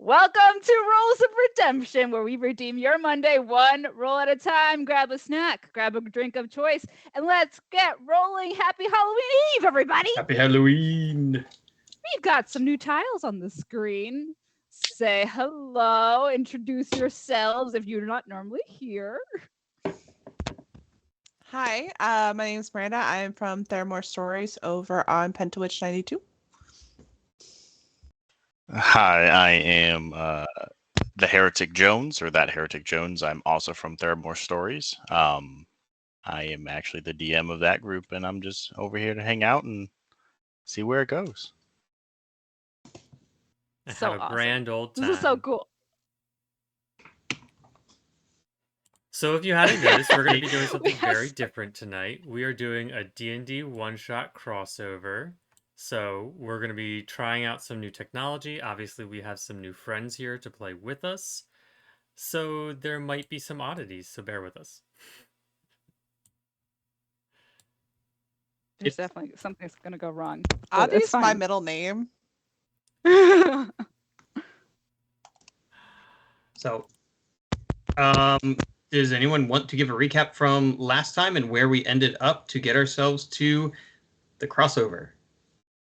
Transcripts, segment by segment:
Welcome to Rolls of Redemption, where we redeem your Monday one roll at a time. Grab a snack, grab a drink of choice, and let's get rolling. Happy Halloween Eve, everybody! Happy Halloween! We've got some new tiles on the screen. Say hello, introduce yourselves if you're not normally here. Hi, my name is Miranda. I'm from Theramore Stories over on Pentawitch 92. Hi, I am the Heretic Jones, or that Heretic Jones. I'm also from Theramore Stories. I am actually the DM of that group, and I'm just over here to hang out and see where it goes. And So have a awesome. grand old time. This is so cool. So if you hadn't noticed, we're going to be doing something have very different tonight. We are doing a D&D one-shot crossover. So we're going to be trying out some new technology. Obviously, we have some new friends here to play with us. So there might be some oddities, so bear with us. There's definitely something's going to go wrong. Adi That's is my fine. middle name. So, does anyone want to give a recap from last time and where we ended up to get ourselves to the crossover?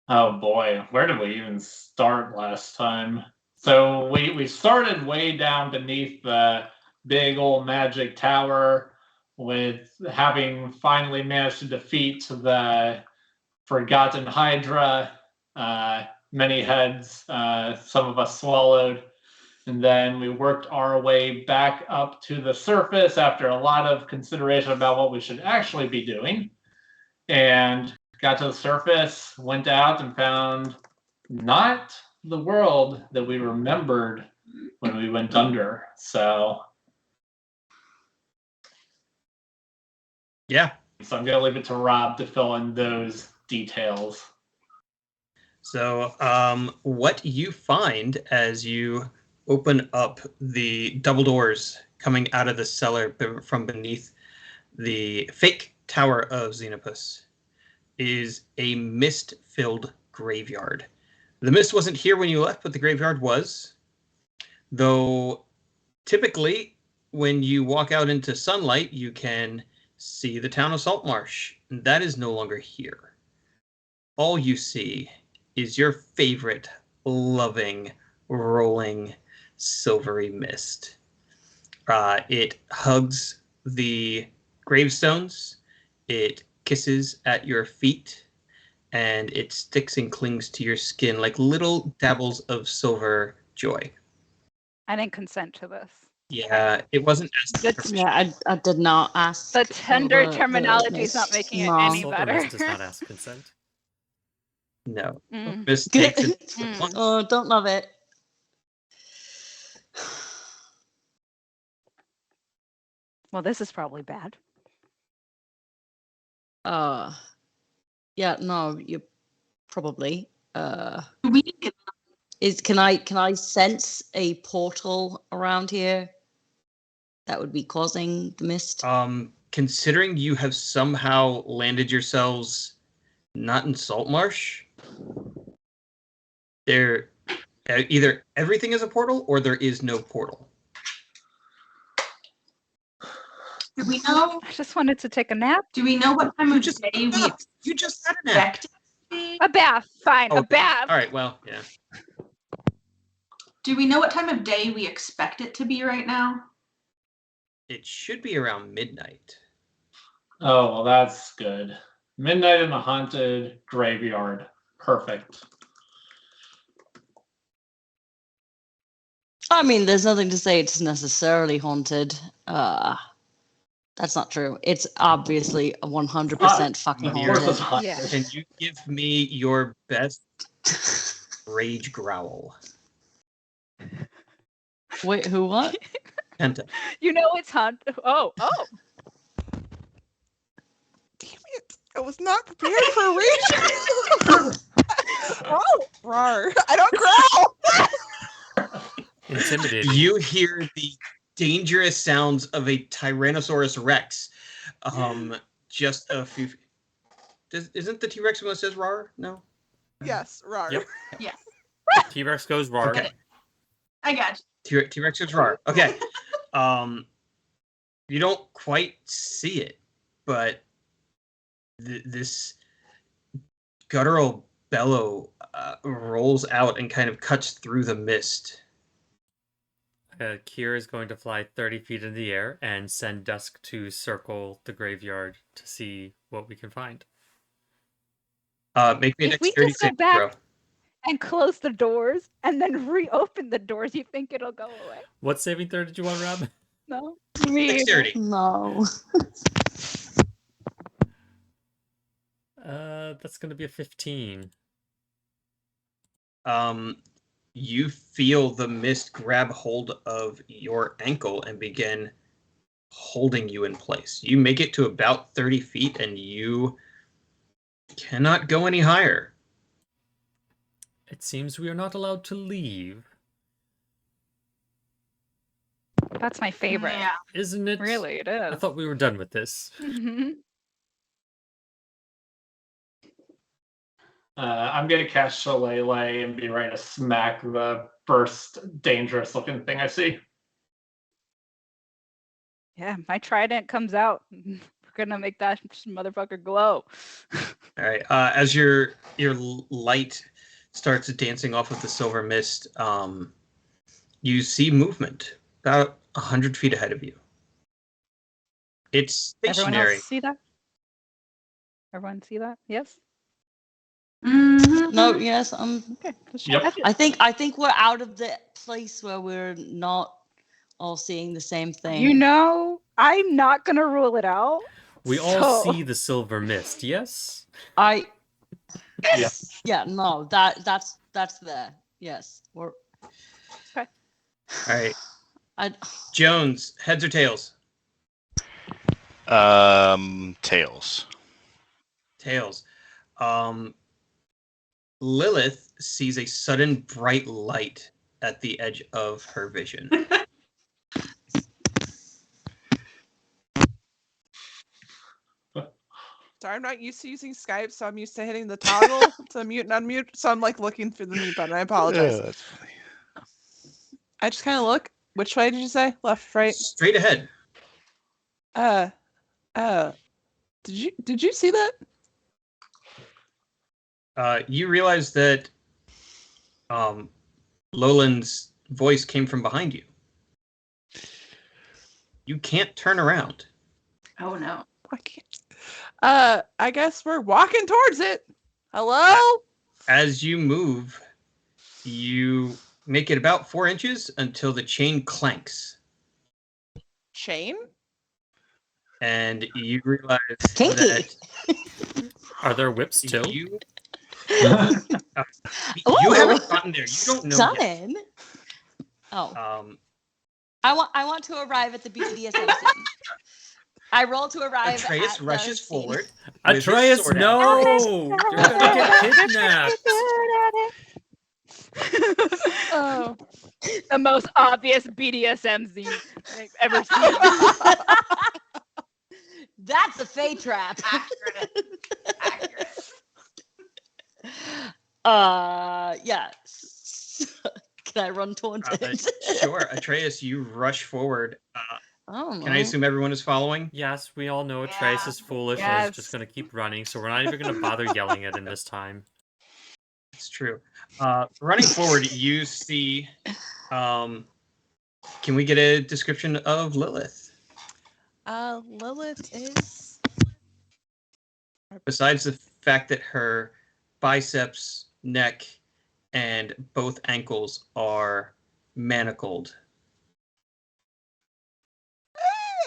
Oh boy, where did we even start last time? So we started way down beneath the big old magic tower with having finally managed to defeat the Forgotten Hydra. Many heads, some of us swallowed. And then we worked our way back up to the surface after a lot of consideration about what we should actually be doing. And got to the surface, went out and found not the world that we remembered when we went under. So Yeah. I'm going to leave it to Rob to fill in those details. So, what you find as you open up the double doors coming out of the cellar from beneath the fake tower of Xenopus is a mist-filled graveyard. The mist wasn't here when you left, but the graveyard was. Though, typically, when you walk out into sunlight, you can see the town of Saltmarsh. And that is no longer here. All you see is your favorite, loving, rolling, silvery mist. It hugs the gravestones. It kisses at your feet, and it sticks and clings to your skin like little dabbles of silver joy. I didn't consent to this. Yeah, it wasn't as Yeah, I did not ask. The tender for terminology is not mist. making it No. any Silver better. Mist does not ask consent. no. Mm. Mist takes it. Mm. Oh, don't love it. Well, this is probably bad. Yeah, no, you probably. We Can I sense a portal around here that would be causing the mist? Considering you have somehow landed yourselves not in Saltmarsh, there either everything is a portal or there is no portal. do we know? I just wanted to take a nap. Do we know what time of just- day we You just had a nap. expect it to be? A bath, fine. A Okay. bath. All right, well, yeah. Do we know what time of day we expect it to be right now? It should be around midnight. Oh, well, that's good. Midnight in a haunted graveyard. Perfect. I mean, there's nothing to say it's necessarily haunted. That's not true. It's obviously 100% fucking Of course it's haunted. haunted. Yeah. Can you give me your best rage growl? Wait, who? What? Penta. You know it's haunted. Oh. Damn it. I was not prepared for a rage. Oh, rawr. I don't growl. Intimidating. You hear the dangerous sounds of a Tyrannosaurus Rex. Just a few. Isn't the T-Rex one that says "rar"? No. Yes, rawr. Yep. Yes. T-Rex goes roar. Okay. I got you. T-Rex is Rar. Okay. You don't quite see it, but this guttural bellow rolls out and kind of cuts through the mist. Kier is going to fly 30 feet in the air and send Dusk to circle the graveyard to see what we can find. Make me a If we dexterity just go saving back throw. and close the doors and then reopen the doors, you think it'll go away? What saving throw did you want, Rob? No? Me either. Dexterity. No. That's going to be a 15. You feel the mist grab hold of your ankle and begin holding you in place. You make it to about 30 feet and you cannot go any higher. It seems we are not allowed to leave. That's my favorite. Yeah. Isn't it? Really, it I is. thought we were done with this. Mhm. I'm gonna cast Shillelagh and be ready to smack the first dangerous-looking thing I see. Yeah, my trident comes out. We're gonna make that motherfucker glow. All right. As your light starts dancing off of the silver mist, you see movement about 100 feet ahead of you. It's Everyone stationary. else see that? Everyone see that? Yes. Mhm. No, yes, Okay. Just Yep. checking. I think we're out of the place where we're not all seeing the same thing. You know, I'm not gonna rule it out. We all so- see the silver mist, yes? Yeah. Yeah, no, that's there. Yes. We're All right. I Jones, heads or tails? Tails. Tails. Lilith sees a sudden bright light at the edge of her vision. Sorry, I'm not used to using Skype, so I'm used to hitting the toggle to mute and unmute. So I'm like looking for the mute button. I apologize. Yeah, that's funny. I just kind of look. Which way did you say? Left, right? Straight ahead. Did you see that? You realize that Loland's voice came from behind you. You can't turn around. Oh no. I can't. I guess we're walking towards it. Hello? As you move, you make it about 4 inches until the chain clanks. Chain? And you realize Kinky. that Are there whips too? you Ooh. haven't gotten there. You don't know yet. Stunning. Oh, Um, I want to arrive at the BDSM scene. I roll to arrive. Atreus at the rushes scene. forward. with his Atreus, sword out. no! You're gonna get kidnapped! Oh, the most obvious BDSM scene I've ever seen. That's a Fey trap. Accurate. Yeah. Can I run towards it? Sure, Atreus, you rush forward. Oh, Can I assume everyone is following? Yes, we all know Atreus Yeah. is foolish and is Yes. just gonna keep running, so we're not even gonna bother yelling at him this time. It's true. Running forward, you see. Can we get a description of Lilith? Lilith is. Besides the fact that her biceps, neck, and both ankles are manacled.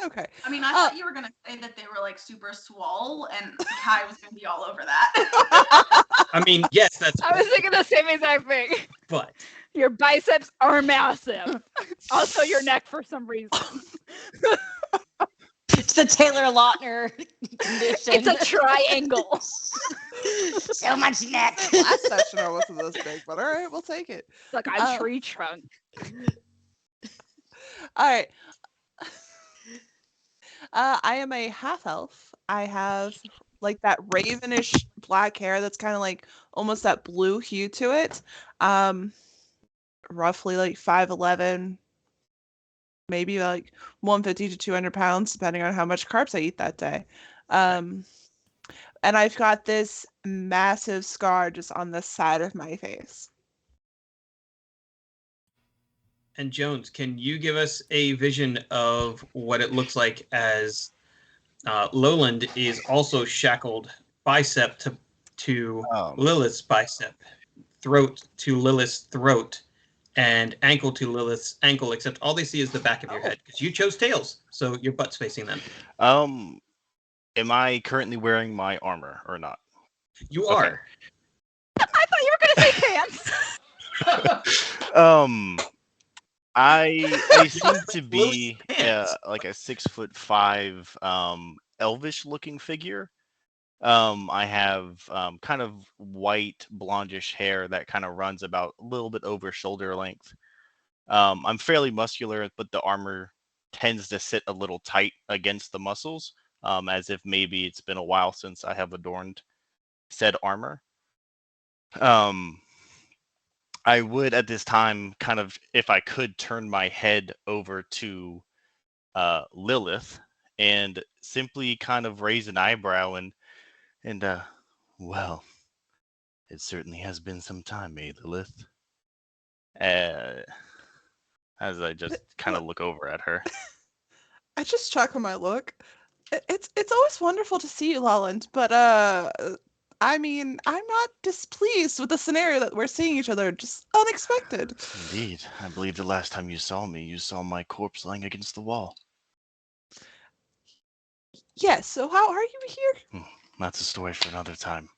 Okay. I mean, I thought you were gonna say that they were like super swole, and Kai was gonna be all over that. I mean, yes, that's. I was thinking the same exact thing. But Your biceps are massive. Also, your neck for some reason. It's the Taylor Lautner condition. It's a triangle. So much neck. Last session I wasn't this big, but all right, we'll take it. It's like a Oh. tree trunk. All right. I am a half elf. I have like that ravenish black hair that's kind of like almost that blue hue to it. roughly like 5'11", maybe like 150 to 200 pounds, depending on how much carbs I eat that day. And I've got this massive scar just on the side of my face. And Jones, can you give us a vision of what it looks like as Lowland is also shackled bicep to Lilith's bicep, throat to Lilith's throat, and ankle to Lilith's ankle, except all they see is the back of your head, because you chose tails, so your butt's facing them. Am I currently wearing my armor or not? You are. I thought you were going to say pants. I seem to be like a 6'5" elvish looking figure. I have kind of white blondish hair that kind of runs about a little bit over shoulder length. I'm fairly muscular, but the armor tends to sit a little tight against the muscles, as if maybe it's been a while since I have adorned said armor. I would at this time kind of, if I could, turn my head over to Lilith and simply kind of raise an eyebrow and well, it certainly has been some time, eh, Lilith? As I just kind of look over at her. I just chuckle my look. It's always wonderful to see you, Lowland, but I mean, I'm not displeased with the scenario that we're seeing each other. Just unexpected. Indeed. I believe the last time you saw me, you saw my corpse lying against the wall. Yes, so how are you here? That's a story for another time.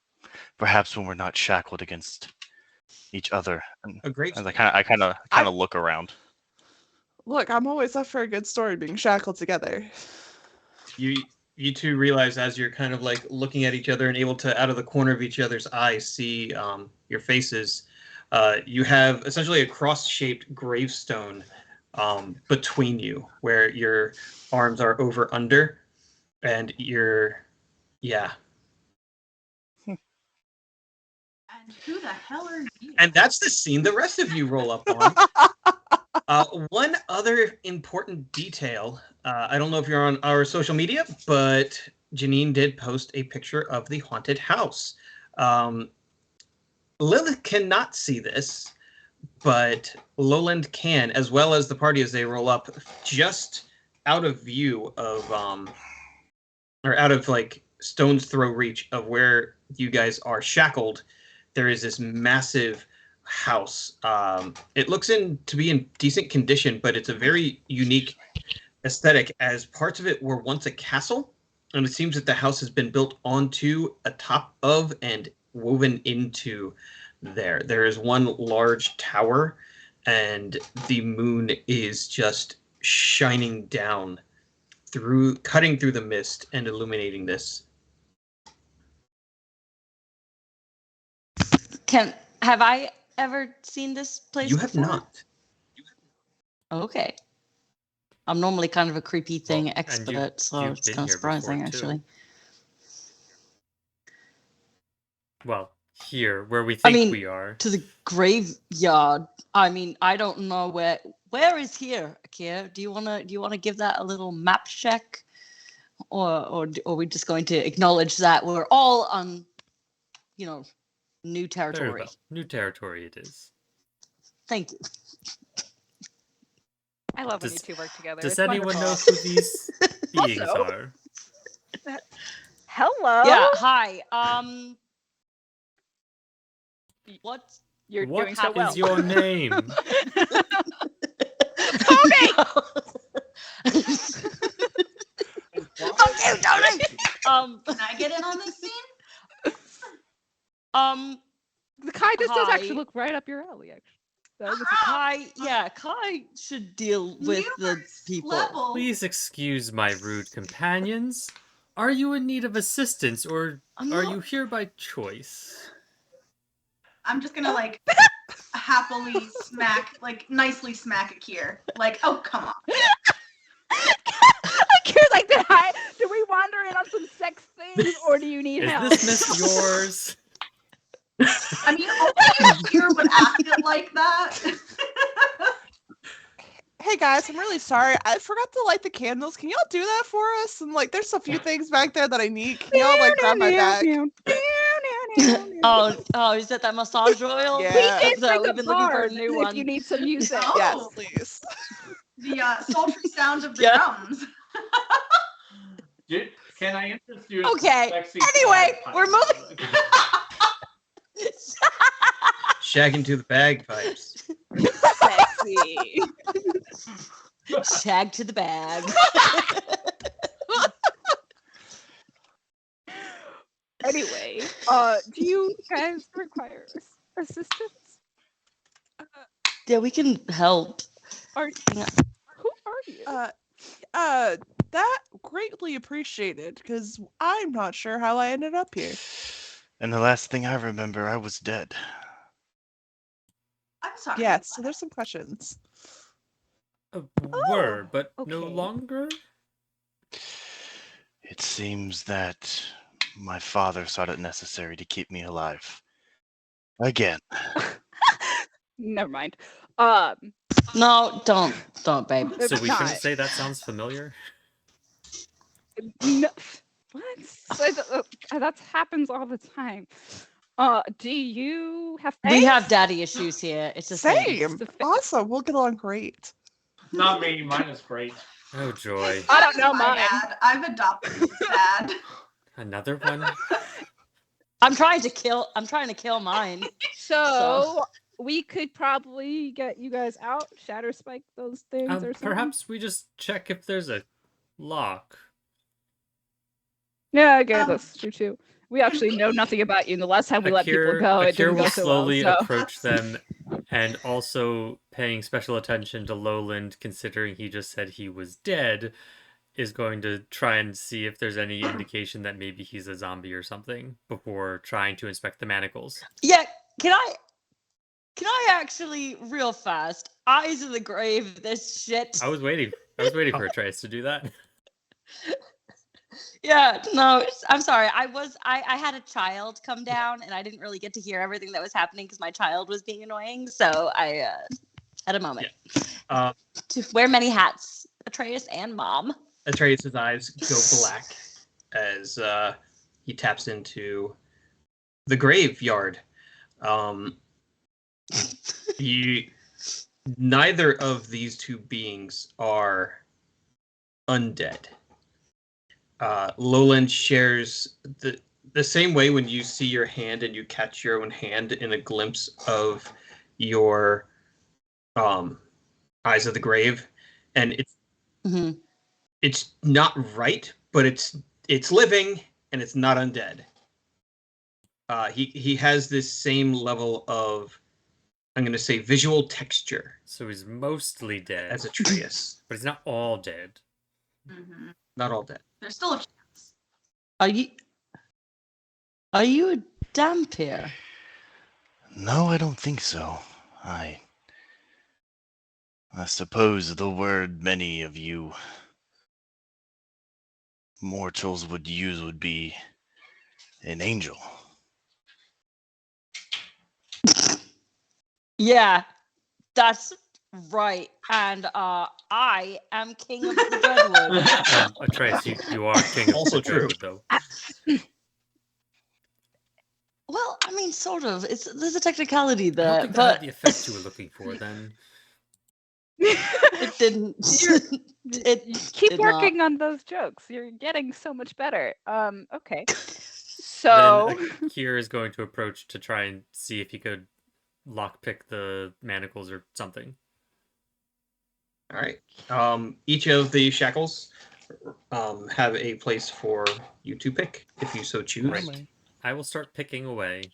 Perhaps when we're not shackled against each other. A great. As I kind of look around. Look, I'm always up for a good story being shackled together. You two realize as you're kind of like looking at each other and able to, out of the corner of each other's eyes, see your faces. You have essentially a cross-shaped gravestone between you, where your arms are over under, and yeah. And who the hell are you? And that's the scene the rest of you roll up on. One other important detail. I don't know if you're on our social media, but Janine did post a picture of the haunted house. Lilith cannot see this, but Lowland can, as well as the party as they roll up, just out of view of, or out of like stone's throw reach of where you guys are shackled. There is this massive house. It looks to be in decent condition, but it's a very unique aesthetic, as parts of it were once a castle, and it seems that the house has been built onto, atop of, and woven into there. There is one large tower, and the moon is just shining down cutting through the mist and illuminating this. Have I ever seen this place You have before? not. Okay. I'm normally kind of a creepy thing and expert, so you've it's been kind of here before, surprising, too. actually. Well, here, where we think mean, we are. To the graveyard. I mean, I don't know where is here, Akira? Do you wanna give that a little map check, or are we just going to acknowledge that we're all on, new Very territory? well. New territory it is. Thank you. I love when Does- you two work together. Does It's anyone know wonderful. who these beings Also- are? Hello. Yeah. Hi. What's You're What doing so is well. your name? Tony! Okay, Tony. Can I get in on this scene? The Kai just does actually Hi. look right up your alley. Actually, that was Kai should deal with the Universe people. level. Please excuse my rude companions. Are you in need of assistance, or I'm are not- you here by choice? I'm just gonna happily nicely smack Akir. Like, oh come on. Akira's like, did we wander in on some sex things, or do you need help? Is this miss yours? I mean, only Akir would act it like that. Hey guys, I'm really sorry. I forgot to light the candles. Can y'all do that for us? And like, there's a few things back there that I need. Can y'all like grab my bag? Oh, is that massage oil? Yeah. We Yeah. did So bring we've a been looking for a bard new if one. you need some music. Oh. Yes, please. The sultry sound of the Yeah. drums. Can I interest you in Okay, sexy anyway, bagpipes? we're moving. Shagging to the bagpipes. Sexy. Shag to the bag. Anyway, do you guys require assistance? Yeah, we can help. Are Yeah. who are you? That greatly appreciated, because I'm not sure how I ended up here. And the last thing I remember, I was dead. I'm sorry. Yes, so there's some questions. Were, but no okay. longer? It seems that my father thought it necessary to keep me alive. Again. Never mind. No, don't, babe. It's So we not. shouldn't say that sounds familiar? No, what? That happens all the time. Do you have? We faith? have daddy issues here. It's the same. Same. the fa- Awesome. We'll get along great. Not me. Mine is great. Oh joy. I don't know My mine. dad. I've adopted his dad. Another one? I'm trying to kill mine. So we could probably get you guys out, shatter spike those things or something. Perhaps we just check if there's a lock. Yeah, okay, that's true too. We actually know nothing about you, and the last time we let people go, it Akira didn't go will so slowly well. So. approach them, and also paying special attention to Lowland, considering he just said he was dead, is going to try and see if there's any indication that maybe he's a zombie or something before trying to inspect the manacles. Yeah, can I actually real fast? Eyes of the grave, this shit. I was waiting for Atreus to do that. Yeah, no, I'm sorry. I had a child come down and I didn't really get to hear everything that was happening because my child was being annoying. So I had a moment to wear many hats, Atreus and mom. Atreus' eyes go black as he taps into the graveyard. Neither of these two beings are undead. Lowland shares the same way when you see your hand and you catch your own hand in a glimpse of your eyes of the grave, and it's not right, but it's living and it's not undead. He has this same level of, I'm going to say, visual texture. So he's mostly dead. As Atreus. But he's not all dead. Mm-hmm. Not all dead. There's still a chance. Are you a Dhampir? No, I don't think so. I suppose the word many of you mortals would use would be an angel. Yeah, that's right. And I am king of the Dreadwood. Atreus, you are king of Also the true. Dreadwood, though. Well, I mean, sort of. There's a technicality I don't there, think that had but the effect you were looking for then. it didn't. It Keep did not. working on those jokes. You're getting so much better. Okay. So Then Akira is going to approach to try and see if he could lockpick the manacles or something. All right. Each of the shackles have a place for you to pick, if you so choose. Right. I will start picking away.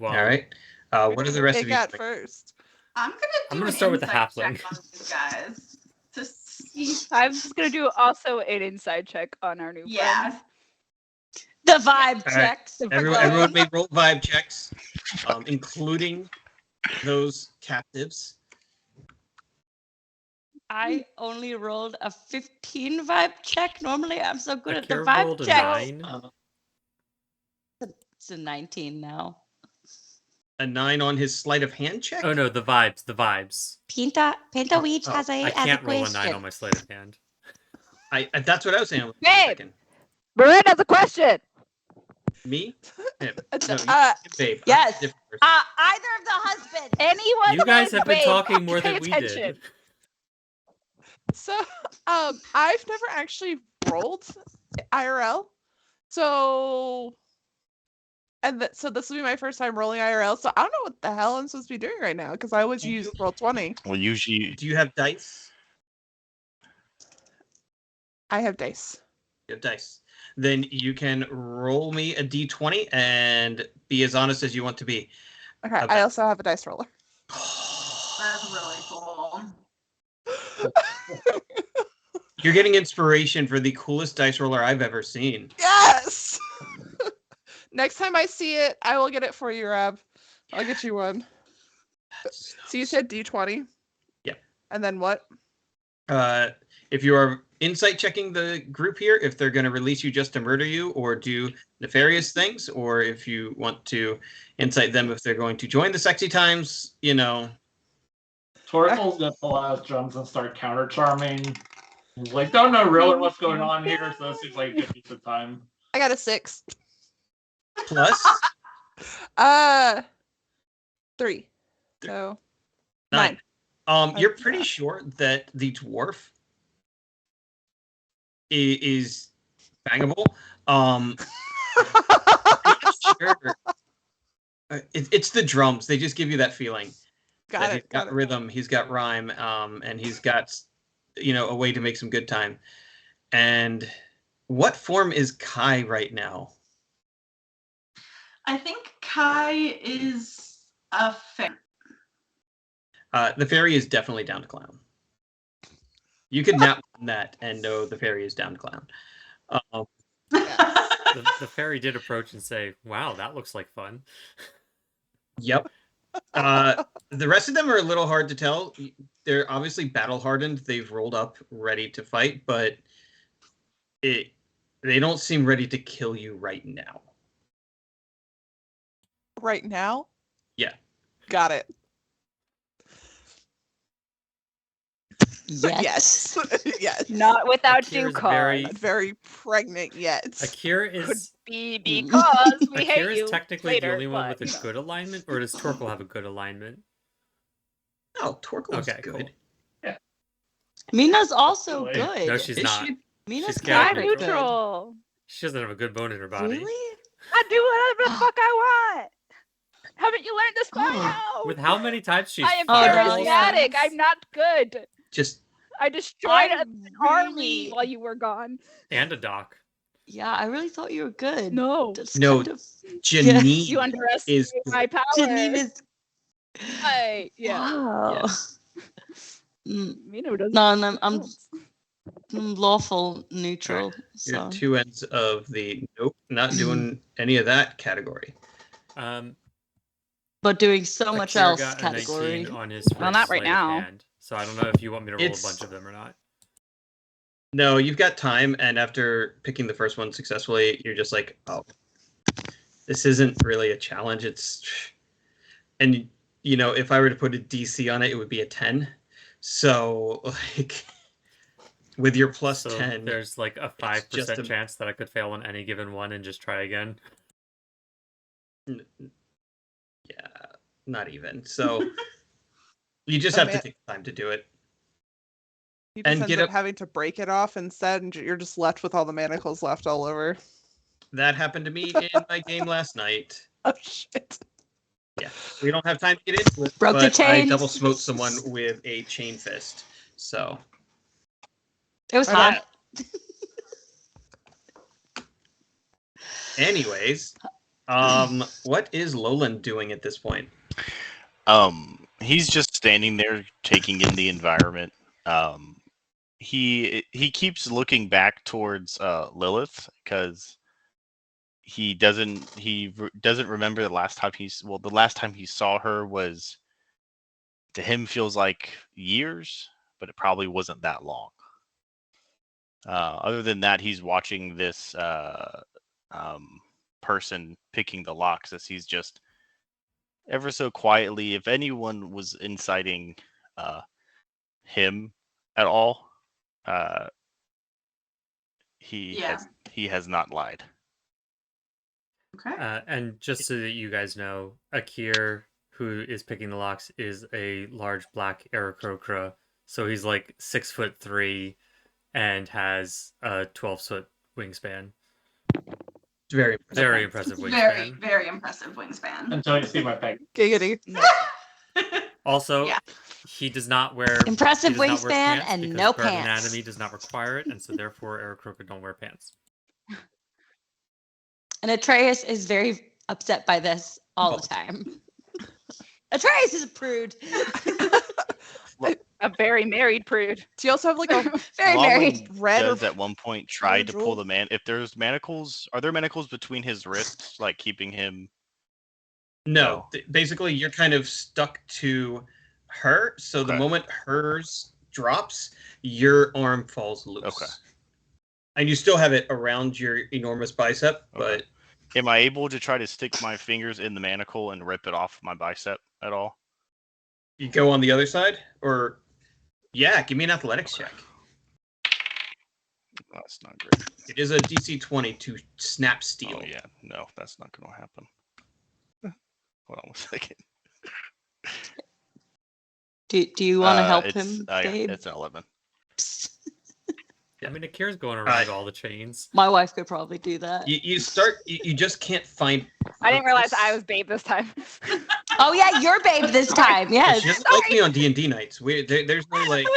All right. What are the rest of Pick you at doing? first. I'm gonna gonna an start with the insight halfling. check on these guys to see. I'm just gonna do also an inside check on our new Yeah. friend. The vibe All right. checks. Everyone may roll vibe checks, including those captives. I only rolled a 15 vibe check. Normally, I'm so good at the Akira vibe rolled a checks. 9. It's a 19 now. A 9 on his sleight of hand check? Oh no, the vibes, the vibes. Pinta Weech Oh, has a I can't roll a 9 question. on my sleight of hand. That's what I was saying. Wait a Babe. second. Miranda has a question. Me? Yeah, no, babe. I'm Yes. a different person. Either of the husbands. Anyone You guys named have been Babe, talking more pay than we attention. did. So, I've never actually rolled IRL. So, so this will be my first time rolling IRL. So I don't know what the hell I'm supposed to be doing right now because I always use Roll20. Well, usually Do you have dice? I have dice. You have dice. Then you can roll me a d20 and be as honest as you want to be. Okay, Okay. I also have a dice roller. That's really cool. You're getting inspiration for the coolest dice roller I've ever seen. Yes! Next time I see it, I will get it for you, Rob. I'll get you one. So you said D20? Yeah. And then what? If you are insight checking the group here, if they're going to release you just to murder you or do nefarious things, or if you want to insight them if they're going to join the sexy times, you know. Torkel's gonna pull out his drums and start counter charming. He's like, don't know really what's going on here, so this seems like a good use of time. I got a 6. Plus 3. So 9. 9. You're pretty sure that the dwarf is bangable. I'm not sure. It's the drums. They just give you that feeling. Got He's it. got Got it. rhythm. He's got rhyme. And he's got, a way to make some good time. And what form is Kai right now? I think Kai is a fairy. The fairy is definitely down to clown. You can nap on that and know the fairy is down to clown. The fairy did approach and say, "Wow, that looks like fun." Yep. The rest of them are a little hard to tell. They're obviously battle hardened. They've rolled up ready to fight, but they don't seem ready to kill you right now. Right now? Yeah. Got it. Yes. Yes. Not without due Akira's cause. very- Not very pregnant yet. Akira Could is be because we hate Akira you is technically later, the only one but, with a good alignment, or does Torkel have a good alignment? Oh, Torkel's Okay, good. cool. Mina's also Really? good. No, she's Is not. she? Mina's she's kind I'm of chaotic. good. neutral. She doesn't have a good bone in her body. Really? I do whatever the fuck I want. Haven't you learned this by Oh. now? With how many times she's I am Oh, fireballs? charismatic. yes. I'm not good. Just I destroyed I an army really- while you were gone. And a doc. Yeah, I really thought you were good. No, That's No, kind of... Janine you underestimate is my power. Janine is... Yeah. Wow. You know, doesn't. No, I'm lawful neutral. you're So. at two ends of the nope, not doing any of that category. But doing so much Akira else got a category. 19 on his Well, first not right sleight of now. hand, so I don't know if you want me to roll It's- a bunch of them or not. No, you've got time, and after picking the first one successfully, you're just like, oh, this isn't really a challenge. And if I were to put a DC on it, it would be a 10. So, like, with your plus So 10, there's like a just 5% a- chance that I could fail on any given one and just try again. yeah, not even. So, you just Oh, have to man. take time to do it. You just and end get up up- having to break it off instead, and you're just left with all the manacles left all over. That happened to me in my game last night. Oh shit! Yeah, we don't have time to get into it, Broke the but I chain. double smote someone with a chain fist. So, It was My hot. anyways, what is Lolan doing at this point? He's just standing there taking in the environment. He keeps looking back towards Lilith because he doesn't remember the last time the last time he saw her was, to him, feels like years, but it probably wasn't that long. Other than that, he's watching this person picking the locks, as he's just ever so quietly, if anyone was inciting him at all, he has not lied. Okay. And just so that you guys know, Akir, who is picking the locks, is a large black Aarakocra. So he's like 6'3" and has a 12-foot wingspan. It's very impressive. Very impressive wingspan. Very, very impressive wingspan. Until you see my peg. Giggity. Also, Yeah. he does not wear Impressive he does not wear wingspan pants and because no Bird pants. Anatomy does not require it, and so therefore Aarakocra don't wear pants. And Atreus is very upset by this all the time. Atreus is a prude. A very married prude. Do you also have like a Very married. red or does at one point try to pull jewel? the man. If there's manacles, are there manacles between his wrists, like keeping him? No, basically you're kind of stuck to her. So the Okay. moment hers drops, your arm falls loose. Okay. And you still have it around your enormous bicep, but Am I able to try to stick my fingers in the manacle and rip it off my bicep at all? you go on the other side, or yeah, give me an athletics check. That's not great. It is a DC 20 to snap steel. Oh yeah, no, that's not going to happen. Hold on 1 second. Do you want to help It's- him, yeah, babe? it's an 11. I mean, Akir's going around all the chains. My wife could probably do that. You just can't find. I didn't realize purpose. I was babe this time. Oh yeah, you're babe this time. Yes. She doesn't like me on D&D nights. There's no like.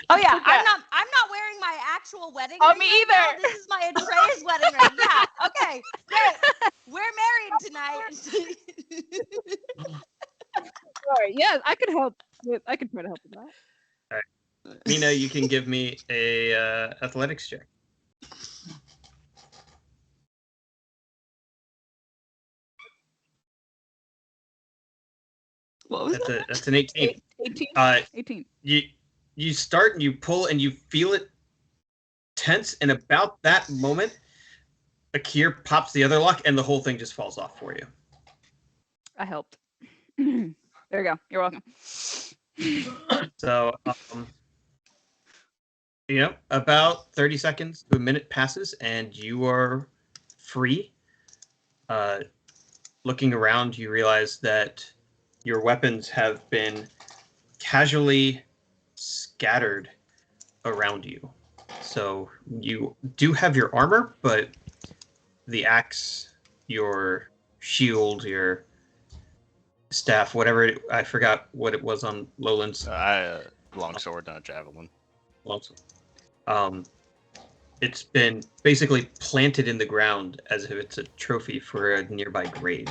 Oh yeah, Yeah. I'm not wearing my actual wedding Oh, ring me right now. either. This is my Atreus wedding ring. Yeah. Okay. Great. We're married tonight. Sorry. Yeah, I could help. I could try to help with that. Mina, you can give me a athletics check. What was that? That's an 18. 18. 18. You start and you pull and you feel it tense, and about that moment, Akir pops the other lock and the whole thing just falls off for you. I helped. There you go. You're welcome. So, about 30 seconds to a minute passes and you are free. Looking around, you realize that your weapons have been casually scattered around you. So you do have your armor, but the axe, your shield, your staff, whatever I forgot what it was on Lowlands. Longsword, not javelin. It's been basically planted in the ground as if it's a trophy for a nearby grave.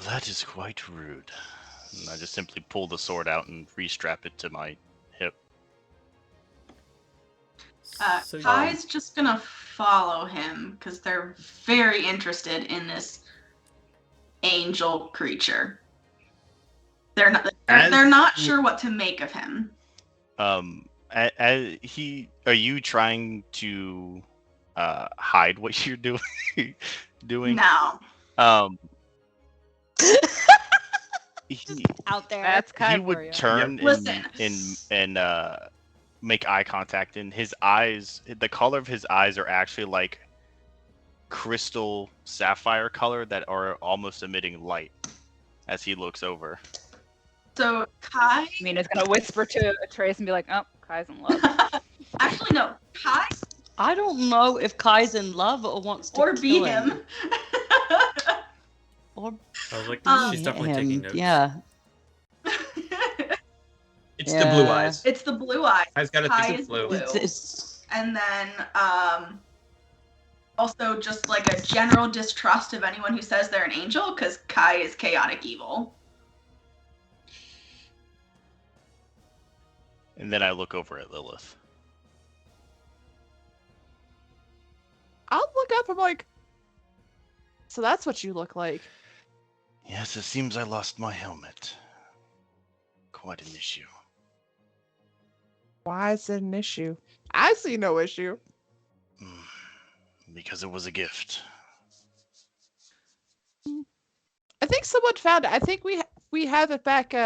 That is quite rude. And I just simply pull the sword out and restrap it to my hip. So, Kai's just gonna follow him because they're very interested in this angel creature. They're not sure what to make of him. Are you trying to hide what you're doing? No. He Out there. That's kind he of would turn Listen. and make eye contact, and his eyes, the color of his eyes are actually like crystal sapphire color that are almost emitting light as he looks over. So Kai. Mina's gonna whisper to Atreus and be like, "Oh, Kai's in love." Actually, no. Kai I don't know if Kai's in love or wants to or be kill him. Or I was like, Um, she's definitely him. taking notes. Yeah. It's the blue eyes. It's the blue eyes. Kai's got a Kai thing of is blue. blue. It's And then also just like a general distrust of anyone who says they're an angel because Kai is chaotic evil. And then I look over at Lilith. I'll look up. I'm like, so that's what you look like. Yes, it seems I lost my helmet. Quite an issue. Why is it an issue? I see no issue. Because it was a gift. think someone found it. I think we have it back. You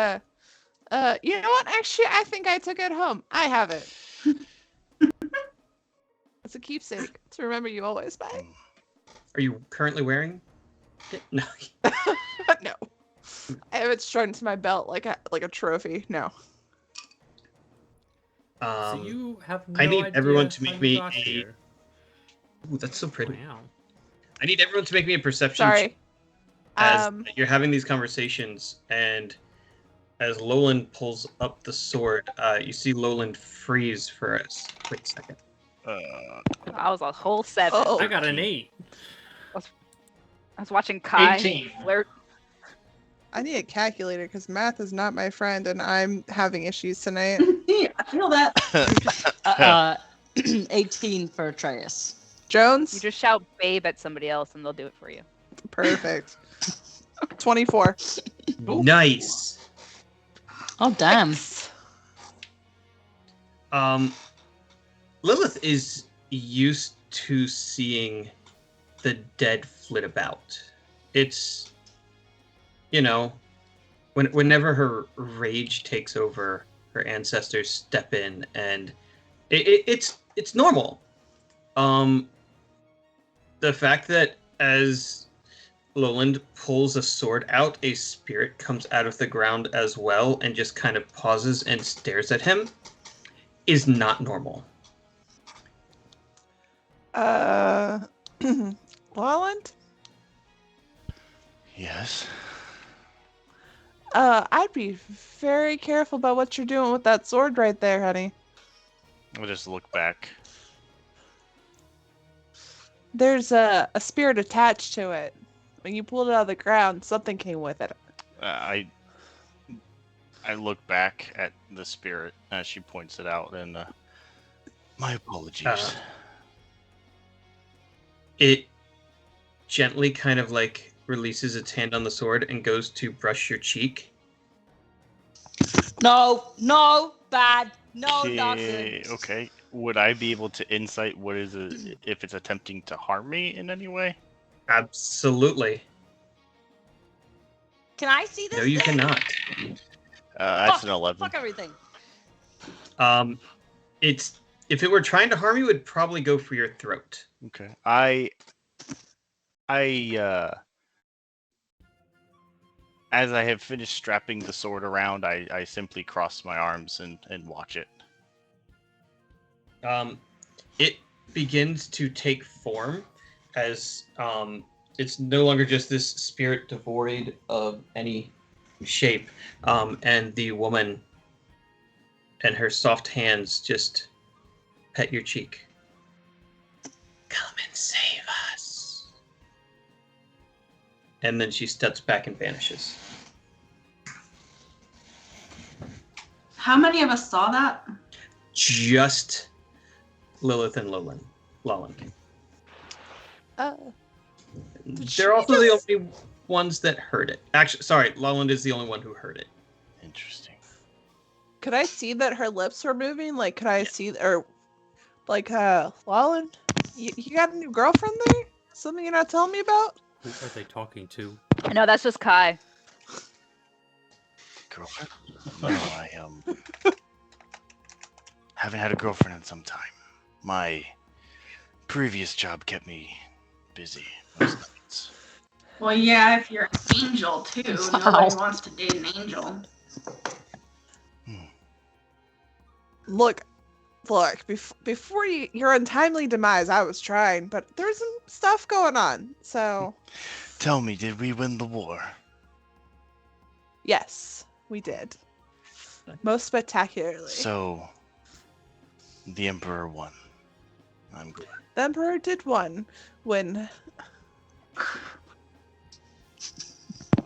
know what? Actually, I think I took it home. I have it. It's a keepsake to remember you always by. Are you currently wearing it? No. No. I have it strung to my belt like a trophy. No. So you have no I need idea everyone to how make you me got a. here. Ooh, that's so pretty. Wow. I need everyone to make me a perception check Sorry. as you're having these conversations, and as Lolan pulls up the sword, you see Lolan freeze for a quick second. I was a whole 7. Oh. I got an 8. I was watching Kai 18. flirt. I need a calculator because math is not my friend, and I'm having issues tonight. Yeah, I feel that. 18 for Atreus. Jones. You just shout babe at somebody else and they'll do it for you. Perfect. 24. Nice. Oh, damn. Lilith is used to seeing the dead flit about. It's, whenever her rage takes over, her ancestors step in, and it's normal. The fact that as Loland pulls a sword out, a spirit comes out of the ground as well and just kind of pauses and stares at him is not normal. Lolland? Yes. I'd be very careful about what you're doing with that sword right there, honey. I'll just look back. There's a spirit attached to it. When you pulled it out of the ground, something came with it. I look back at the spirit as she points it out, and my apologies. It gently kind of like releases its hand on the sword and goes to brush your cheek. No, bad. No, not good. Okay. Would I be able to insight what is it if it's attempting to harm me in any way? Absolutely. Can I see this? No, you thing? cannot. That's an 11. Fuck everything. It's if it were trying to harm you, it'd probably go for your throat. Okay. I as I have finished strapping the sword around, I simply cross my arms and watch it. It begins to take form as it's no longer just this spirit devoid of any shape, and the woman and her soft hands just pet your cheek. Come and save us. And then she steps back and vanishes. How many of us saw that? Just Lilith and Lolland. They're also the only ones that heard it. Actually, sorry, Lolland is the only one who heard it. Interesting. Could I see that her lips were moving? Like, could I see, or like, Lolland, you got a new girlfriend there? Something you're not telling me about? Who are they talking to? I know that's just Kai. Girlfriend? No, I haven't had a girlfriend in some time. My previous job kept me busy most nights. Well, yeah, if you're an angel too, nobody wants to date an angel. Look, before your untimely demise, I was trying, but there's some stuff going on, so... Tell me, did we win the war? Yes, we did. Most spectacularly. So, the Emperor won. I'm glad. The Emperor did win when...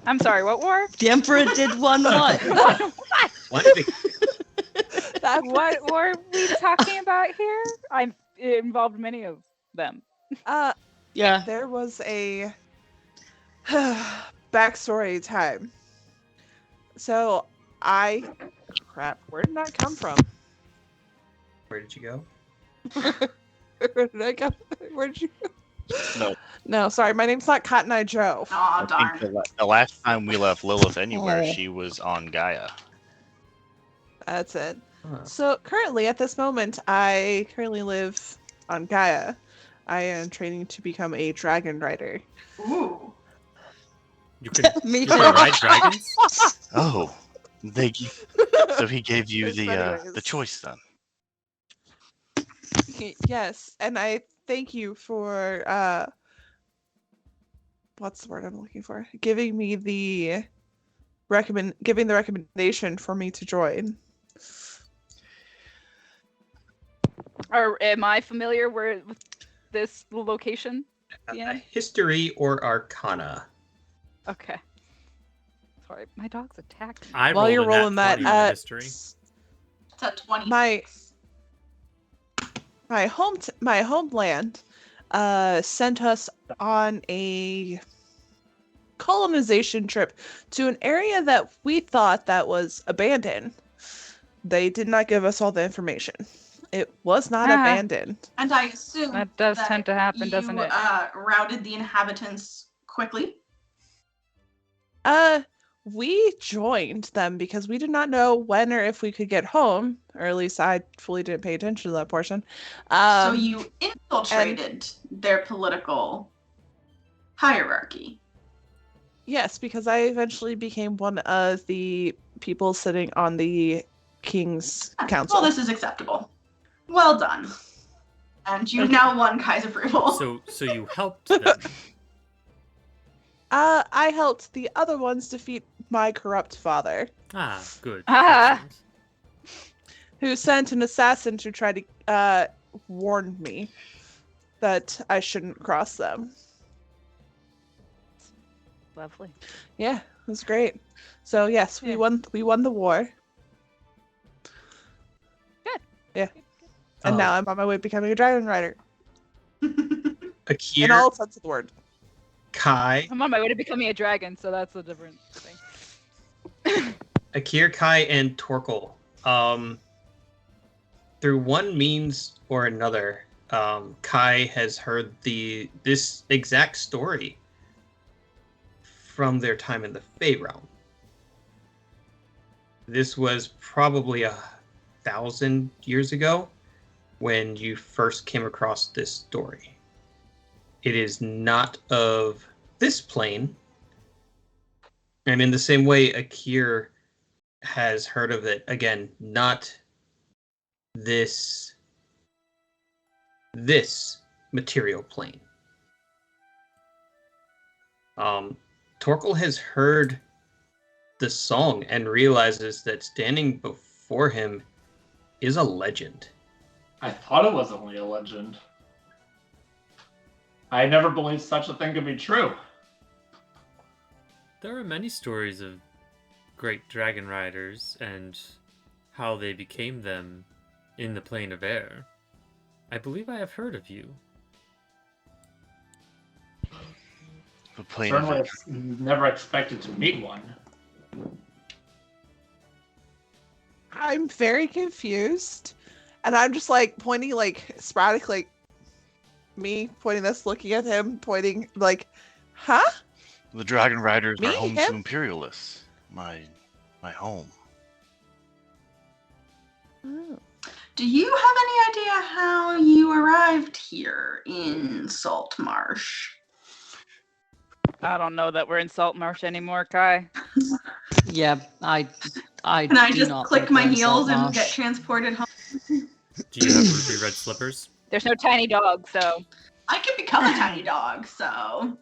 I'm sorry, what war? The Emperor did one what? What? What war are we talking about here? It involved many of them. Yeah. There was a backstory time. So crap, where did that come from? Where did you go? Where did I come? Where did you go? No, No, sorry, my name's not Cotton Eye Joe. Aw, I darn. think the last time we left Lilith anywhere, Oh. she was on Gaia. That's it. Huh. So currently, at this moment, I currently live on Gaia. I am training to become a dragon rider. Ooh. You can, Me you too. can ride dragons? Oh, so he gave you There's the many ways. choice then. Yes, and I thank you for what's the word I'm looking for? Giving me the recommendation for me to join. Or am I familiar with this location? Yeah. History or Arcana? Okay. Sorry, my dog's attacked me. I While rolled you're a nat rolling that, 20 on the history. It's at 20. My homeland sent us on a colonization trip to an area that we thought that was abandoned. They did not give us all the information. It was not Ah. abandoned. And I assume That does tend to happen, doesn't it? Routed the inhabitants quickly. We joined them because we did not know when or if we could get home, or at least I fully didn't pay attention to that portion. So you infiltrated their political hierarchy. Yes, because I eventually became one of the people sitting on the King's Council. Well, this is acceptable. Well done. And you've now won Kai's approval. So you helped them. I helped the other ones defeat my corrupt father, Ah, good. Ah. Excellent. who sent an assassin to try to warn me that I shouldn't cross them. Lovely. Yeah, it was great. So yes, Yeah. we won the war, Good. and Oh. now I'm on my way to becoming a dragon rider in Akir, all sense of the word. Kai, I'm on my way to becoming a dragon, so that's a different thing. Akir, Kai, and Torkel. Through one means or another, Kai has heard this exact story from their time in the Fey Realm. This was probably 1,000 years ago when you first came across this story. It is not of this plane, and in the same way, Akir has heard of it. Again, not this material plane. Torkel has heard the song and realizes that standing before him is a legend. I thought it was only a legend. I never believed such a thing could be true. There are many stories of great dragon riders and how they became them in the plane of air. I believe I have heard of you. The plane. Certainly never expected to meet one. I'm very confused, and I'm just like pointing like sporadic, like me pointing this, looking at him, pointing like, huh? The dragon riders Me? are home to Him? imperialists. My home. Do you have any idea how you arrived here in Saltmarsh? I don't know that we're in Saltmarsh anymore, Kai. Yeah, I Can I do just not click live my in heels and Saltmarsh. get transported home? Do you have ruby red slippers? There's no tiny dog, so I can become a tiny dog, so.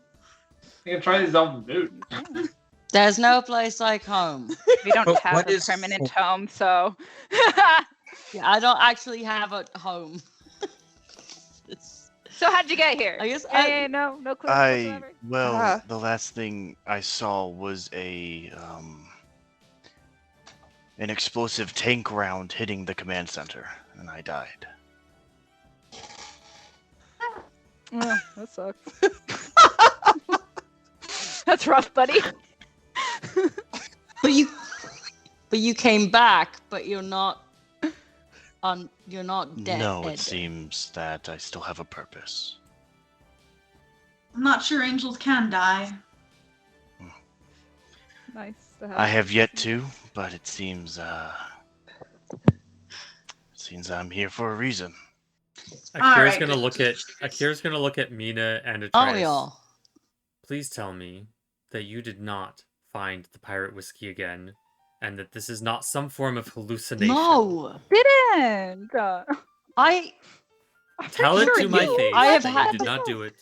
You can try these elven boots. There's no place like home. we don't But have what a is- permanent home, so Yeah, I don't actually have a home. It's- So how'd you get here? I guess Hey, no clue whatsoever? Ah. The last thing I saw was an explosive tank round hitting the command center, and I died. Oh, that sucks. That's rough, buddy. But you came back, but you're not No, dead. it seems that I still have a purpose. I'm not sure angels can die. Nice to I have yet to, but it seems I'm here for a reason. Akira's right, gonna good. look at Mina and Atreus. Oh, yeah. Please tell me that you did not find the pirate whiskey again, and that this is not some form of hallucination. No. Didn't. I Tell it Sure, to my you- face I have that had you did not do it.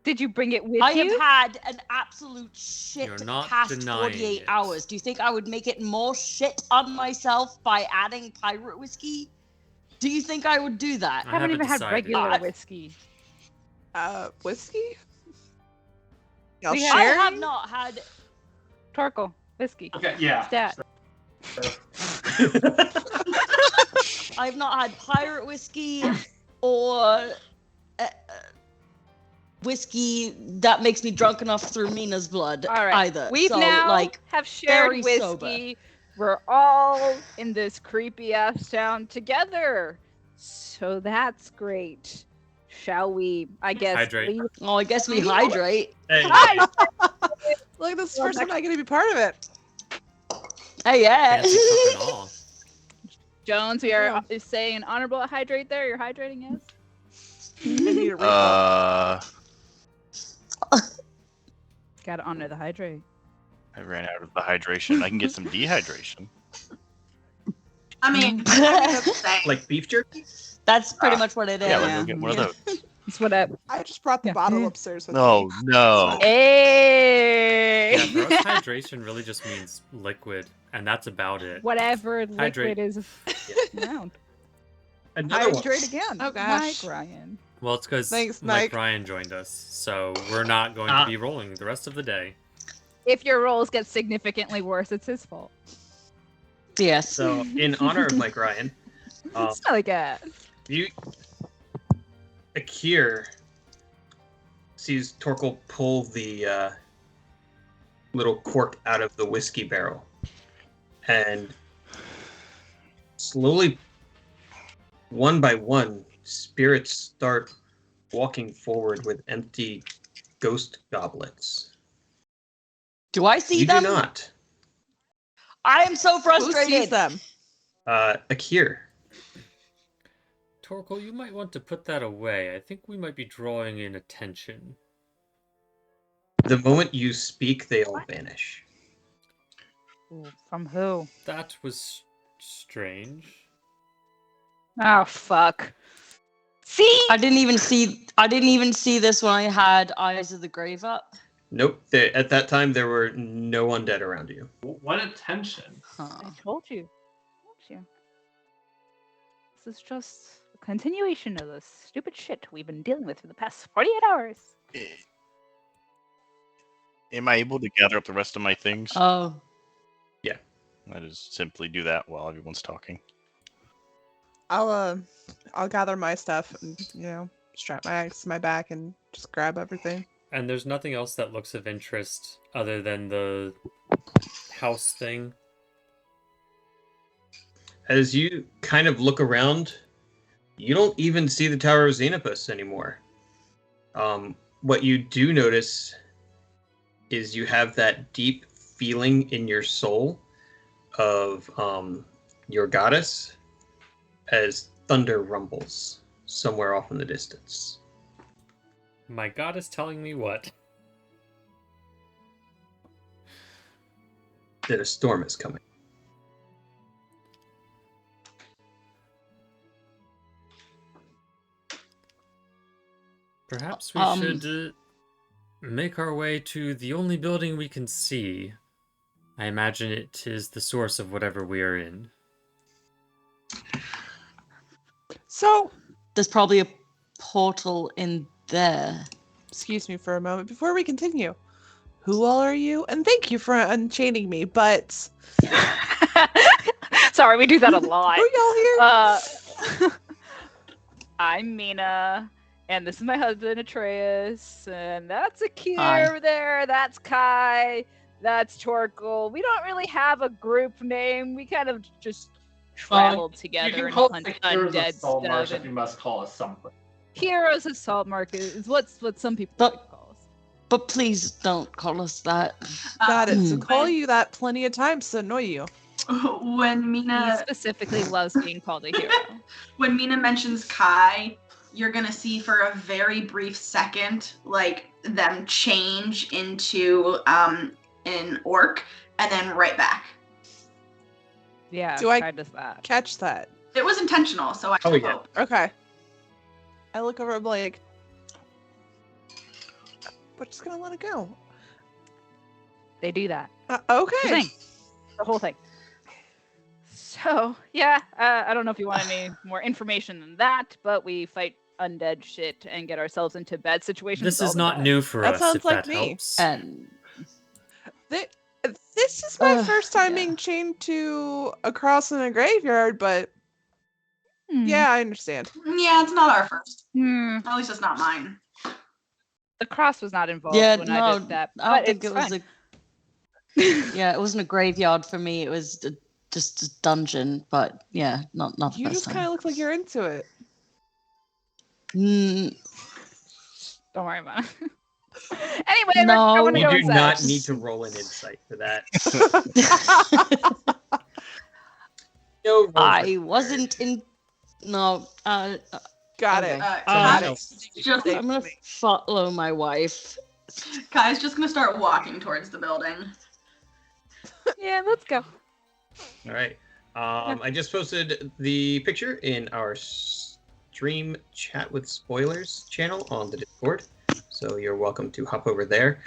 Did you bring it with I you? have had an absolute shit You're not past denying 48 it. hours. Do you think I would make it more shit on myself by adding pirate whiskey? Do you think I would do that? I haven't even had decided. regular whiskey. Whiskey? Y'all We I sharing? have not had. Torkel, whiskey. Okay, yeah. Stat. I've not had pirate whiskey or whiskey that makes me drunk enough through Mina's blood All right. either. We so, now like, have shared very whiskey. sober. We're all in this creepy ass town together. So that's great. Shall we, I guess, Hydrate. leave? oh, I guess we hydrate. Hey, Look, this is the first time I get to be part of it. Hey, yeah. Fancy fucking all. Jones, we are is saying honorable hydrate there. You're hydrating, yes? I need a refill. Gotta honor the hydrate. I ran out of the hydration. I can get some dehydration. I mean, that's the same. like beef jerky? That's pretty much what it is. Yeah, let me go get one of those. That's what I. I just brought the Yeah. bottle upstairs with No, me. no. Hey! Yeah, for us, hydration really just means liquid, and that's about it. Whatever Hydrate. liquid is around. Another one. Hydrate again. Oh, gosh. Mike Ryan. Well, it's because Thanks, Mike Mike. Ryan joined us, so we're not going to be rolling the rest of the day. If your rolls get significantly worse, it's his fault. Yes. So, in honor of Mike Ryan, It's not like that. Akir sees Torkel pull the little cork out of the whiskey barrel, and slowly, one by one, spirits start walking forward with empty ghost goblets. Do I see You them? do not. I am so Who sees frustrated. them? Akir. Torkel, you might want to put that away. I think we might be drawing in attention. The moment you speak, they all vanish. Ooh, from who? That was strange. Oh fuck. See? I didn't even see this when I had Eyes of the Grave up. Nope. At that time, there were no undead around you. What attention? Huh. I told you. This is just a continuation of the stupid shit we've been dealing with for the past 48 hours. Am I able to gather up the rest of my things? Oh. I just simply do that while everyone's talking. I'll gather my stuff and strap my axe to my back and just grab everything. And there's nothing else that looks of interest other than the house thing. As you kind of look around, you don't even see the Tower of Xenopus anymore. What you do notice is you have that deep feeling in your soul of your goddess as thunder rumbles somewhere off in the distance. My god is telling me what? That a storm is coming. Perhaps we should make our way to the only building we can see. I imagine it is the source of whatever we are in. So, There's probably a portal in there. excuse me for a moment before we continue. Who all are you? And thank you for unchaining me, but Sorry, we do that a lot. who y'all here? I'm Mina, and this is my husband Atreus, and that's Akir Hi. over there. That's Kai. That's Torkel. We don't really have a group name. We kind of just traveled You together can and call hunt us Heroes of undead Saltmarsh stuff. if you must call us something. Heroes of Salt Market is what some people But- like call us. But please don't call us that. Got it. So Hmm. call you that plenty of times to annoy you. When He Mina specifically loves being called a hero. when Mina mentions Kai, you're gonna see for a very brief second, like them change into an orc, and then right back. Yeah, Do I- Kai does that. Catch that. It was intentional, so I Oh, should yeah. hope. Okay. I look over, I'm like, we're just gonna let it go. They do that. The Okay. thing. The whole thing. So, yeah, I don't know if you want any more information than that, but we fight undead shit and get ourselves into bad situations. This all is the not time. new for That us, sounds if like that me. helps. And This is my first time yeah. being chained to a cross in a graveyard, but yeah, I understand. Yeah, it's not our first. Hmm. At least it's not mine. The cross was not involved yeah, when no, I did that. I don't but think it's it was fine. yeah, it wasn't a graveyard for me. It was just a dungeon. But yeah, not the You first just time. kind of look like you're into it. Mm, Don't worry about it. Anyway, No. I want to You go do inside. not need to roll an insight for that. No roll for I wasn't in. No, Got Okay. it. Someone Kai- else. just, I'm gonna follow my wife. Kai's just gonna start walking towards the building. Yeah, let's go. All right. I just posted the picture in our stream chat with spoilers channel on the Discord, so you're welcome to hop over there.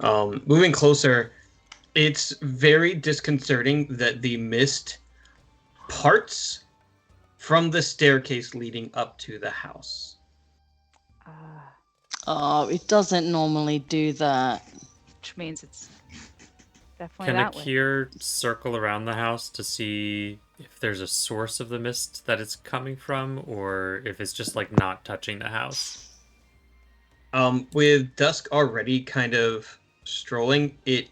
Moving closer, it's very disconcerting that the mist parts from the staircase leading up to the house. Oh, it doesn't normally do that. Which means it's definitely Can that way. Akir circle around the house to see if there's a source of the mist that it's coming from, or if it's just like not touching the house? With dusk already kind of strolling, it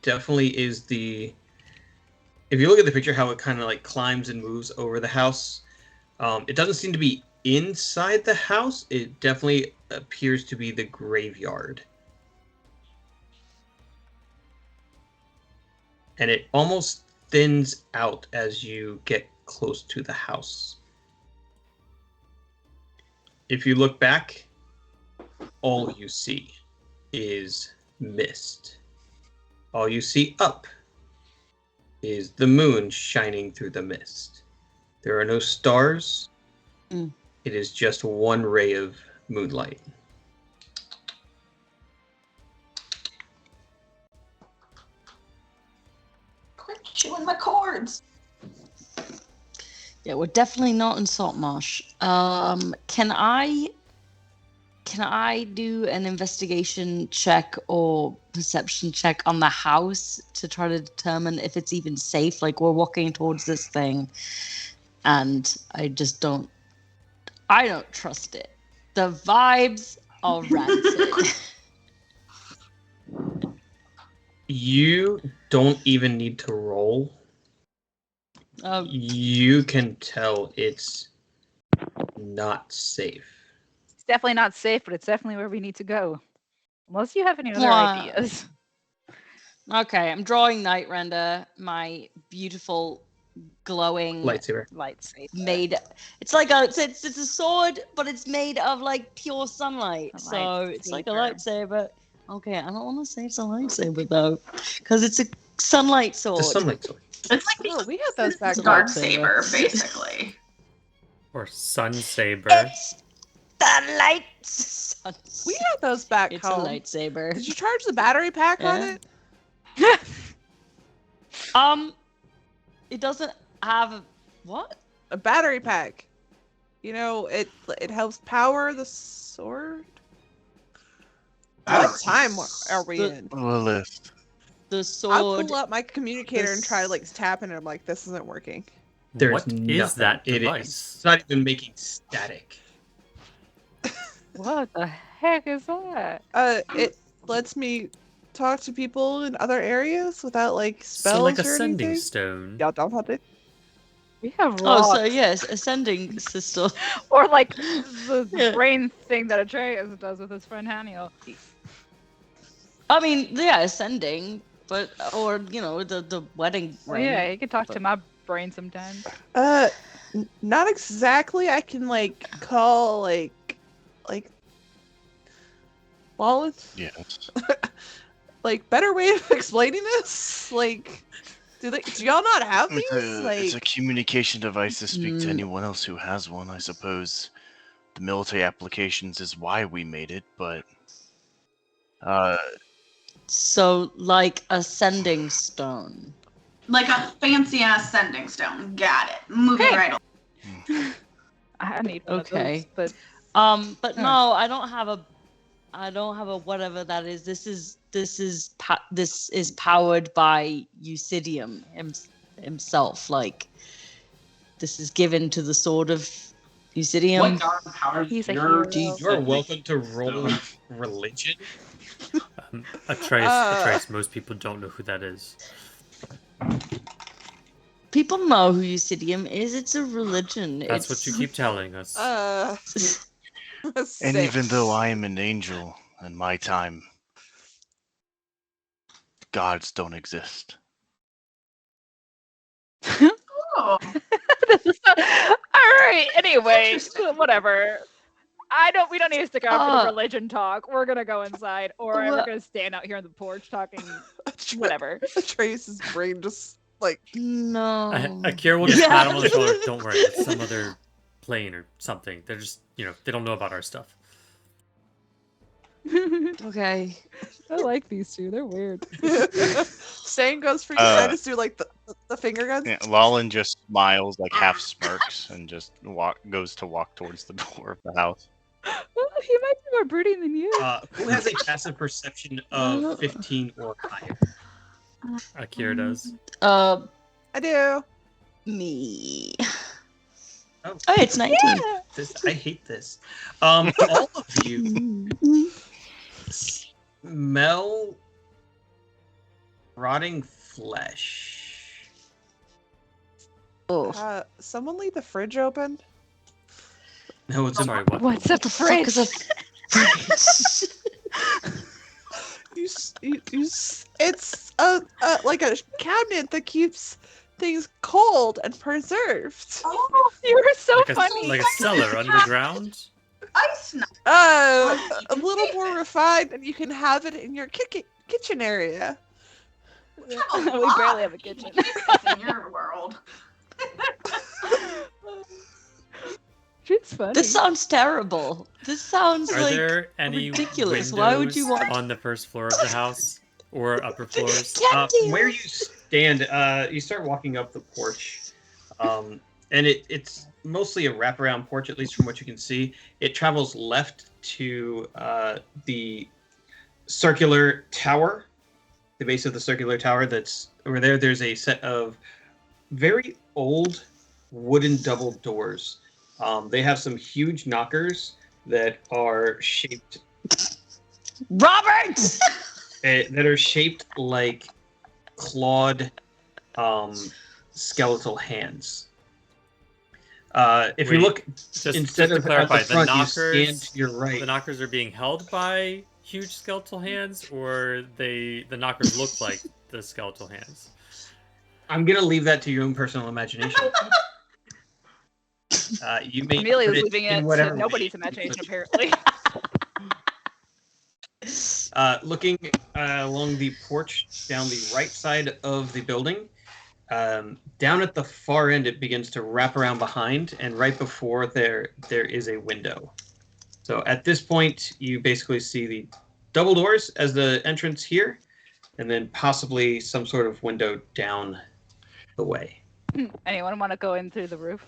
definitely is the. If you look at the picture, how it kind of like climbs and moves over the house, it doesn't seem to be inside the house. It definitely appears to be the graveyard. And it almost thins out as you get close to the house. If you look back, all you see is mist. All you see up is the moon shining through the mist. There are no stars. Mm. It is just one ray of moonlight. Quit chewing my cords. Yeah, we're definitely not in Saltmarsh. Can I do an investigation check or perception check on the house to try to determine if it's even safe? Like, we're walking towards this thing, and I don't trust it. The vibes are rancid. You don't even need to roll. You can tell it's not safe. It's definitely not safe, but it's definitely where we need to go. Unless you have any other Wow. ideas. Okay, I'm drawing Night Render, my beautiful glowing Lightsaber. Lightsaber. made. It's like it's a sword, but it's made of like pure sunlight. A So it's like a lightsaber. lightsaber. Okay, I don't want to say it's a lightsaber though, because it's a sunlight sword. The sunlight sword. It's like Oh, we had those back dark then. saber, basically. Or Sun Saber? It's the light. We had those back It's home. a lightsaber. Did you charge the battery pack on Yeah. it? It doesn't have a what? A battery pack. You know, it helps power the sword. What time are we The- in? Lilith. The I'll sword. pull up my communicator and try This- like tapping it. I'm like, this isn't working. There's What is nothing. that It device? is. It's not even making static. What the heck is that? It lets me talk to people in other areas without like spells So like a or sending anything. stone. Y'all don't have to. We have Oh, rocks. so yes, ascending system. Or like the Yeah. brain thing that Atreus does with his friend Haniel. I mean, yeah, ascending, but or the wedding Oh, ring. yeah, you can talk to but- my brain sometimes. Not exactly. I can call Wallace. Yes. Better way of explaining this? Do y'all not have these? It's a communication device to speak to Mm. anyone else who has one. I suppose the military applications is why we made it, but So like ascending stone. Like a fancy ass sending stone. Got it. Moving Okay. right along. I need one Okay. of those, But Huh. no, I don't have a whatever that is. This is powered by Eucidium himself. Like this is given to the sword of Eucidium. What god powers He's a your hero. You are welcome to roll religion. Atreus, most people don't know who that is. People know who Eucidium is. It's a religion. That's what you keep telling us. and even though 6. I am an angel in my time, gods don't exist. Oh, All right. Anyway, Interesting. whatever. We don't need to stick around for Uh, the religion talk. We're gonna go inside, or we're what- gonna stand out here on the porch talking. Whatever. Trace's brain just No. Akira will just Yeah. pat him on the shoulder. Don't worry, it's some other plane or something. They're just, they don't know about our stuff. Okay. I like these two. They're weird. Same goes for you. I just do the finger guns. Yeah, Lawlin just smiles, half smirks, and just goes to walk towards the door of the house. Well, he might be more brooding than you. Who has a passive perception of 15 or higher? Akira does. I do. Me. Oh, Oh, it's 19. I hate this. All of you smell rotting flesh. Oh. Someone leave the fridge open. No, it's Sorry, what? What's up, What the fuck is a fridge? It's a cabinet that keeps things cold and preserved. oh, You were so Like a, funny. like a cellar underground? ice knife. A little more refined, and you can have it in your kitchen area. You have a We lot barely have a of kitchen. in your world. She's funny. This sounds terrible. This sounds Are like there any ridiculous. Why would you windows want- on the first floor of the house or upper floors? Goddamn. Where you stand, you start walking up the porch, and it's mostly a wraparound porch, at least from what you can see. It travels left to the circular tower, the base of the circular tower. That's over there. There's a set of very old wooden double doors. They have some huge knockers that are shaped Robert! that are shaped like clawed skeletal hands. If you Wait, look Just instead to of clarify, at the front, the you scan knockers, to your right. the knockers are being held by huge skeletal hands, or the knockers look like the skeletal hands. I'm gonna leave that to your own personal imagination. You may Amelia's put leaving in it whatever to way. nobody's imagination, apparently. Looking along the porch down the right side of the building, down at the far end, it begins to wrap around behind, and right before there is a window. So at this point, you basically see the double doors as the entrance here, and then possibly some sort of window down the way. Anyone want to go in through the roof?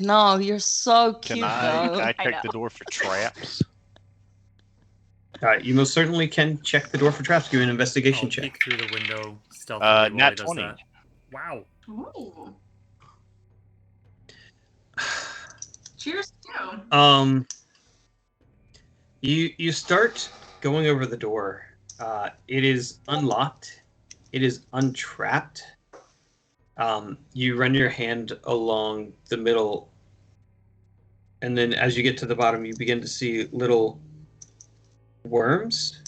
No, you're so Can cute, I though. check know. the door for traps? You most certainly can check the door for traps. Give me an investigation I'll check. peek through the window stealthily while he Nat does 20. that. Wow. Ooh. Cheers to. You start going over the door. It is unlocked. It is untrapped. You run your hand along the middle, and then as you get to the bottom, you begin to see little worms.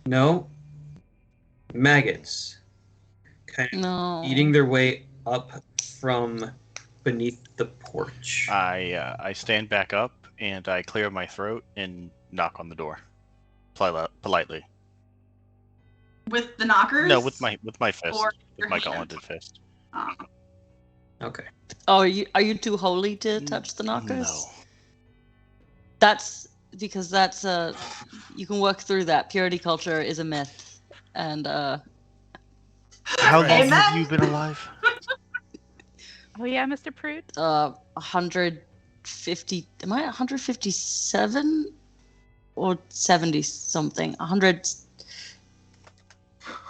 No, maggots, kind of No. eating their way up from beneath the porch. I stand back up and I clear my throat and knock on the door, politely. With the knockers? No, with my fist, Or with your my hand? gauntleted fist. Okay. Oh, are you too holy to touch the knockers? No. That's because that's you can work through that. Purity culture is a myth, and How long Amen. have you been alive? Oh yeah, Mr. Prude. 150. Am I 157 or 70 something? 100.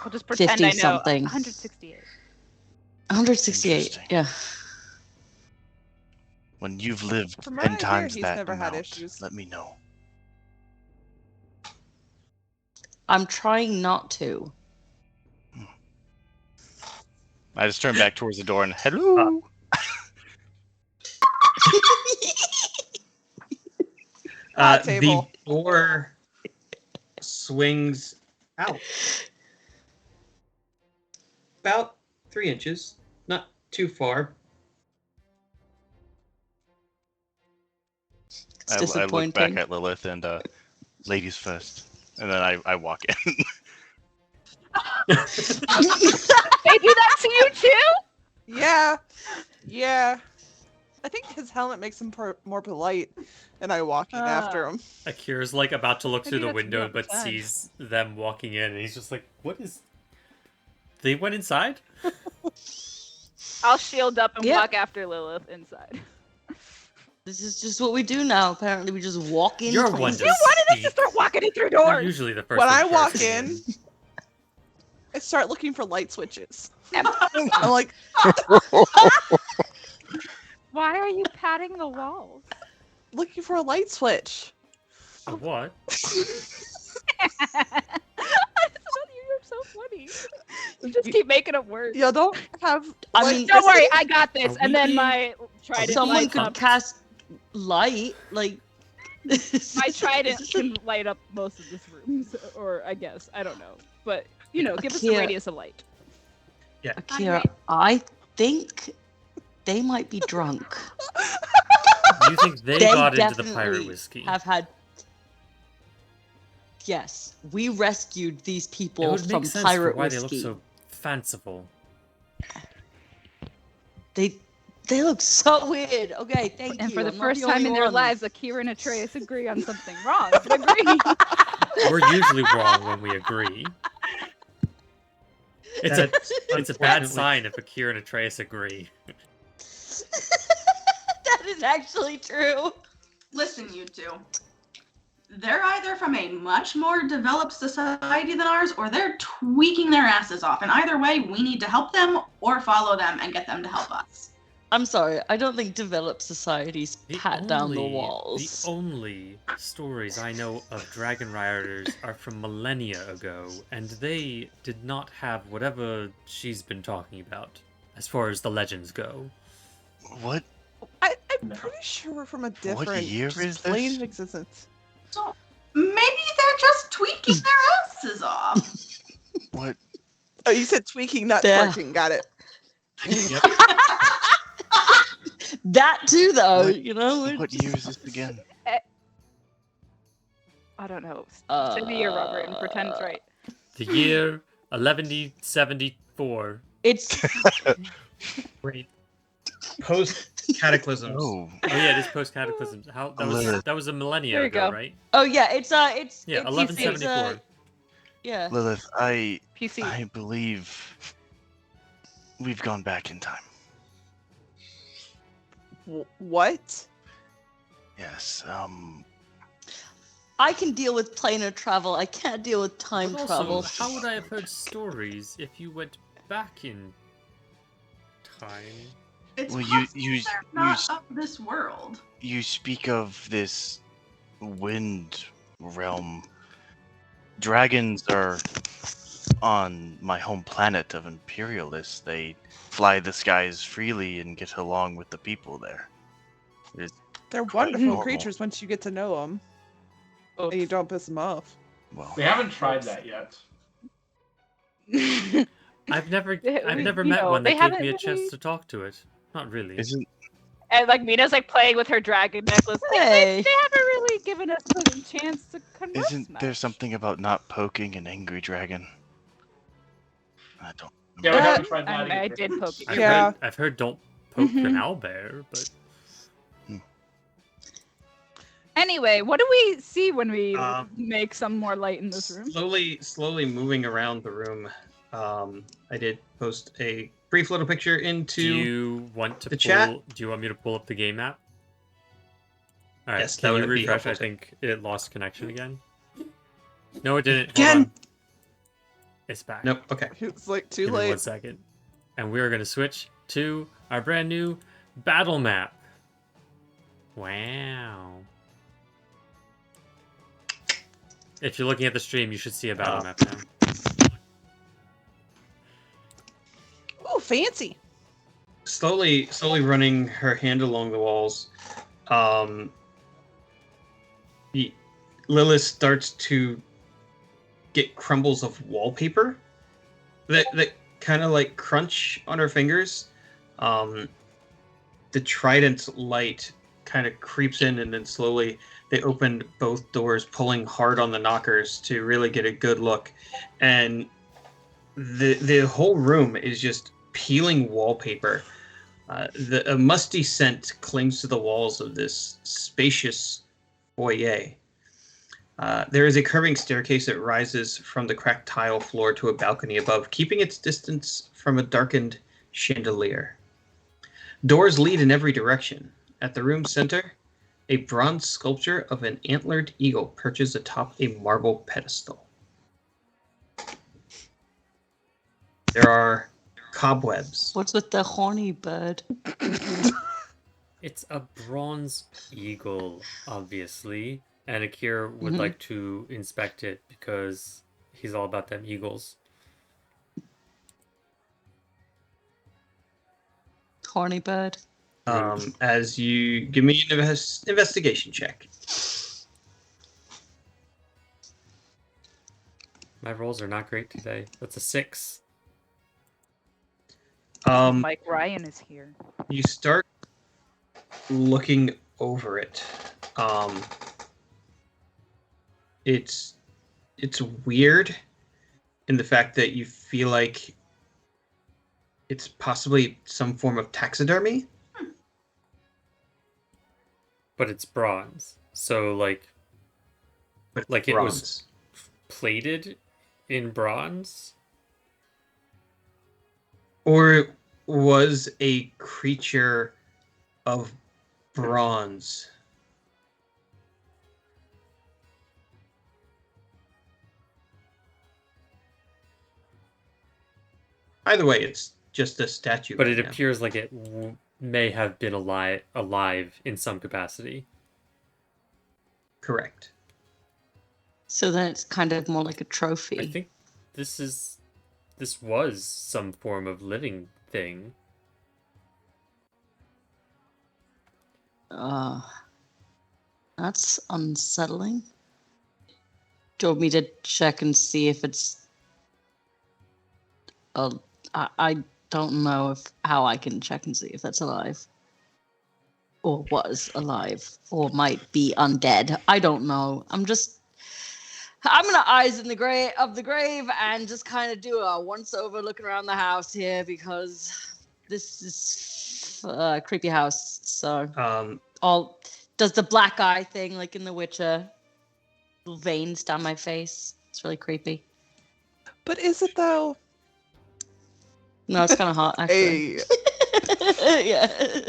I'll just pretend I know. 50-something. 168. 168. Interesting. Yeah. When you've lived From what 10 I hear, times he's that never had amount, issues. let me know. I'm trying not to. I just turn back towards the door and hello. Hot table. The door swings out about 3 inches, not too far. It's I disappointing. look back at Lilith and ladies first, and then I walk in. They do that to you too? Yeah. Yeah. I think his helmet makes him more polite, and I walk in after him. Akira's like about to look Maybe through the that's window, not but bad. sees them walking in, and he's just like, "What is?" They went inside. I'll shield up and Yeah. walk after Lilith inside. This is just what we do now. Apparently, we just walk in. You're places. one to You wanted us to speak. start walking in through You're doors. usually the first. When one I walk bursting in, I start looking for light switches. Em- I'm like, Why are you patting the walls? looking for a light switch. Of what? I just thought you were so funny. You just keep making it worse. You don't have. I light mean, Don't worry, switches? I got this. Are And we then being- my trident Someone lights could up. cast light, like. My trident can light up most of this room, so, or I guess I don't know, but give us a Akira- radius of light. Akira, I think they might be drunk. You think they They got into the pirate definitely whiskey? Have had. Yes, we rescued these It people would from make sense pirate for why whiskey. they look so fanciful. They look so weird. Okay, thank And you. for the I'm not first time only in their one. lives, Akira and Atreus agree on something wrong. But agree. We're usually wrong when we agree. It's a bad unfortunately- sign if Akira and Atreus agree. That is actually true. Listen, you two. They're either from a much more developed society than ours, or they're tweaking their asses off. And either way, we need to help them or follow them and get them to help us. I'm sorry. I don't think developed societies The pat down the only- walls. The only stories I know of dragon riders are from millennia ago, and they did not have whatever she's been talking about, as far as the legends go. What? I'm No. pretty sure we're from a different year just is plane this? of existence. So maybe they're just tweaking their asses off. What? Oh, you said tweaking, not Yeah. twerking. Got it. That too, though. What- You know. What year is this again? I don't know. Say the year, Robert, and pretend it's right. The year 1174. It's Wait. Post cataclysms. Oh, Oh yeah, it is post cataclysm. How that was a millennia There you ago, go. right? oh yeah, it's Yeah, it's 1174. yeah. Lilith, I PC. believe we've gone back in time. What? Yes. I can deal with planar travel. I can't deal with time But also, travel. how would I have heard stories if you went back in time? It's Well, possible you they're not of this world. You speak of this wind realm. Dragons are on my home planet of Imperialists, they fly the skies freely and get along with the people there. They're Quite wonderful normal. creatures once you get to know them, Oh. and you don't piss them off. Well, We haven't tried that yet. I've never you met know, one they that gave me a haven't chance really- to talk to it. Not really. isn't And like Mina's like playing with her dragon necklace. Like, Hey. they haven't really given us a chance to converse isn't there much. something about not poking an angry dragon? I don't. Yeah, we Uh, haven't tried that I either. did poke it. Yeah. I've heard don't poke an Mhm. owlbear, but Anyway, what do we see when we Um, make some more light in this room? Slowly moving around the room. I did post a brief little picture into. do you want to the pull? chat? Do you want me to pull up the game map? All right, Yes, that can you would be refresh? helpful I too. think it lost connection again. No, it didn't. Again? Hold on. It's back. Nope. Okay. It's like too Give me 1 late. second. And we are going to switch to our brand new battle map. Wow. If you're looking at the stream, you should see a battle map now. Oh, fancy. Slowly running her hand along the walls. Lilith starts to get crumbles of wallpaper that kind of like crunch on her fingers. The trident light kind of creeps in, and then slowly they open both doors, pulling hard on the knockers to really get a good look. And the whole room is just peeling wallpaper. A musty scent clings to the walls of this spacious foyer. There is a curving staircase that rises from the cracked tile floor to a balcony above, keeping its distance from a darkened chandelier. Doors lead in every direction. At the room's center, a bronze sculpture of an antlered eagle perches atop a marble pedestal. There are cobwebs. What's with the horny bird? It's a bronze eagle, obviously. And Akira would Mhm. like to inspect it because he's all about them eagles. Horny bird. As you give me an investigation check. My rolls are not great today. That's a 6. Mike Ryan is here. You start looking over it. It's weird in the fact that you feel like it's possibly some form of taxidermy. But it's bronze. So But Like it bronze. was plated in bronze. Or was a creature of bronze. Either way, it's just a statue. But right it now. appears like it may have been alive in some capacity. Correct. So then it's kind of more like a trophy. I think this was some form of living thing. That's unsettling. Do you want me to check and see if it's? I don't know how I can check and see if that's alive, or was alive, or might be undead. I don't know. I'm gonna eyes in the grave and just kind of do a once over looking around the house here because this is a creepy house. So all does the black eye thing like in The Witcher, little veins down my face. It's really creepy. But is it though? No, it's kind of hot actually. Hey. Yeah.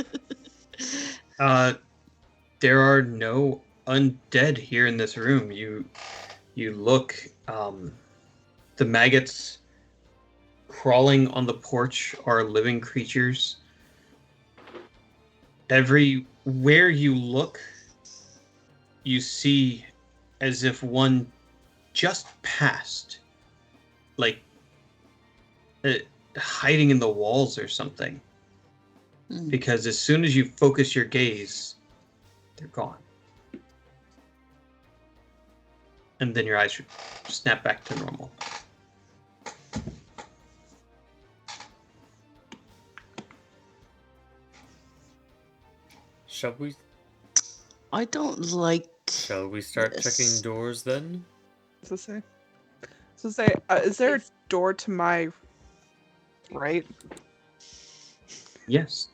There are no undead here in this room. You look, the maggots crawling on the porch are living creatures. Everywhere you look, you see as if one just passed, like hiding in the walls or something. Hmm. Because as soon as you focus your gaze, they're gone. And then your eyes should snap back to normal. Shall we I don't like. start checking Yes. doors then? So say, is there a door to my right? Yes.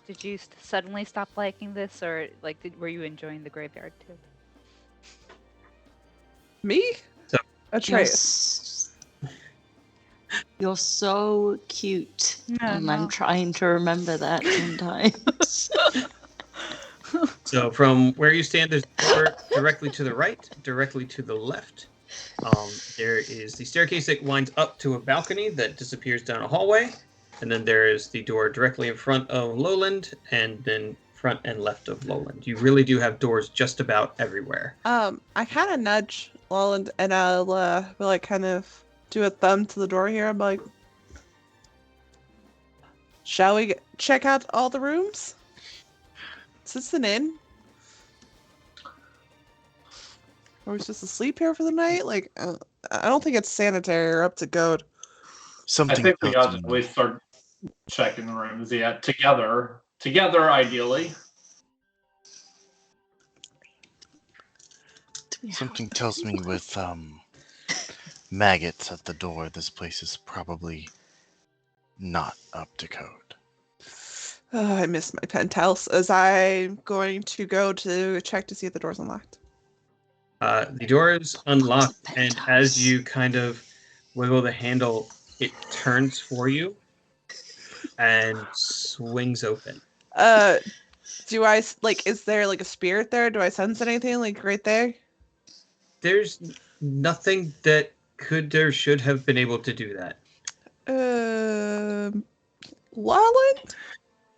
Did you suddenly stop liking this, or like, were you enjoying the graveyard too? Me? So- Atreus. You're so cute. No, and no. I'm trying to remember that sometimes. So from where you stand, there's a door directly to the right, directly to the left. There is the staircase that winds up to a balcony that disappears down a hallway. And then there is the door directly in front of Lowland, and then front and left of Lowland. You really do have doors just about everywhere. I kind of nudge Lowland, and I'll will like kind of do a thumb to the door here. I'm like, shall we check out all the rooms? Is this an inn? Are we supposed to sleep here for the night? Like, I don't think it's sanitary or up to code. I Something think we tells ought to me- at least start checking the rooms. Yeah, together, ideally. Something tells me with maggots at the door, this place is probably not up to code. Oh, I missed my penthouse as I'm going to go to check to see if the door's unlocked. The door is unlocked, and penthouse. as you kind of wiggle the handle, it turns for you and swings open. Do I like? Is there like a spirit there? Do I sense anything like right there? There's nothing that could or should have been able to do that. Lowland,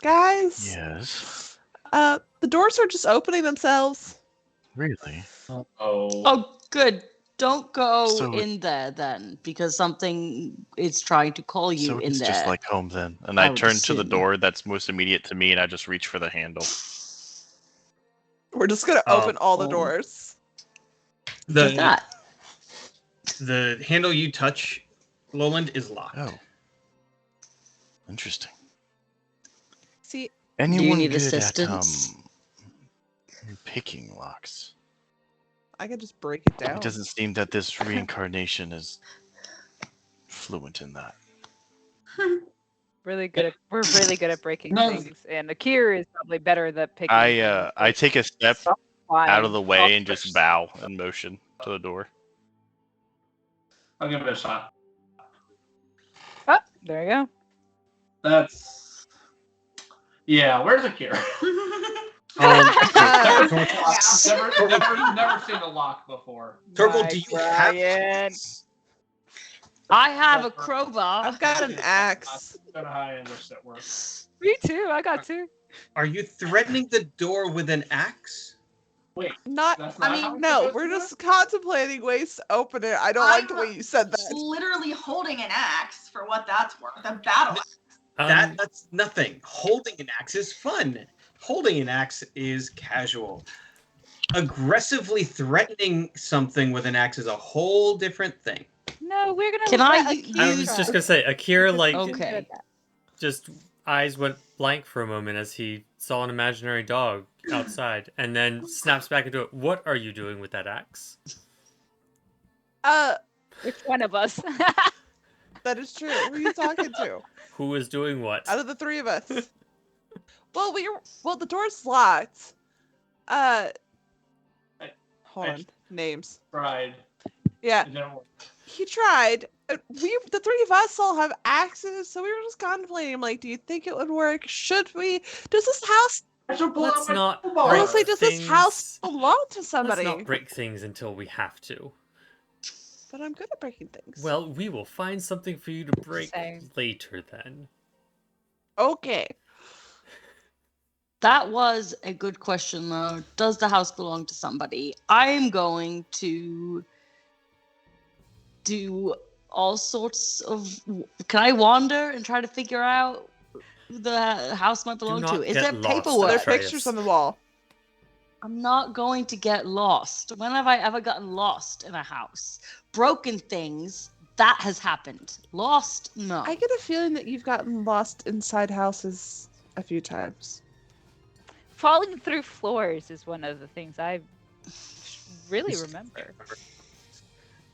guys. Yes. The doors are just opening themselves. Really? Oh, Oh, good. Don't go So- in there then, because something is trying to call you So in it's there. just like home then. And I I would turn to the assume. door that's most immediate to me, and I just reach for the handle. We're just gonna Oh. open all the Oh. doors. Like The that. the handle you touch, Lowland, is locked. Oh. Interesting. See, Anyone need good assistance? at picking locks? I can just break it down. It doesn't seem that this reincarnation is fluent in that. We're really good at breaking No. things, and Akir is probably better at picking. I take a step out of the way Fine. and just bow and motion to the door. I'll give it a shot. Oh, there you go. That's. Yeah, where's Akira? never seen a lock before. Torkel, do you have Brian. I have a crowbar. I've got an axe. I'm gonna high English that works. Me too. I got two. Are you threatening the door with an axe? Not. That's I not how mean, it's no. supposed We're to just contemplating ways to open it. I don't like the way you said that. Literally holding an axe for what that's worth. A battle axe. That's nothing. Holding an axe is fun. Holding an axe is casual. Aggressively threatening something with an axe is a whole different thing. No, we're gonna. Can I let u- Akir I was use- try. just gonna say, Akira like Okay. just eyes went blank for a moment as he saw an imaginary dog outside, and then snaps back into it. What are you doing with that axe? Which one of us? That is true. Who are you talking to? Who is doing what? Out of the three of us. Well, the door's locked. Hold on. Names. Tried. Yeah, It didn't work. he tried. The three of us all have axes, so we were just contemplating. Like, do you think it would work? Should we? Does this house? I should pull Let's out my not crowbar. break Honestly, does this house things. belong to Let's somebody? not break things until we have to. But I'm good at breaking things. Well, we will find something for you to break Same. later then. okay. That was a good question, though. Does the house belong to somebody? I'm going to do all sorts of. Can I wander and try to figure out who the house might belong not to? Is get there lost, paperwork? There's Atreus. pictures on the wall. I'm not going to get lost. When have I ever gotten lost in a house? Broken things, that has happened. Lost, no. I get a feeling that you've gotten lost inside houses a few times. Falling through floors is one of the things I really remember.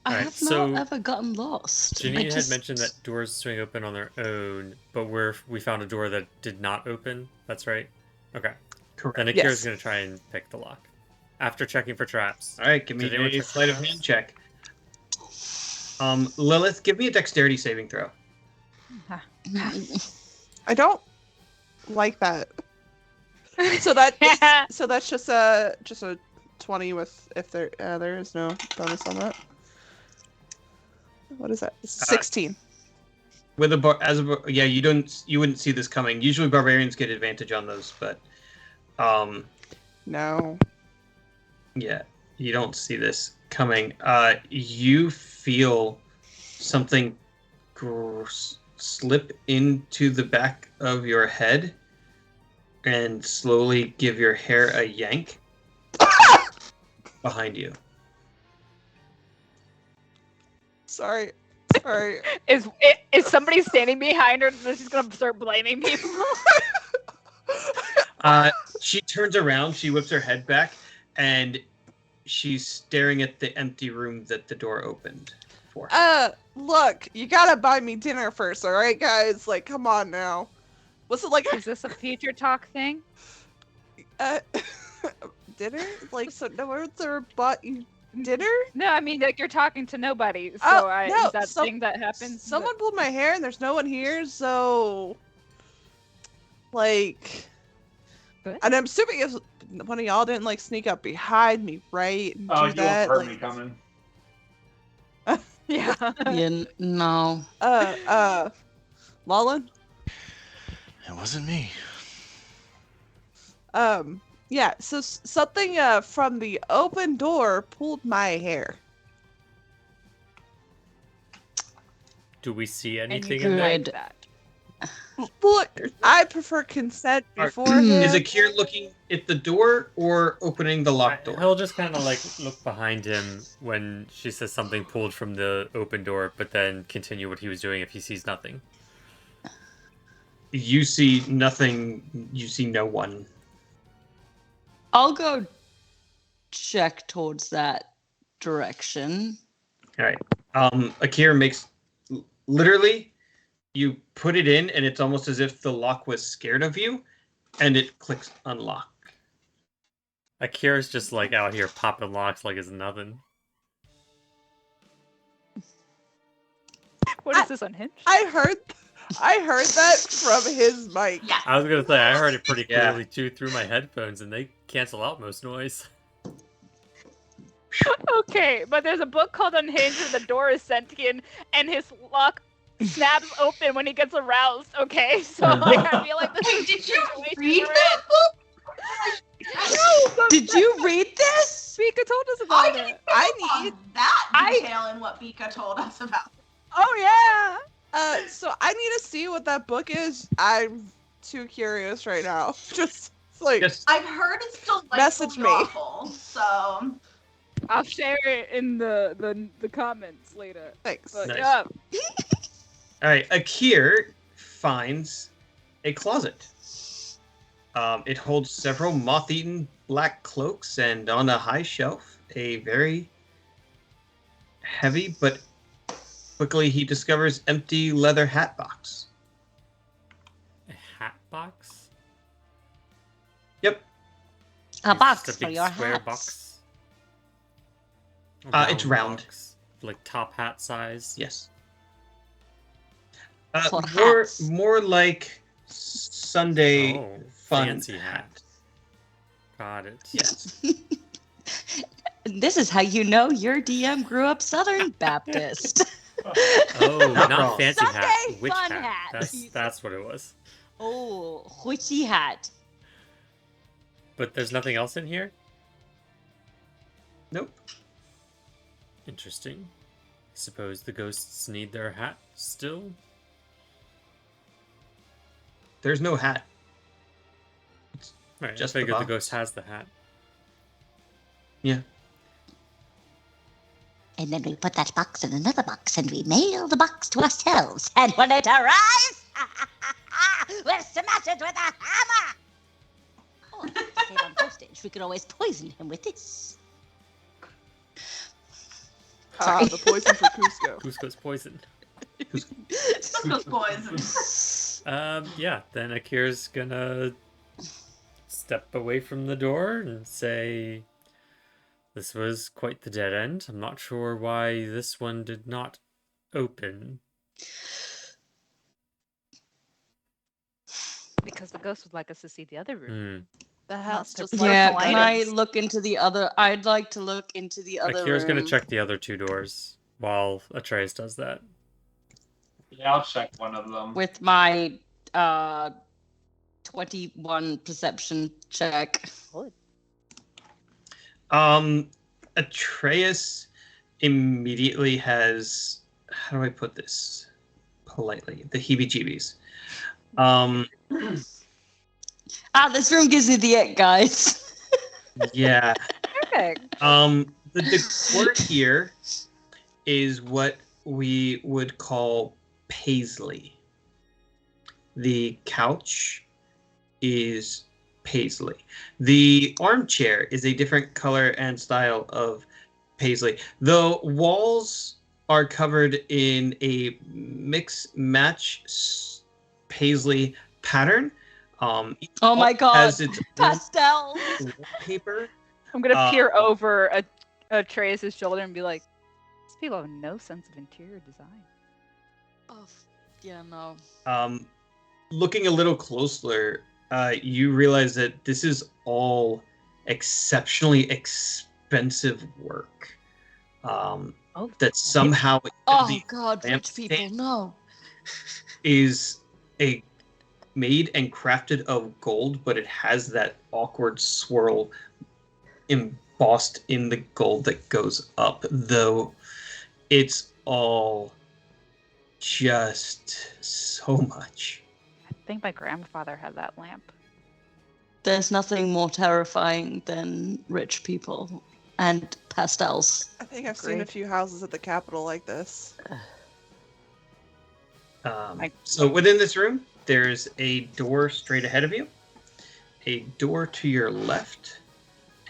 I Alright, have so not ever gotten lost. I Janine had just- mentioned that doors swing open on their own, but we found a door that did not open. That's right. Okay. Correct. Then Akira's Yes. going to try and pick the lock after checking for traps. All right, give me Did anyone a check sleight of for hand check. Lilith, give me a dexterity saving throw. I don't like that. So that's just a 20 with if there is no bonus on that. What is that? 16. With you wouldn't see this coming. Usually barbarians get advantage on those, but No. yeah, you don't see this coming. You feel something slip into the back of your head and slowly give your hair a yank behind you. Sorry. Is somebody standing behind her that she's gonna start blaming people? She turns around, she whips her head back, and she's staring at the empty room that the door opened for. Look, you gotta buy me dinner first, alright, guys? Like, come on now. Was it like Is this a future talk thing? dinner? Like, so no one's ever bought you dinner? No, I mean like you're talking to nobody. So Oh, is that thing that happens? Someone pulled my hair and there's no one here, so like, Good. and I'm assuming if one of y'all didn't like sneak up behind me, right? And Oh, do you have that, heard like, me coming. Yeah. Yeah, no. Lolin? It wasn't me. Yeah, so something from the open door pulled my hair. Do we see And anything you in there? like that. Look, I prefer consent Alright. beforehand. Is Akir looking at the door or opening the locked door? He'll just kind of like look behind him when she says something pulled from the open door, but then continue what he was doing if he sees nothing. You see nothing. You see no one. I'll go check towards that direction. All right. Akir makes literally. You put it in, and it's almost as if the lock was scared of you, and it clicks unlock. Akira's just like out here popping locks like it's nothing. What is this unhinged? I heard that from his mic. Yeah. I was gonna say I heard it pretty Yeah. clearly too through my headphones, and they cancel out most noise. Okay, but there's a book called Unhinged where the door is sentient and his lock snaps open when he gets aroused. Okay, so like I feel like this Wait, is did the you situation read we're that book? in. No, Did you read this? Vika told us I about didn't it. I need. on that I- detail in what Vika told us about. Oh yeah. So I need to see what that book is. I'm too curious right now. Just like, Just I've heard it's delightful Message me. awful, so I'll share it in the comments later. thanks. But Nice. yeah. all right. Akir finds a closet. It holds several moth-eaten black cloaks, and on a high shelf, a very heavy but quickly he discovers empty leather hat box. A hat box? Yep. A It's box just for big your square hats. box. A It's round. box, like top hat size. Yes. For more hats. more like Sunday Oh, fun fancy hat. Got it. Yes. This is how you know your DM grew up Southern Baptist. Oh, Not not wrong. fancy hat. Sunday Witch fun hat. hat. That's what it was. Oh, witchy hat. But there's nothing else in here? Nope. Interesting. Suppose the ghosts need their hat still? There's no hat. Right, Just I the figured the box. ghost has the hat. Yeah. And then we put that box in another box and we mail the box to ourselves. And when it arrives, we'll smash it with a hammer. Or, save on postage, we could always poison him with this. Ah, the poison for Cusco. Cusco's poisoned. Cusco's poison. Yeah, then Akira's gonna step away from the door and say, "This was quite the dead end. I'm not sure why this one did not open." Because the ghost would like us to see the other room. Hmm. The house Must have just More Yeah, polite. can I look into the other? I'd like to look into the other Akira's gonna room. check the other two doors while Atreus does that. Yeah, I'll check one of them. with my 21 perception check. Atreus immediately has, how do I put this politely? The heebie-jeebies. This room gives me the ick, guys. Yeah. Perfect. The decor here is what we would call paisley. The couch is paisley. The armchair is a different color and style of paisley. The walls are covered in a mix-match paisley pattern. Each Oh my wall god, has its own pastel. wallpaper. I'm gonna peer over Atreus' shoulder and be like, "These people have no sense of interior design." Oh, yeah, no. Looking a little closer, you realize that this is all exceptionally expensive work. That somehow Oh the god, lamp rich people, stand no. is made and crafted of gold, but it has that awkward swirl embossed in the gold that goes up, though it's all just so much. I think my grandfather had that lamp. There's nothing more terrifying than rich people and pastels. I think I've seen a Agreed. few houses at the Capitol like this. So within this room, there's a door straight ahead of you, a door to your left,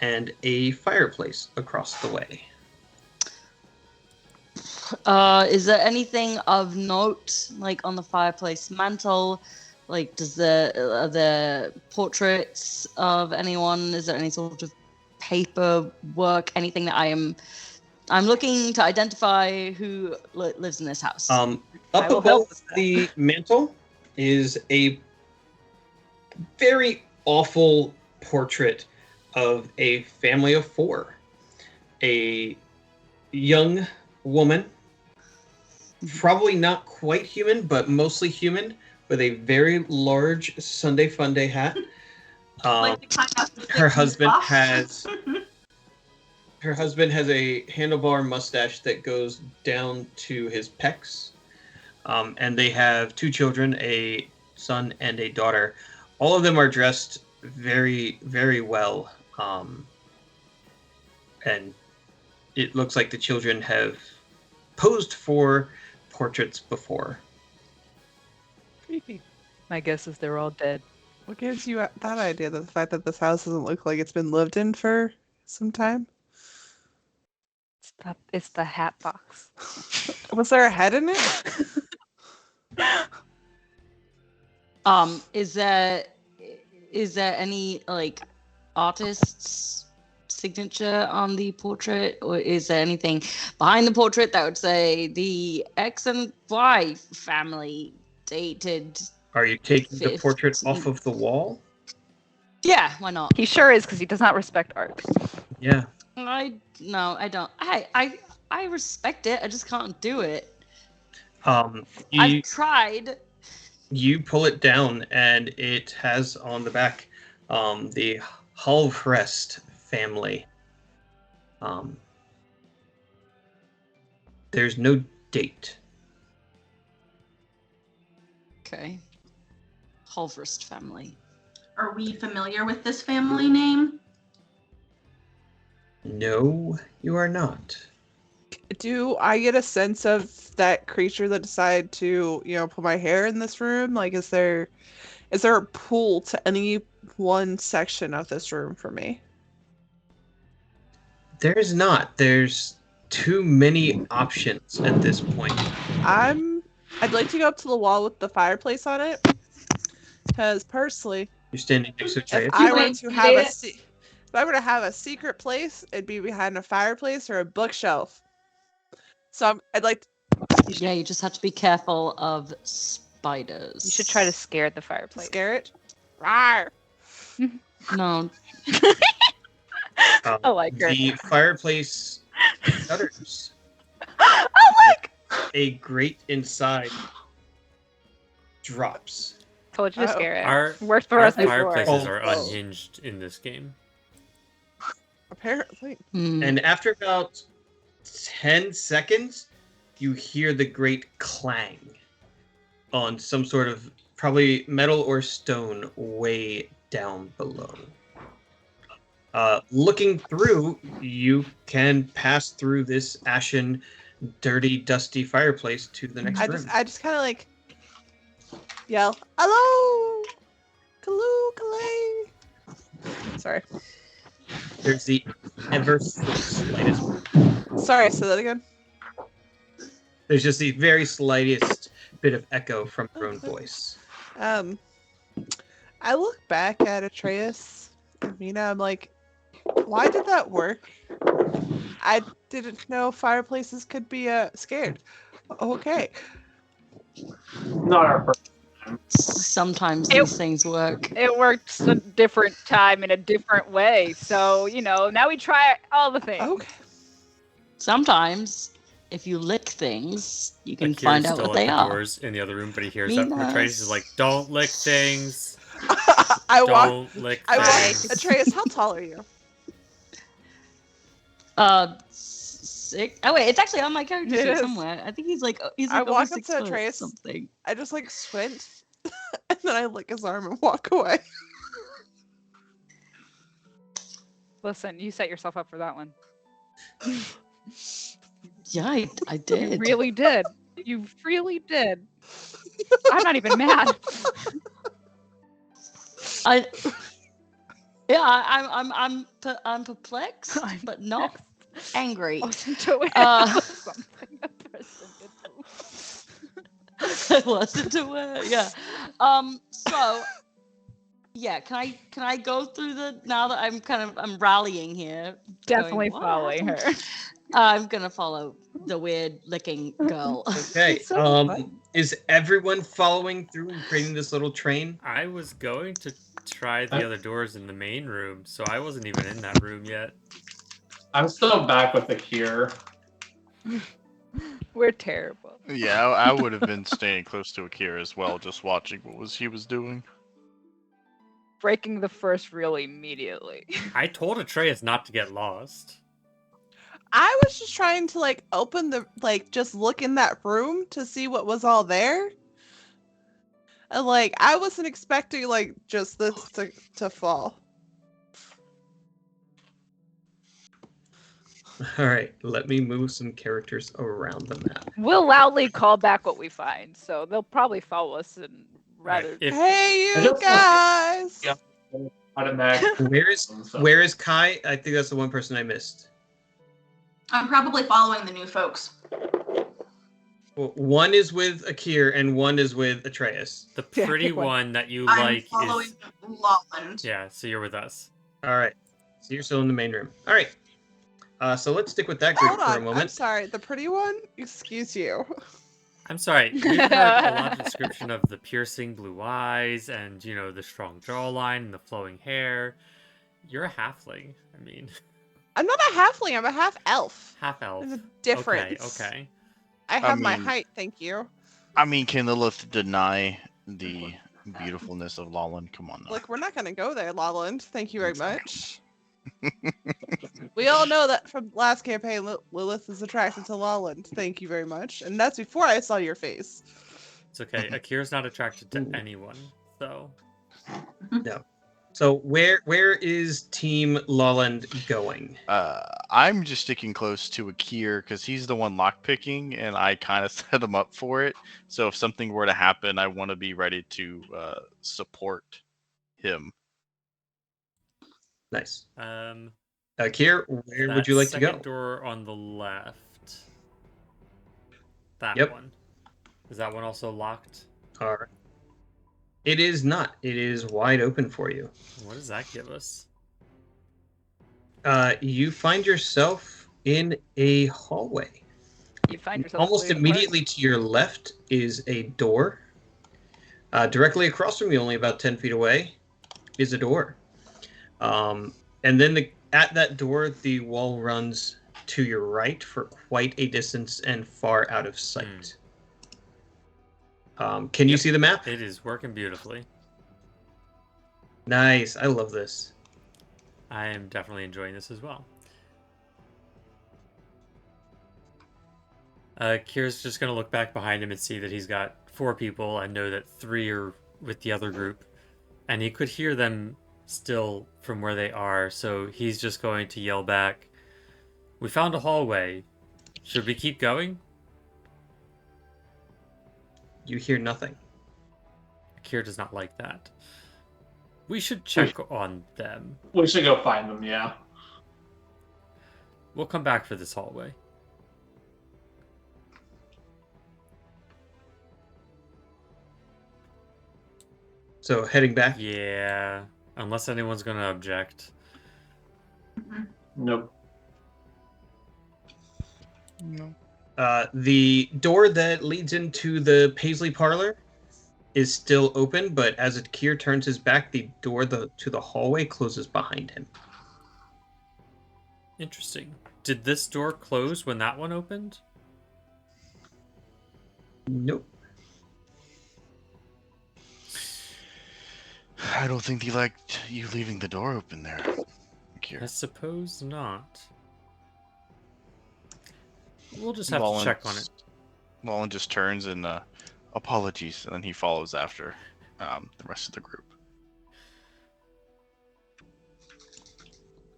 and a fireplace across the way. Is there anything of note, like on the fireplace mantle? Like, are there portraits of anyone? Is there any sort of paperwork? Anything that I'm looking to identify who lives in this house? Up I will help above with that. the mantle is a very awful portrait of a family of four. A young woman, probably not quite human, but mostly human, with a very large Sunday Funday hat. Like the kind of Her thick husband buff. has a handlebar mustache that goes down to his pecs. And they have two children, a son and a daughter. All of them are dressed very, very well. And it looks like the children have posed for portraits before. Creepy. My guess is they're all dead. What gives you that idea? The fact that this house doesn't look like it's been lived in for some time? It's the hat box. Was there a head in it? Is there any like artist's signature on the portrait, or is there anything behind the portrait that would say the X and Y family dated? Are you taking the portrait off 15. of the wall? Yeah, why not? He sure is, because he does not respect art. Yeah. No, I don't. I respect it. I just can't do it. You, I've tried. you pull it down, and it has on the back the Halvrest family. there's no date. Okay. Halvrist family. Are we familiar with this family name? No, you are not. Do I get a sense of that creature that decided to, put my hair in this room? Like, is there a pool to any one section of this room for me? There's not. There's too many options at this point. I'd like to go up to the wall with the fireplace on it, because personally, You're standing next to if Atreus. I were to have a secret place, it'd be behind a fireplace or a bookshelf. So I'd like. Yeah, you just have to be careful of spiders. You should try to scare the To fireplace. scare it. Rawr! No. I like her. The fireplace shutters. Oh, look! A grate inside drops. Told you to Uh-oh. scare it. Our, Worked for our us before. fireplaces Oh, are oh. unhinged in this game. Apparently. Hmm. And after about 10 seconds, you hear the grate clang on some sort of probably metal or stone way down below. Looking through, you can pass through this ashen, dirty, dusty fireplace to the next room. I just kind of like yell, "Hello, Kaloo, Sorry, There's the ever so slightest. sorry. Say that again. There's just the very slightest bit of echo from your own voice. I look back at Atreus and Mina. I'm like, why did that work? I didn't know fireplaces could be scared. Okay. Not our first. Sometimes these things work. It works a different time in a different way. So, now we try all the things. Okay. Sometimes, if you lick things, you can Akira's find out still what at they the are. doors in the other room, but he hears that from Minas. Atreus. He's like, "Don't lick things. I walk. Don't lick I things." walk. Atreus, how tall are you? 6. Oh wait, it's actually on my character It sheet is. somewhere. I think he's like I over walk up 6 to foot Atreus. something. I just like squint, and then I lick his arm and walk away. Listen, you set yourself up for that one. Yeah, I You did. really did. You really did. I'm not even mad. I'm perplexed, but not angry. Listen to it. Something a person did. I wasn't aware. Yeah. So, yeah. Can I go through now that I'm rallying here? Definitely "What following her. happened?" I'm gonna follow the weird licking girl. Okay. It's so fun. Is everyone following through and creating this little train? I was going to try the other doors in the main room, so I wasn't even in that room yet. I'm still back with the cure. We're terrible. Yeah, I would have been staying close to Akira as well, just watching what he was doing. Breaking the first reel immediately. I told Atreus not to get lost. I was just trying to open just look in that room to see what was all there. And I wasn't expecting just this to fall. All right, let me move some characters around the map. We'll loudly call back what we find, so they'll probably follow us and rather. Right, if- Hey, I you just- guys! Yeah. Automatic. Where is Kai? I think that's the one person I missed. I'm probably following the new folks. Well, one is with Akir and one is with Atreus. The Yeah, pretty pick one. one that you I'm like following is Lawland. yeah. So you're with us. All right, so you're still in the main room. All right, so let's stick with that group Hold for a on, I'm moment. sorry. The pretty one? Excuse you. I'm sorry. We've heard a lot of description of the piercing blue eyes and the strong jawline and the flowing hair. You're a halfling. I mean, I'm not a halfling. I'm a half elf. half elf. There's a difference. Okay. I have my mean- height, thank you. I mean, can Lilith deny the beautifulness of Lawland? Come on now. Look, we're not gonna go there, Lawland. Thank you very much. We all know that from last campaign, Lilith is attracted to Lolland. Thank you very much. And that's before I saw your face. It's okay. Akira's not attracted to anyone, so. No. So where is Team Lolland going? I'm just sticking close to Akir because he's the one lockpicking, and I kind of set him up for it. So if something were to happen, I want to be ready to support him. Nice. Akir, where would you like to go? Second door on the left. That Yep. one. Is that one also locked? All right. It is not. It is wide open for you. What does that give us? You find yourself in a hallway. You find yourself Almost way apart. immediately to your left is a door. Directly across from you, only about 10 feet away, is a door. And then at that door, the wall runs to your right for quite a distance and far out of sight. Can you see the map? It is working beautifully. Nice. I love this. I am definitely enjoying this as well. Kira's just going to look back behind him and see that he's got 4 people and know that 3 are with the other group. And he could hear them still from where they are, so he's just going to yell back, "We found a hallway. Should we keep going?" You hear nothing. Akira does not like that. We should check on them. We should go find them, yeah. We'll come back for this hallway. So heading back? Yeah, unless anyone's going to object. Nope. No. The door that leads into the Paisley parlor is still open, but as Akir turns his back, the door to the hallway closes behind him. Interesting. Did this door close when that one opened? Nope. I don't think he liked you leaving the door open there, Akir. I suppose not. We'll just have to check on it. Wallen just turns and apologies, and then he follows after the rest of the group.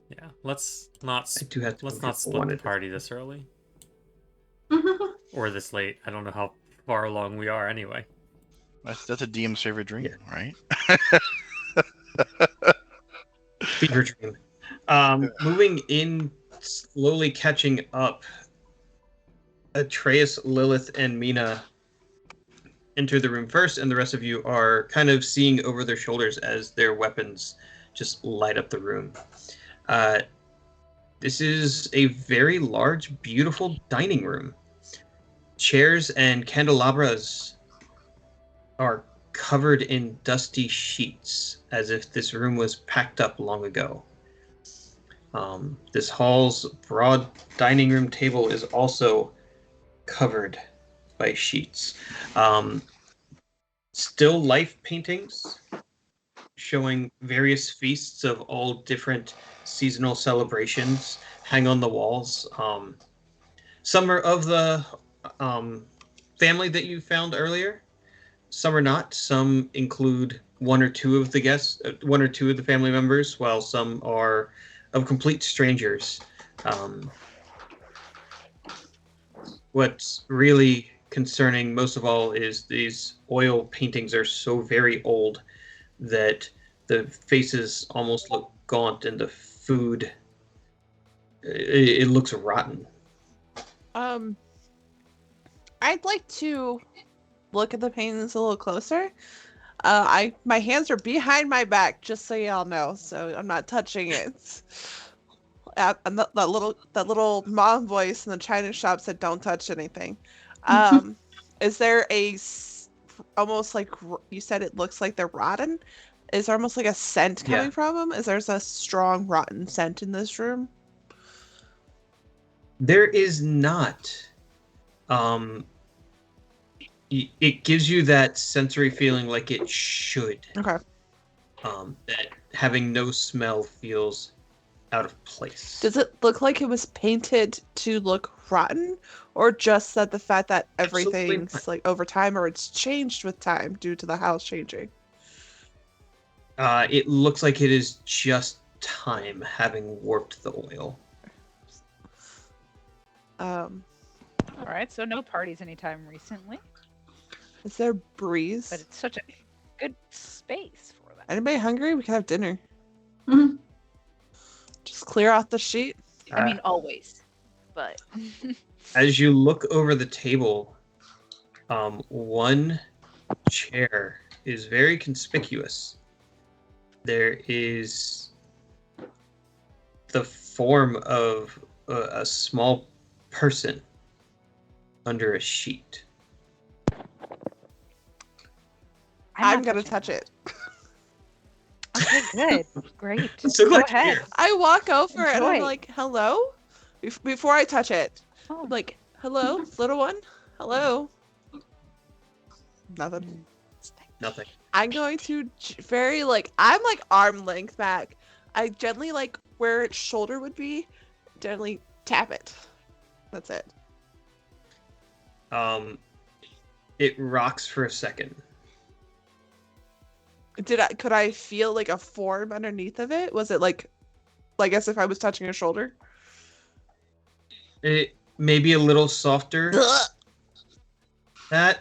Yeah, let's not I do have to let's go not get split one the at a party this early or this late. I don't know how far along we are anyway. That's a DM's favorite drink, right? Fever dream. Moving in, slowly catching up. Atreus, Lilith, and Mina enter the room first, and the rest of you are kind of seeing over their shoulders as their weapons just light up the room. This is a very large, beautiful dining room. Chairs and candelabras are covered in dusty sheets, as if this room was packed up long ago. This hall's broad dining room table is also covered by sheets. Still life paintings showing various feasts of all different seasonal celebrations hang on the walls. Some are of the family that you found earlier. Some are not. Some include one or two of the family members, while some are of complete strangers. What's really concerning most of all is these oil paintings are so very old that the faces almost look gaunt, and the food, it looks rotten. I'd like to look at the paintings a little closer. My hands are behind my back, just so y'all know, so I'm not touching it. And that little mom voice in the China shop said, "Don't touch anything." Is there almost like you said? It looks like they're rotten. Is there almost like a scent coming from them? Is there a strong rotten scent in this room? There is not. It gives you that sensory feeling like it should. Okay. That having no smell feels out of place. Does it look like it was painted to look rotten, or just that the fact that Absolutely everything's not. like over time, or it's changed with time due to the house changing? It looks like it is just time having warped the oil. All right, so no parties anytime recently, Is there breeze? but it's such a good space for that. Anybody hungry? We can have dinner. Mhm. Just clear off the sheet. I mean, always, but As you look over the table, one chair is very conspicuous. There is the form of a small person under a sheet. I'm not gonna touching touch it. Okay, good, great. So Go glad you're ahead. here. I walk over and I'm Enjoy. like, hello? Before I touch it. Oh, I'm like, hello, little one? Hello? Nothing. Nothing. I'm going to very, like, I'm like arm length back. I gently, like, where its shoulder would be, gently tap it. That's it. It rocks for a second. Could I feel like a form underneath of it? Was it like as if I was touching a shoulder? It may be a little softer. That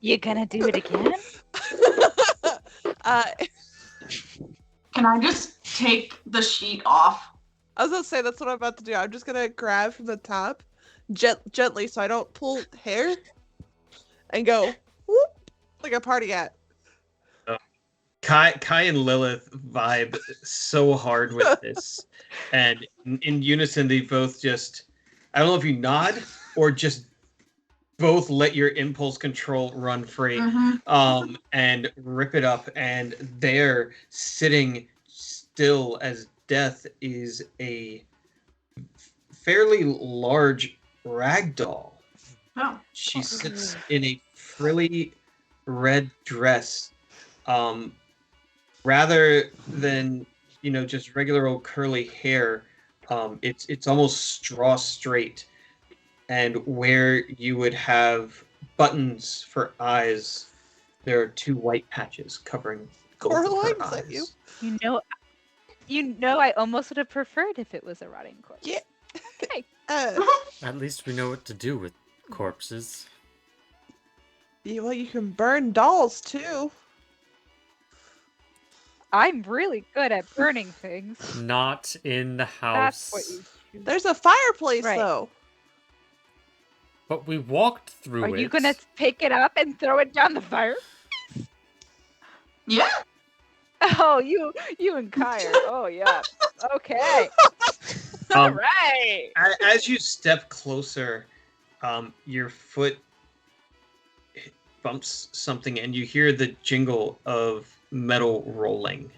you gonna do it again? uh, Can I just take the sheet off? I was gonna say that's what I'm about to do. I'm just gonna grab from the top, gently, so I don't pull hair, and go whoop like a party hat. Kai and Lilith vibe so hard with this, and in unison they both just—I don't know if you nod or just both let your impulse control run free, and rip it up. And there, sitting still as death, is a fairly large ragdoll. Oh. She sits in a frilly red dress. Rather than, just regular old curly hair, it's almost straw straight. And where you would have buttons for eyes, there are 2 white patches covering both of her Coraline, is eyes. that you? You know, I almost would have preferred if it was a rotting corpse. Yeah. Okay. At least we know what to do with corpses. Well, you can burn dolls too. I'm really good at burning things. Not in the house. That's what you. There's a fireplace Right. though. But we walked through Are it. you gonna pick it up and throw it down the fire? Yeah. Oh, you and Kyer. Oh yeah. Okay. All right. As you step closer, your foot bumps something, and you hear the jingle of metal rolling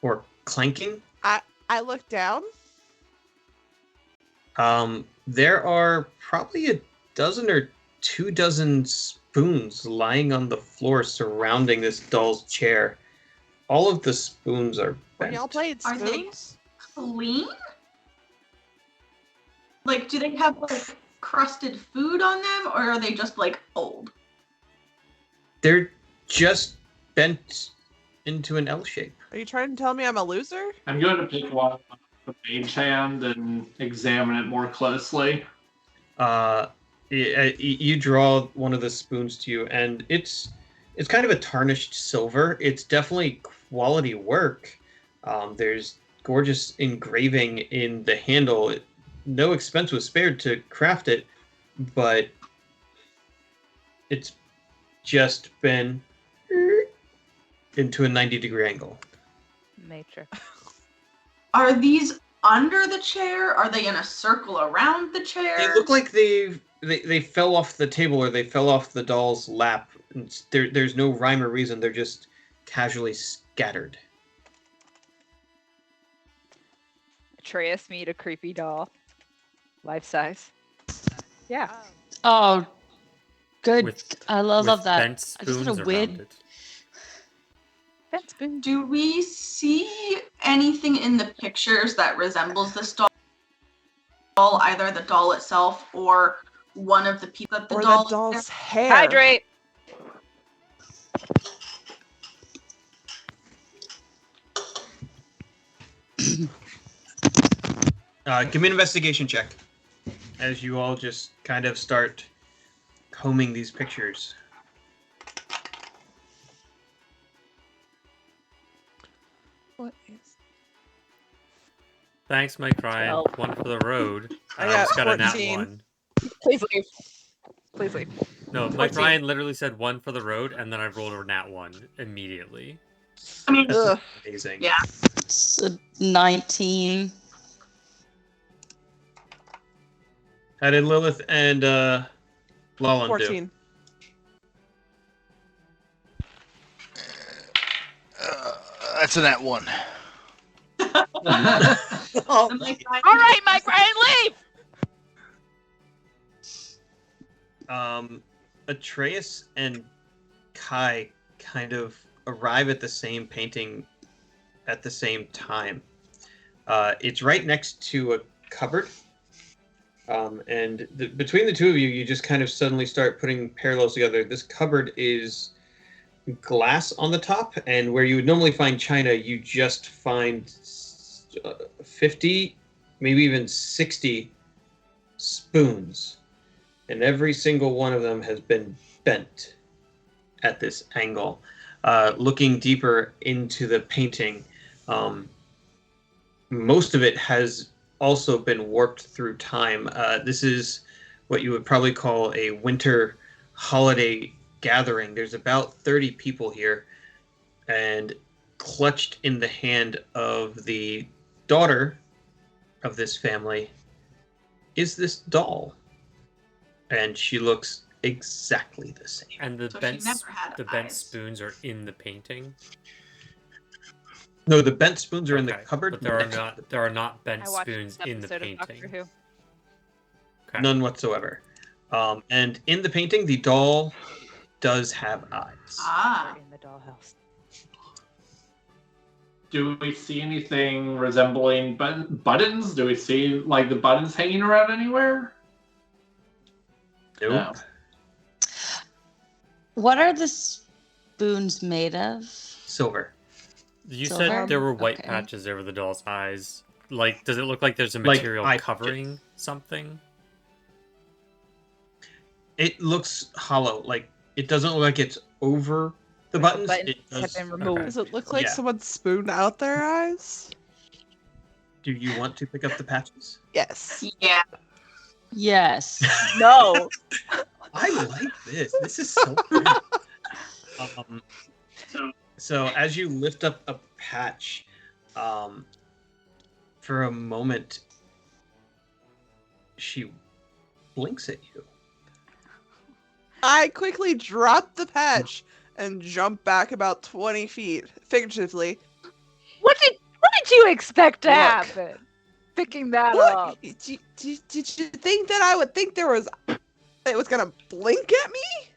or clanking. I look down. There are probably a dozen or 2 dozen spoons lying on the floor surrounding this doll's chair. All of the spoons are When bent. y'all played Are they- spoons? Clean? Like, do they have like crusted food on them, or are they just like old? They're just bent into an L shape. Are you trying to tell me I'm a loser? I'm going to pick one up the mage hand and examine it more closely. You draw one of the spoons to you, and it's kind of a tarnished silver. It's definitely quality work. There's gorgeous engraving in the handle. No expense was spared to craft it, but it's just been into a 90-degree angle. Nature. Are these under the chair? Are they in a circle around the chair? They look like they fell off the table or they fell off the doll's lap. There's no rhyme or reason. They're just casually scattered. Atreus meet a creepy doll. Life size. Yeah. Oh, good. With- I love with that. bent I just had spoons a weird. around it. Bent spoon. Do we see anything in the pictures that resembles this doll? Either the doll itself or one of the people that the Or doll the doll's hair. Hydrate. Give me an investigation check as you all just kind of start combing these pictures. What is? Thanks, Mike Ryan. 12. One for the road. I I got just got a nat 14. 1. Please leave. Please leave. No, Mike 14. Ryan literally said 1 for the road, and then I rolled a nat 1 immediately. I mean, That's Ugh. amazing. yeah. It's a 19. How did Lilith and Lalon do? 14. That's a nat 1. Oh, I'm like, All right, Mike Ryan, leave. Atreus and Kai kind of arrive at the same painting at the same time. It's right next to a cupboard. And between the two of you, you just kind of suddenly start putting parallels together. This cupboard is glass on the top, and where you would normally find china, you just find 50, maybe even 60 spoons. And every single one of them has been bent at this angle. Looking deeper into the painting, most of it has also been warped through time. This is what you would probably call a winter holiday gathering. There's about 30 people here, and clutched in the hand of the daughter of this family is this doll. And she looks exactly the same. And the So she bent never had the bent eyes. spoons are in the painting. No, the bent spoons are in the Okay, cupboard. but there are next to not the- there are not bent I watched spoons this in the episode of Doctor painting. Who. Okay. None whatsoever. And in the painting, the doll does have eyes. Ah. We're in the dollhouse. Do we see anything resembling buttons? Do we see like the buttons hanging around anywhere? Nope. No. What are the spoons made of? Silver. You Silver? said there were white Okay. patches over the doll's eyes. Like, does it look like there's a Like material eye covering something? It looks hollow. Like, it doesn't look like it's over the buttons. It have does. been removed. does it look like Yeah. someone spooned out their eyes? Do you want to pick up the patches? Yes. Yeah. Yes. No. I like this. This is so good. So as you lift up a patch, for a moment, she blinks at you. I quickly drop the patch and jump back about 20 feet, figuratively. What did you expect to Look. happen? Picking that What? up. Did you think that I would think it was gonna blink at me?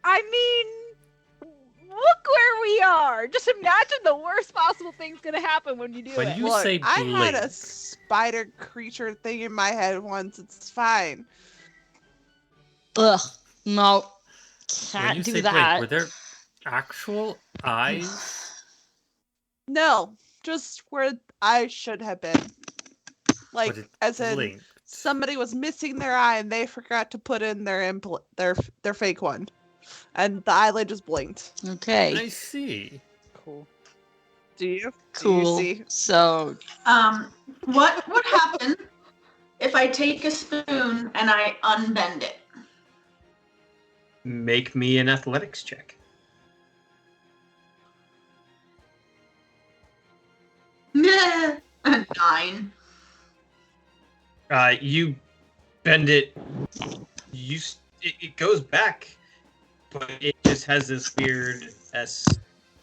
I mean, look where we are. Just imagine the worst possible thing's gonna happen when you do When it. you Look, say I had a blink. spider creature thing in my head once. It's fine. Ugh. No. When Can't you do say that. blink, were there actual eyes? No, just where I should have been. Like, But it as in, blinked. somebody was missing their eye and they forgot to put in their their fake one, and the eyelid just blinked. Okay. I see. Cool. Do you? Cool. Do you see? So What would happen if I take a spoon and I unbend it? Make me an athletics check. Meh. 9. You bend it. It goes back, but it just has this weird S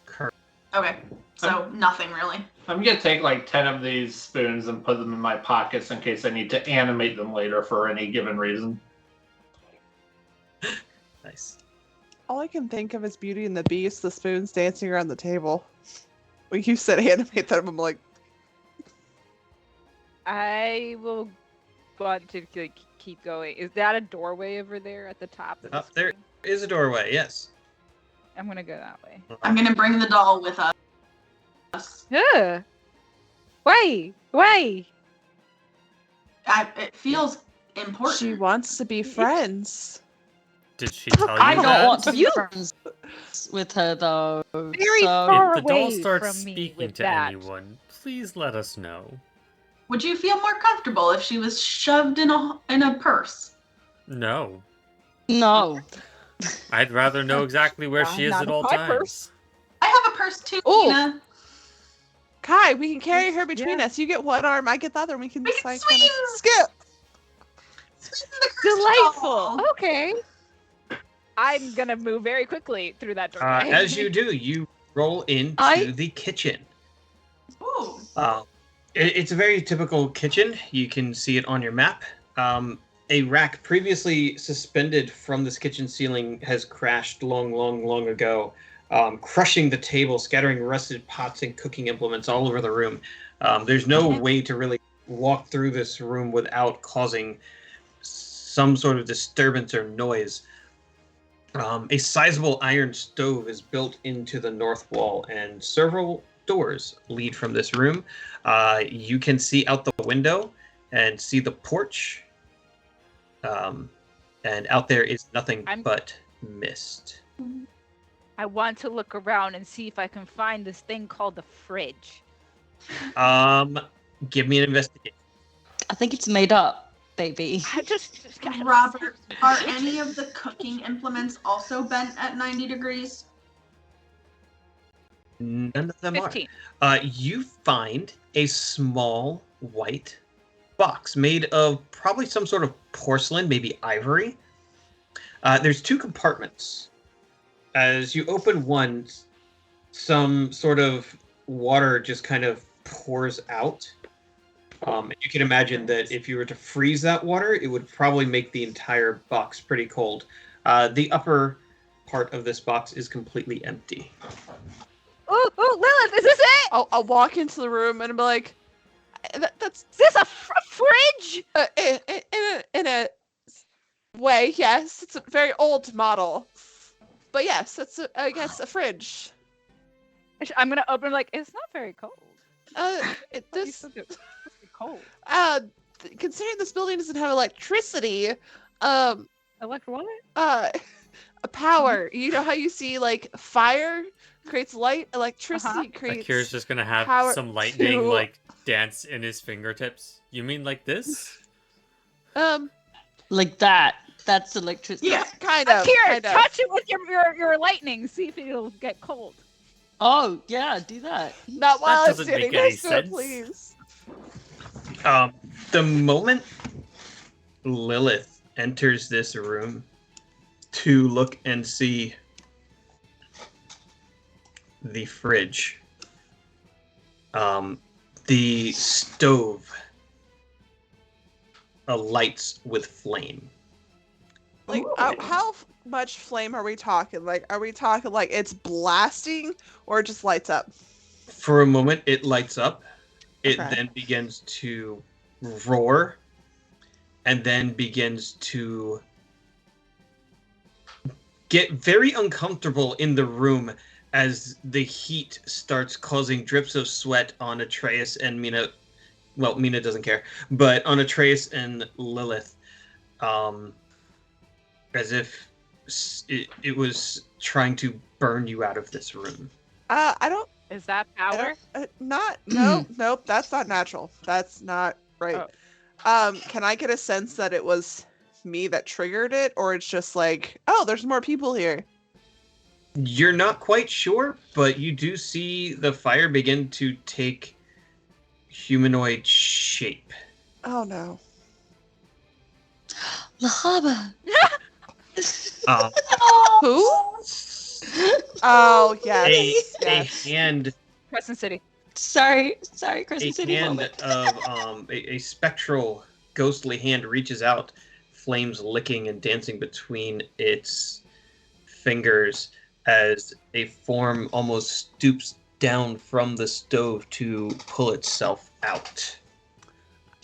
curve. Okay, so nothing really. I'm gonna take like 10 of these spoons and put them in my pockets in case I need to animate them later for any given reason. Nice. All I can think of is Beauty and the Beast, the spoons dancing around the table. When you said animate them, I'm like, I will want to keep going. Is that a doorway over there at the top of the Up there screen? is a doorway, yes. I'm gonna go that way. I'm gonna bring the doll with us. Ugh. Why? Why? It feels important. she wants to be friends. Did she tell you I that? don't want to be You- friends with her though. Very so far If the doll away starts from me speaking with to that. anyone, please let us know. Would you feel more comfortable if she was shoved in a purse? No. No. I'd rather know exactly where she is Not at in all my times. purse. I have a purse too, Ooh. Tina. Kai, we can carry her between Yeah. us. You get one arm, I get the other. And we can We just can like kind of swing. skip. Delightful. Doll. Okay. I'm gonna move very quickly through that doorway. As you do, you roll into I- the kitchen. Ooh. It's a very typical kitchen. You can see it on your map. A rack previously suspended from this kitchen ceiling has crashed long ago, crushing the table, scattering rusted pots and cooking implements all over the room. There's no way to really walk through this room without causing some sort of disturbance or noise. A sizable iron stove is built into the north wall, and several doors lead from this room. You can see out the window and see the porch. And out there is nothing but mist. I want to look around and see if I can find this thing called the fridge. Give me an investigation. I think it's made up, baby. I just gotta Robert, search are the any kitchen. of the cooking implements also bent at 90 degrees? None of them 15. are. You find a small white box made of probably some sort of porcelain, maybe ivory. There's two compartments. As you open one, some sort of water just kind of pours out. You can imagine that if you were to freeze that water, it would probably make the entire box pretty cold. The upper part of this box is completely empty. Ooh, Lilith, is this it? I'll walk into the room and be like, that's Is this a fridge? in a way, yes. It's a very old model. But yes, it's, I guess, a fridge. I'm gonna open like, it's not very cold. This, It's cold. considering this building doesn't have electricity, Electric what? a power. You know how you see like fire creates light, electricity creates. Akira's just gonna have power some lightning to- like dance in his fingertips. You mean like this? Like that. That's electricity. Yeah. Kind of. Akira, kind of. touch it with your lightning. See if it'll get cold. Oh, yeah, do that. Not while I'm doesn't standing make any next to it, sense. please. The moment Lilith enters this room to look and see the fridge, the stove lights with flame. Like, how much flame are we talking? Like, are we talking like it's blasting or it just lights up? For a moment, it lights up. It Okay. then begins to roar, and then begins to get very uncomfortable in the room as the heat starts causing drips of sweat on Atreus and Mina. Well, Mina doesn't care, but on Atreus and Lilith, as if it was trying to burn you out of this room. I don't. Is that I power? don't not. Nope. That's not natural. That's not right. Can I get a sense that it was me that triggered it, or it's just like, oh, there's more people here? You're not quite sure, but you do see the fire begin to take humanoid shape. Oh no. Lahaba. Uh, Who? Oh yes. a yes. hand, Crescent City. Sorry, a Crescent City hand moment. of a spectral, ghostly hand reaches out, flames licking and dancing between its fingers as a form almost stoops down from the stove to pull itself out.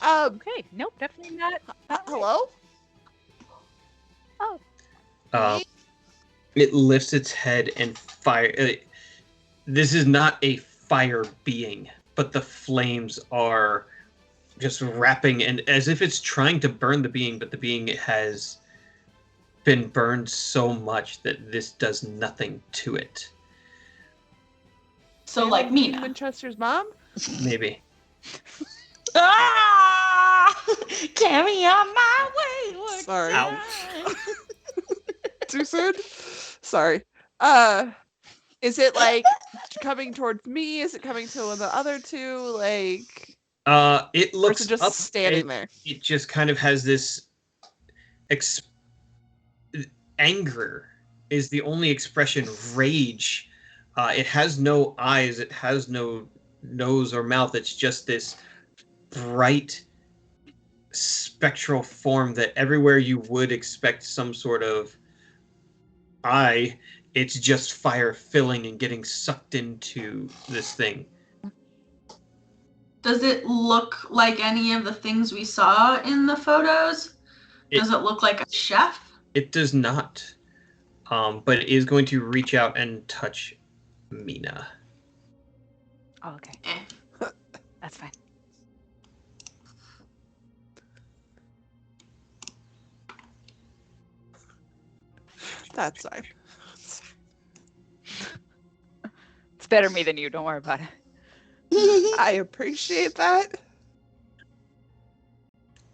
Okay, nope, definitely not. Hello? It lifts its head and fire. This is not a fire being, but the flames are just wrapping, and as if it's trying to burn the being, but the being has been burned so much that this does nothing to it. So like Mina. Winchester's mom? Maybe. Ah! Carry on my wayward Sorry. son. Too soon? Sorry. Is it like coming towards me? Is it coming to one of the other two? Like, It or looks is it just up. standing there? It just kind of has this anger is the only expression. Rage. It has no eyes. It has no nose or mouth. It's just this bright spectral form that everywhere you would expect some sort of eye, it's just fire filling and getting sucked into this thing. Does it look like any of the things we saw in the photos? Does it look like a chef? It does not. But it is going to reach out and touch Mina. Oh, okay. Eh. That's fine. That's fine. It's better me than you. Don't worry about it. I appreciate that.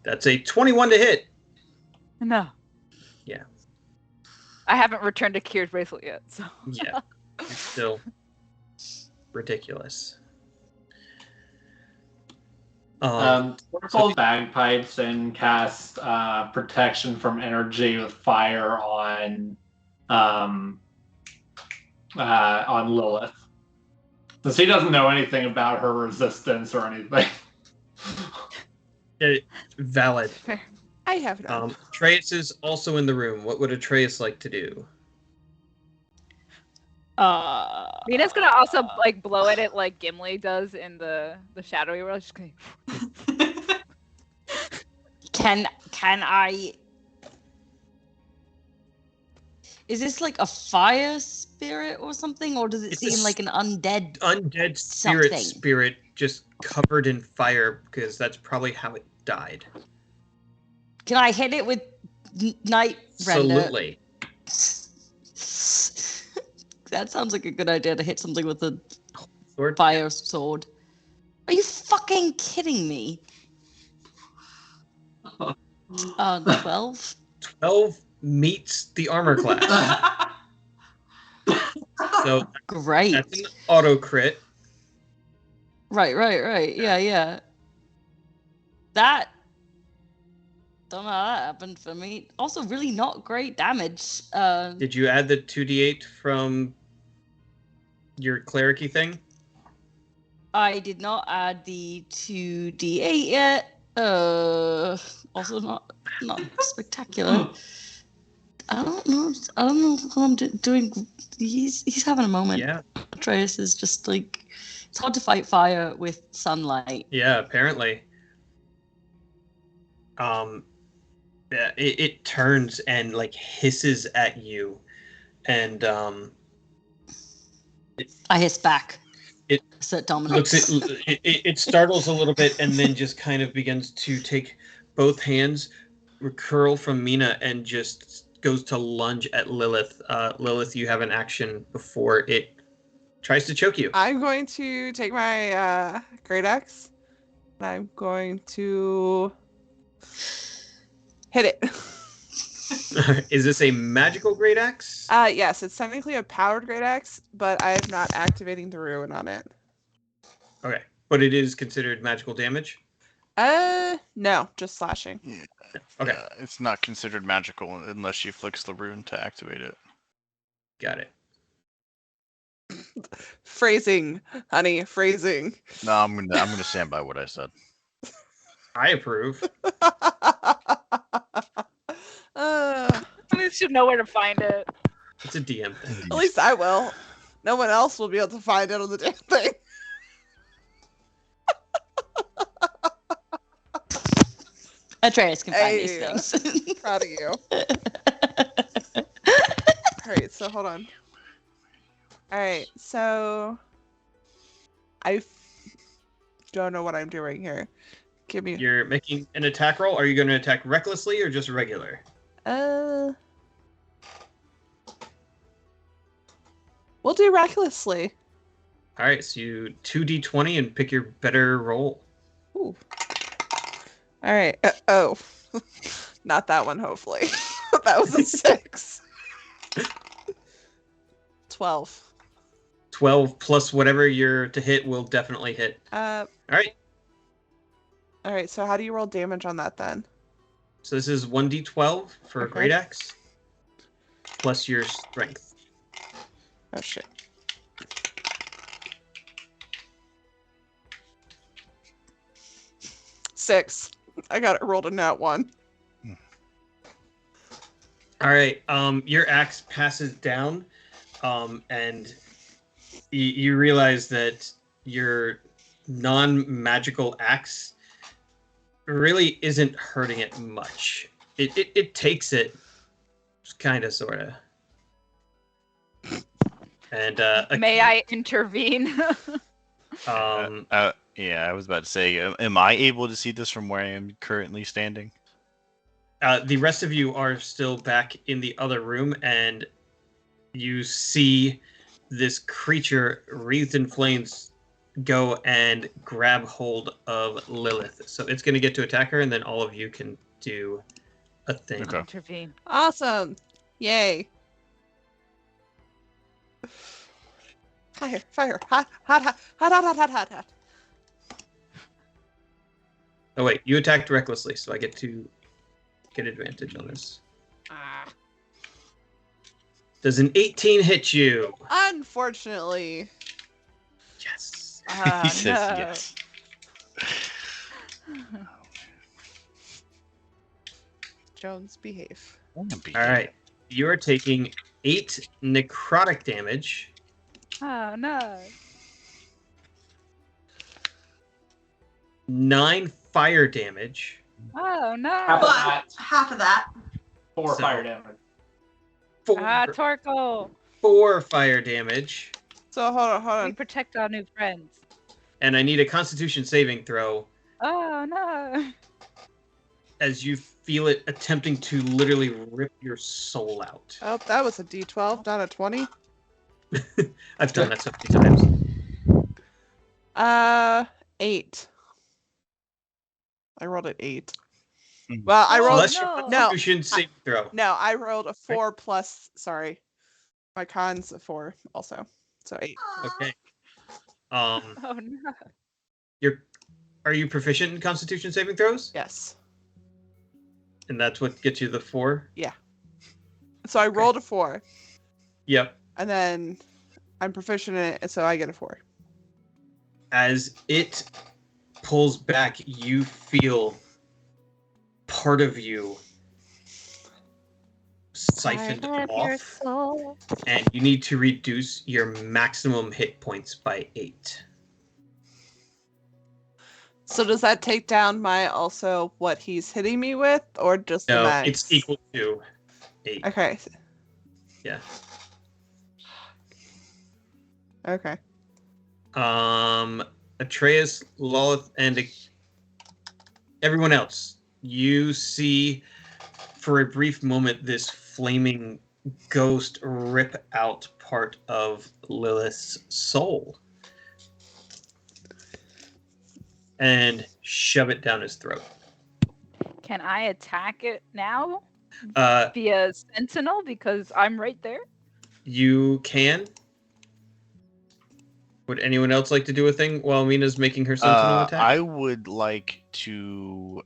That's a 21 to hit. No. Yeah. I haven't returned a Kier's bracelet yet, so. Yeah. It's still ridiculous. Twirl bagpipes and cast protection from energy with fire on Lilith. Since he doesn't know anything about her resistance or anything. Valid. Fair. I have it on. Atreus is also in the room. What would Atreus like to do? Mina's gonna also like blow at it like Gimli does in the shadowy world. She's gonna... Can I? Is this like a fire spirit or something, or does it It's seem like an undead? Undead spirit Something. spirit just covered in fire because that's probably how it died. Can I hit it with night render? Absolutely. That sounds like a good idea to hit something with a Sword? fire sword. Are you fucking kidding me? 12? 12 meets the armor class. So Great. that's an auto crit. Right. Yeah. That. Don't know how that happened for me. Also, really not great damage. Did you add the 2d8 from your clericy thing? I did not add the 2d8 yet. Also not spectacular. I don't know what I'm doing. He's having a moment. Yeah. Atreus is just like, it's hard to fight fire with sunlight. Yeah, apparently. Yeah, it turns and like hisses at you, and I hiss back. It assert dominance. it startles a little bit and then just kind of begins to take both hands, curl from Mina, and just goes to lunge at Lilith. Lilith, you have an action before it tries to choke you. I'm going to take my great axe, and I'm going to hit it. Is this a magical great axe? Yes, it's technically a powered great axe, but I am not activating the ruin on it. Okay, but it is considered magical damage? No, just slashing. Yeah. Okay. Yeah, it's not considered magical unless she flicks the rune to activate it. Got it. Phrasing, honey, phrasing. No, I'm gonna stand by what I said. I approve. You should know where to find it. It's a DM thing. At least I will. No one else will be able to find out on the damn thing. Atreus can find these Hey, things. Proud of you. Alright, so hold on. Alright, so don't know what I'm doing here. Give me You're making an attack roll. Are you going to attack recklessly or just regular? We'll do recklessly. All right, so you 2d20 and pick your better roll. Ooh. Alright. Not that one, hopefully. That was a 6. 12. 12 plus whatever you're to hit will definitely hit. All right, Alright, so how do you roll damage on that then? so this is 1d12 for a Okay. great axe plus your strength. Oh shit. Six. I got it rolled a nat 1. All right, your axe passes down, and you realize that your non-magical axe really isn't hurting it much. It takes it, kind of, sort of. And May I intervene? Yeah, I was about to say, am I able to see this from where I am currently standing? The rest of you are still back in the other room, and you see this creature wreathed in flames go and grab hold of Lilith. So it's going to get to attack her, and then all of you can do a thing. Okay. Intervene. Awesome. Yay. Fire, fire. Hot, hot, hot, hot, hot, hot, hot, hot, hot. Oh wait, you attacked recklessly, so I get to get advantage on this. Ah. Does an 18 hit you? Unfortunately. Yes. He says no. yes. Jones, behave. All right. You are taking 8 necrotic damage. Oh no. 9 fire damage. Oh Half no. of that. Half of that. 4 So- fire damage. 4, Ah, Torkoal. 4 fire damage. So hold We on. protect our new friends. And I need a constitution saving throw Oh no. as you feel it attempting to literally rip your soul out. Oh, that was a D12, not a 20. I've done that so many times. 8. I rolled an 8. Hmm. Well, I Oh, rolled Unless your no. constitution saving throw. No, I rolled a 4 plus. Sorry, my con's a 4 also, so 8. Okay. Oh no. Are you proficient in constitution saving throws? Yes. And that's what gets you the 4? So I rolled a 4, Yep. and then I'm proficient in it, and so I get a 4. As it pulls back, you feel part of you siphoned off, and you need to reduce your maximum hit points by 8. So does that take down my also what he's hitting me with, or just the No, max? it's equal to 8. Okay. Yeah. Okay. Atreus, Lolith, and everyone else, you see for a brief moment this flaming ghost rip out part of Lilith's soul and shove it down his throat. Can I attack it now Uh, via Sentinel because I'm right there? you can. Would anyone else like to do a thing while Mina's making her sentinel attack? I would like to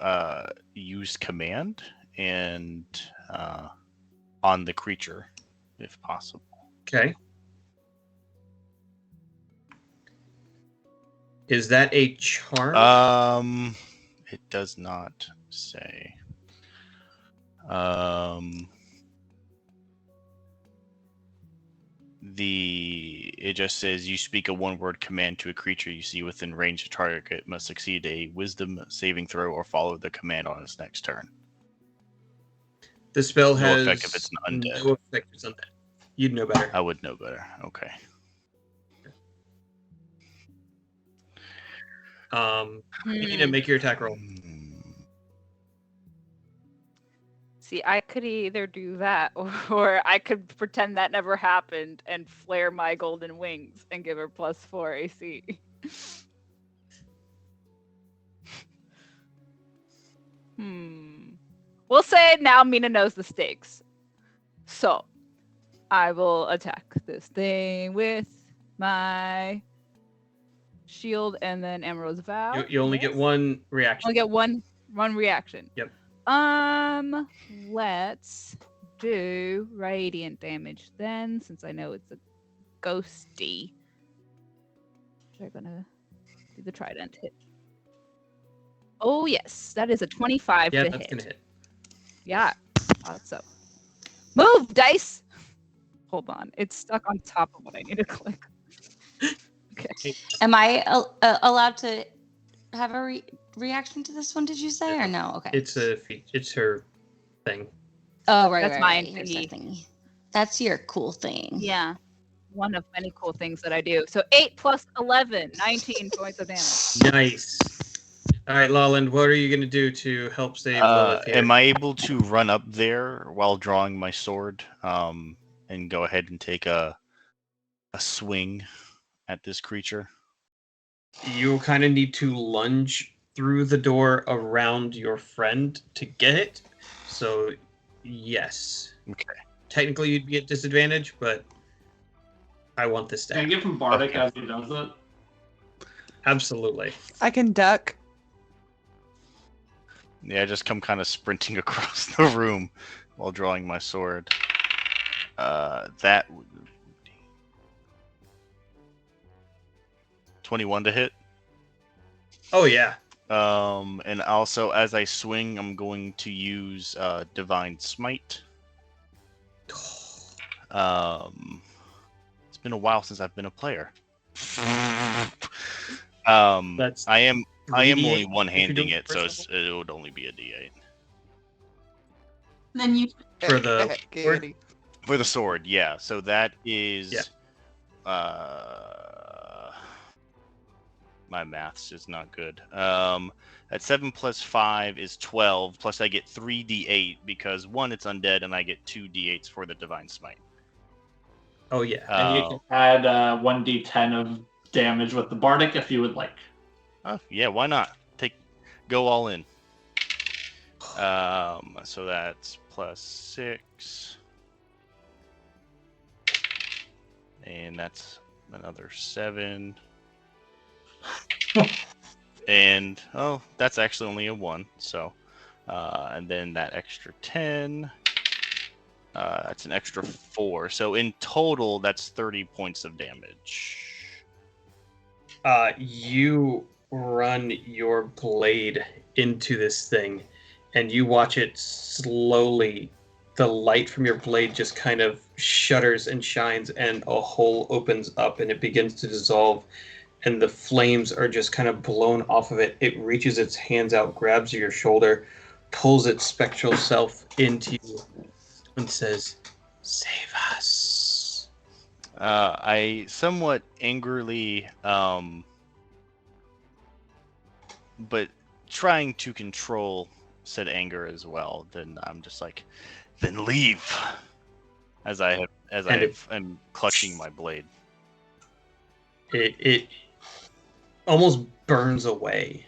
use command and on the creature, if possible. Okay. Is that a charm? It does not say. it just says you speak a one-word command to a creature you see within range of target. It must succeed a Wisdom saving throw or follow the command on its next turn. The spell No has effect if it's an undead. no effect if it's undead. You'd know better. I would know better. Okay. You need to make your attack roll. See, I could either do that, or I could pretend that never happened and flare my golden wings and give her +4 AC. We'll say now Mina knows the stakes. So, I will attack this thing with my shield and then Emerald's Vow. You only get one reaction. I'll get one reaction. Yep. Let's do radiant damage then, since I know it's a ghosty. They're gonna do the trident hit. Oh yes, that is a 25 Yeah, to that's hit. gonna hit. Yeah, thought so. Move, dice! Hold on, it's stuck on top of what I need to click. Okay. Am I allowed to have a reaction to this one? Did you say or no? Okay. It's a feat. It's her thing. Oh right, That's right, mine, right. Here's the thingy. thingy. That's your cool thing. Yeah, one of many cool things that I do. So 8 plus 11, 19 points of damage. Nice. All right, Lawland, what are you gonna do to help save Lilith here? Am I able to run up there while drawing my sword, and go ahead and take a swing at this creature? You kind of need to lunge through the door around your friend to get it. So, yes. Okay. Technically, you'd be at disadvantage, but I want this Can I stat. give him Bardic Okay. as he does it? Absolutely. I can duck. Yeah, I just come kind of sprinting across the room while drawing my sword. That 21 to hit. Oh yeah. And also as I swing, I'm going to use Divine Smite. It's been a while since I've been a player. That's I am 3d8 only if you're one-handing doing it, so first it would only be a D8 Then you For the Goody. for the sword. Yeah, so that is. Yeah. My math's is not good. At 7 plus 5 is 12. Plus I get 3d8 because 1, it's undead, and I get 2 d8s for the Divine Smite. Oh yeah. And you can add 1d10 of damage with the Bardic if you would like. Oh, yeah, why not? Go all in. So that's plus 6. And that's another 7. And that's actually only a 1. So, and then that extra 10. That's an extra 4. So in total, that's 30 points of damage. You run your blade into this thing, and you watch it slowly. The light from your blade just kind of shudders and shines, and a hole opens up, and it begins to dissolve, and the flames are just kind of blown off of it. It reaches its hands out, grabs your shoulder, pulls its spectral self into you, and says, "Save us." I somewhat angrily, but trying to control said anger as well. Then I'm just like, then leave. As I am clutching my blade. It almost burns away.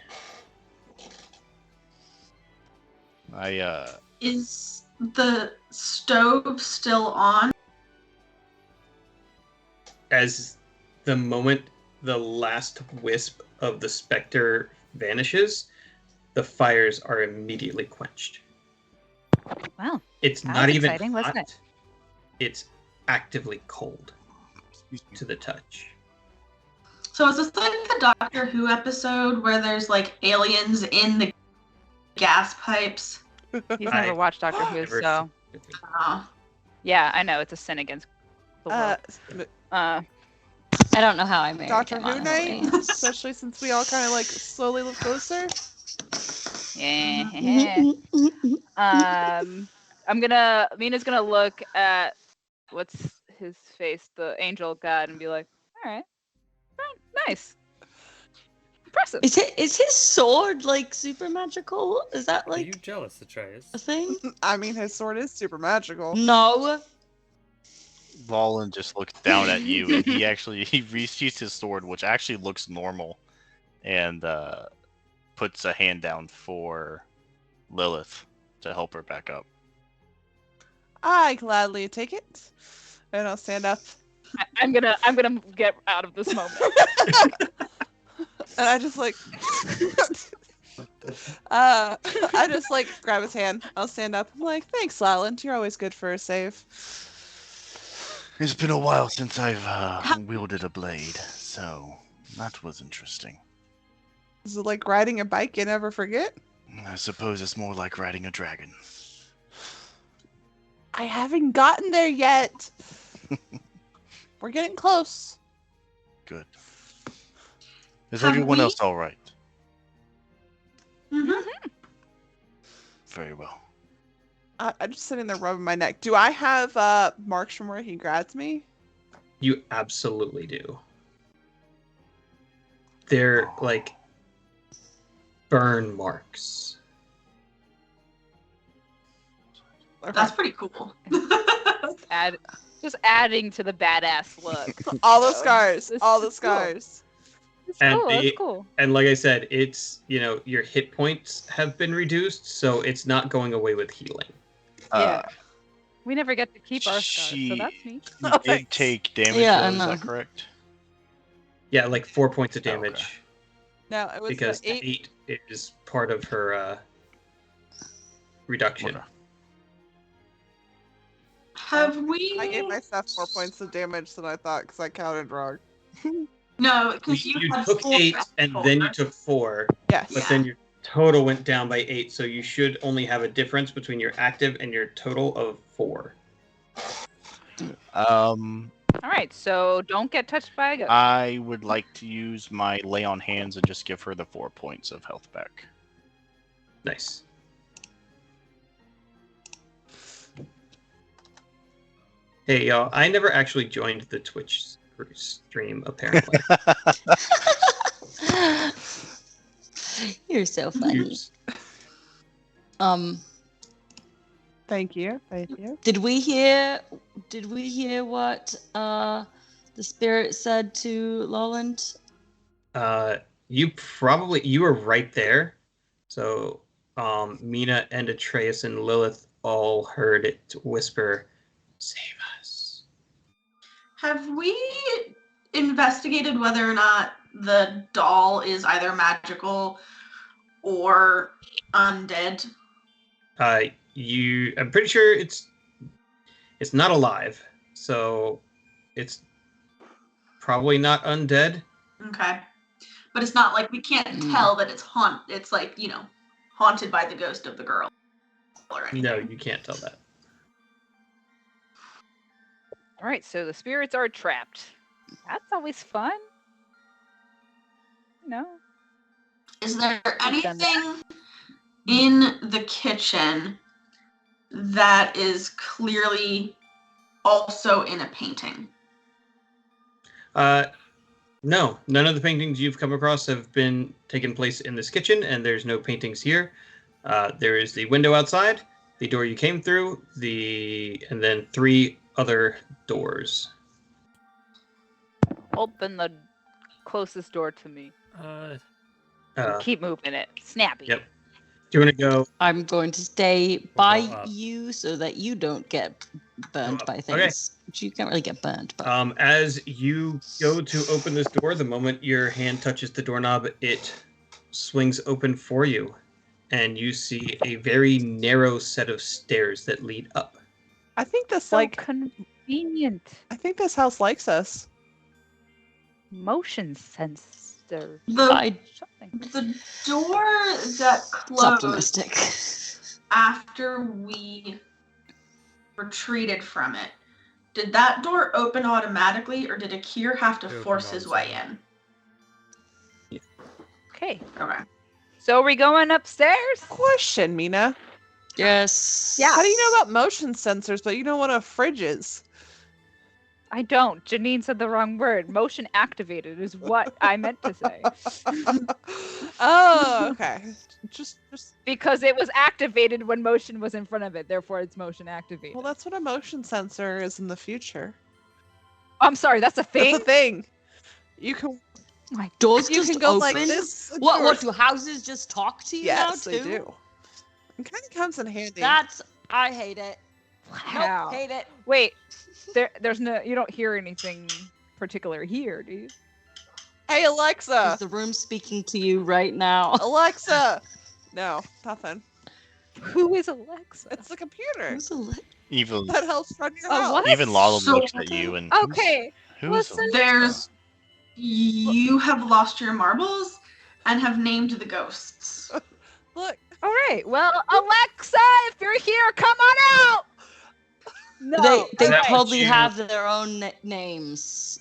is the stove still on? As the moment the last wisp of the specter vanishes, the fires are immediately quenched. Wow. It's That not was even exciting, wasn't hot. it? It's actively cold to the touch. So is this like the Doctor Who episode where there's like aliens in the gas pipes? He's I- never watched Doctor Who, Never so Oh. yeah, I know it's a sin against the world. I don't know how I married Doctor him, Who honestly. night, especially since we all kind of like slowly live closer. Yeah. Mina's gonna look at what's his face, the angel god, and be like, all right, nice, impressive. Is his sword like super magical? Is that Are you like jealous, Atreus? a thing? I mean, his sword is super magical. No. Valen just looks down at you, and he resheaths his sword, which actually looks normal, and puts a hand down for Lilith to help her back up. I gladly take it, and I'll stand up. I'm gonna get out of this moment. And I just like, I just like grab his hand. I'll stand up. I'm like, thanks, Laland. You're always good for a save. It's been a while since I've wielded a blade, so that was interesting. Is it like riding a bike you never forget? I suppose it's more like riding a dragon. I haven't gotten there yet. We're getting close. Good. Is Have everyone we- else all right? Mhm. Very well. I'm just sitting there rubbing my neck. Do I have marks from where he grabbed me? You absolutely do. They're like burn marks. That's pretty cool. Just adding to the badass look. All the So, scars. this All the is cool. scars. It's And cool. the- That's cool. And like I said, it's, your hit points have been reduced, so it's not going away with healing. Yeah. We never get to keep our scars, so that's neat. You Oh, did thanks. take damage, Yeah, I though, is know. that correct? Yeah, like 4 points of Okay. damage. No, it was Because the 8. 8 is part of her reduction. Okay. Have we? I gave myself 4 points of damage than I thought because I counted wrong. No, You, because you had took 4 8 and then you before. took 4, Yes. but Yeah. then your total went down by 8, so you should only have a difference between your active and your total of 4. All right, so don't get touched by a ghost. I would like to use my lay on hands and just give her the 4 points of health back. Nice. Hey, y'all, I never actually joined the Twitch stream, apparently. You're so funny. Oops. Thank you. Thank you. Did we hear what the spirit said to Loland? You were right there. So Mina and Atreus and Lilith all heard it whisper, "Save us." Have we investigated whether or not the doll is either magical or undead? I'm pretty sure it's not alive, so it's probably not undead. Okay. But it's not like we can't tell that it's like, haunted by the ghost of the girl or anything. No, you can't tell that. All right, so the spirits are trapped. That's always fun. No. Is there We've done that. anything in the kitchen that is clearly also in a painting? No, none of the paintings you've come across have been taken place in this kitchen, and there's no paintings here. There is the window outside, the door you came through, and then 3 other doors. Open the closest door to me. Keep moving it. Snappy. Yep. Do you want to go? I'm going to stay by go up. you so that you don't get burned Go by up. Okay. things. You can't really get burned, but As you go to open this door, the moment your hand touches the doorknob, it swings open for you, and you see a very narrow set of stairs that lead up. I think this So like convenient. I think this house likes us. Motion sensor. I, Something. The door that it's closed optimistic. after we retreated from it, did that door open automatically, or did Akir have to It force opened his on way its in? Okay. Okay. So are we going upstairs? Question, Mina. Yes. How do you know about motion sensors, but you know what a fridge is? I don't. Janine said the wrong word. Motion activated is what I meant to say. Oh, okay. Just. Because it was activated when motion was in front of it. Therefore, it's motion activated. Well, that's what a motion sensor is in the future. I'm sorry. That's a thing? That's a thing. You can. My Doors You just can go open? like this. and What doors- do houses just talk to you Yes, now they too? do. It kind of comes in handy. I hate it. Wow. Nope, hate it. Wait. There's no. You don't hear anything particular here, do you? Hey, Is Alexa. the room speaking to you right now? Alexa. No, nothing. Who is Alexa? It's the computer Who's a Even that helps run your Oh, house. what? even Lala So- looks at you and Okay. who's listen. There's you have lost your marbles and have named the ghosts. Look, All right. Well, Alexa, if you're here, come on out. No. They Is that what probably you- have their own names.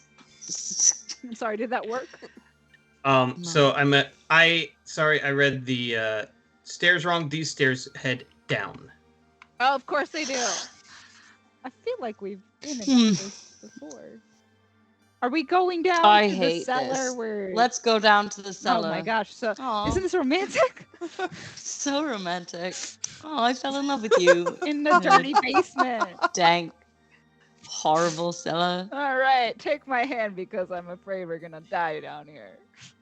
I'm sorry. Did that work? So I read the stairs wrong. These stairs head down. Oh, of course they do. I feel like we've been in Hmm. this before. Are we going down I to the hate cellar this. where? Let's go down to the Oh cellar. my gosh! So Aw, isn't this romantic? so romantic. Oh, I fell in love with you. In the dirty basement. Dank, horrible cellar. All right, take my hand because I'm afraid we're gonna die down here.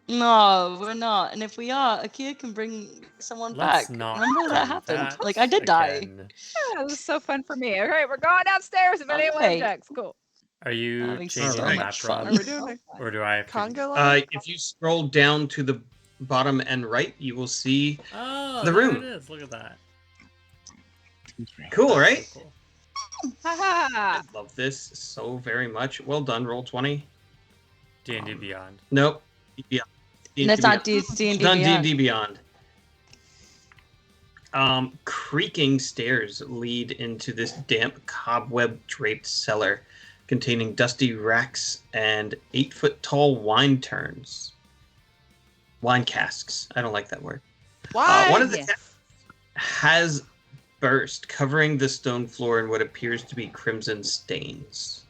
No, we're not. And if we are, Akira can bring someone Let's back. not Remember that do happened? that Like I did die. again. Yeah, this is so fun for me. All right, we're going downstairs. If anyone Okay. objects, cool. Are you That makes changing so the much map, are Ron? we doing Or do I have to? Congo line? If you scroll down to the bottom and right, you will see. Oh, The there room. it is. Look at that. Cool, That's right? so cool. Haha. I love this so very much. Well done. Roll 20. D&D Beyond. Nope. Beyond. That's not D&D Done Beyond. D&D Beyond. Creaking stairs lead into this damp, cobweb-draped cellar containing dusty racks and 8-foot-tall wine turns. Wine casks. I don't like that word. Why? One of the Yeah. taps has burst, covering the stone floor in what appears to be crimson stains.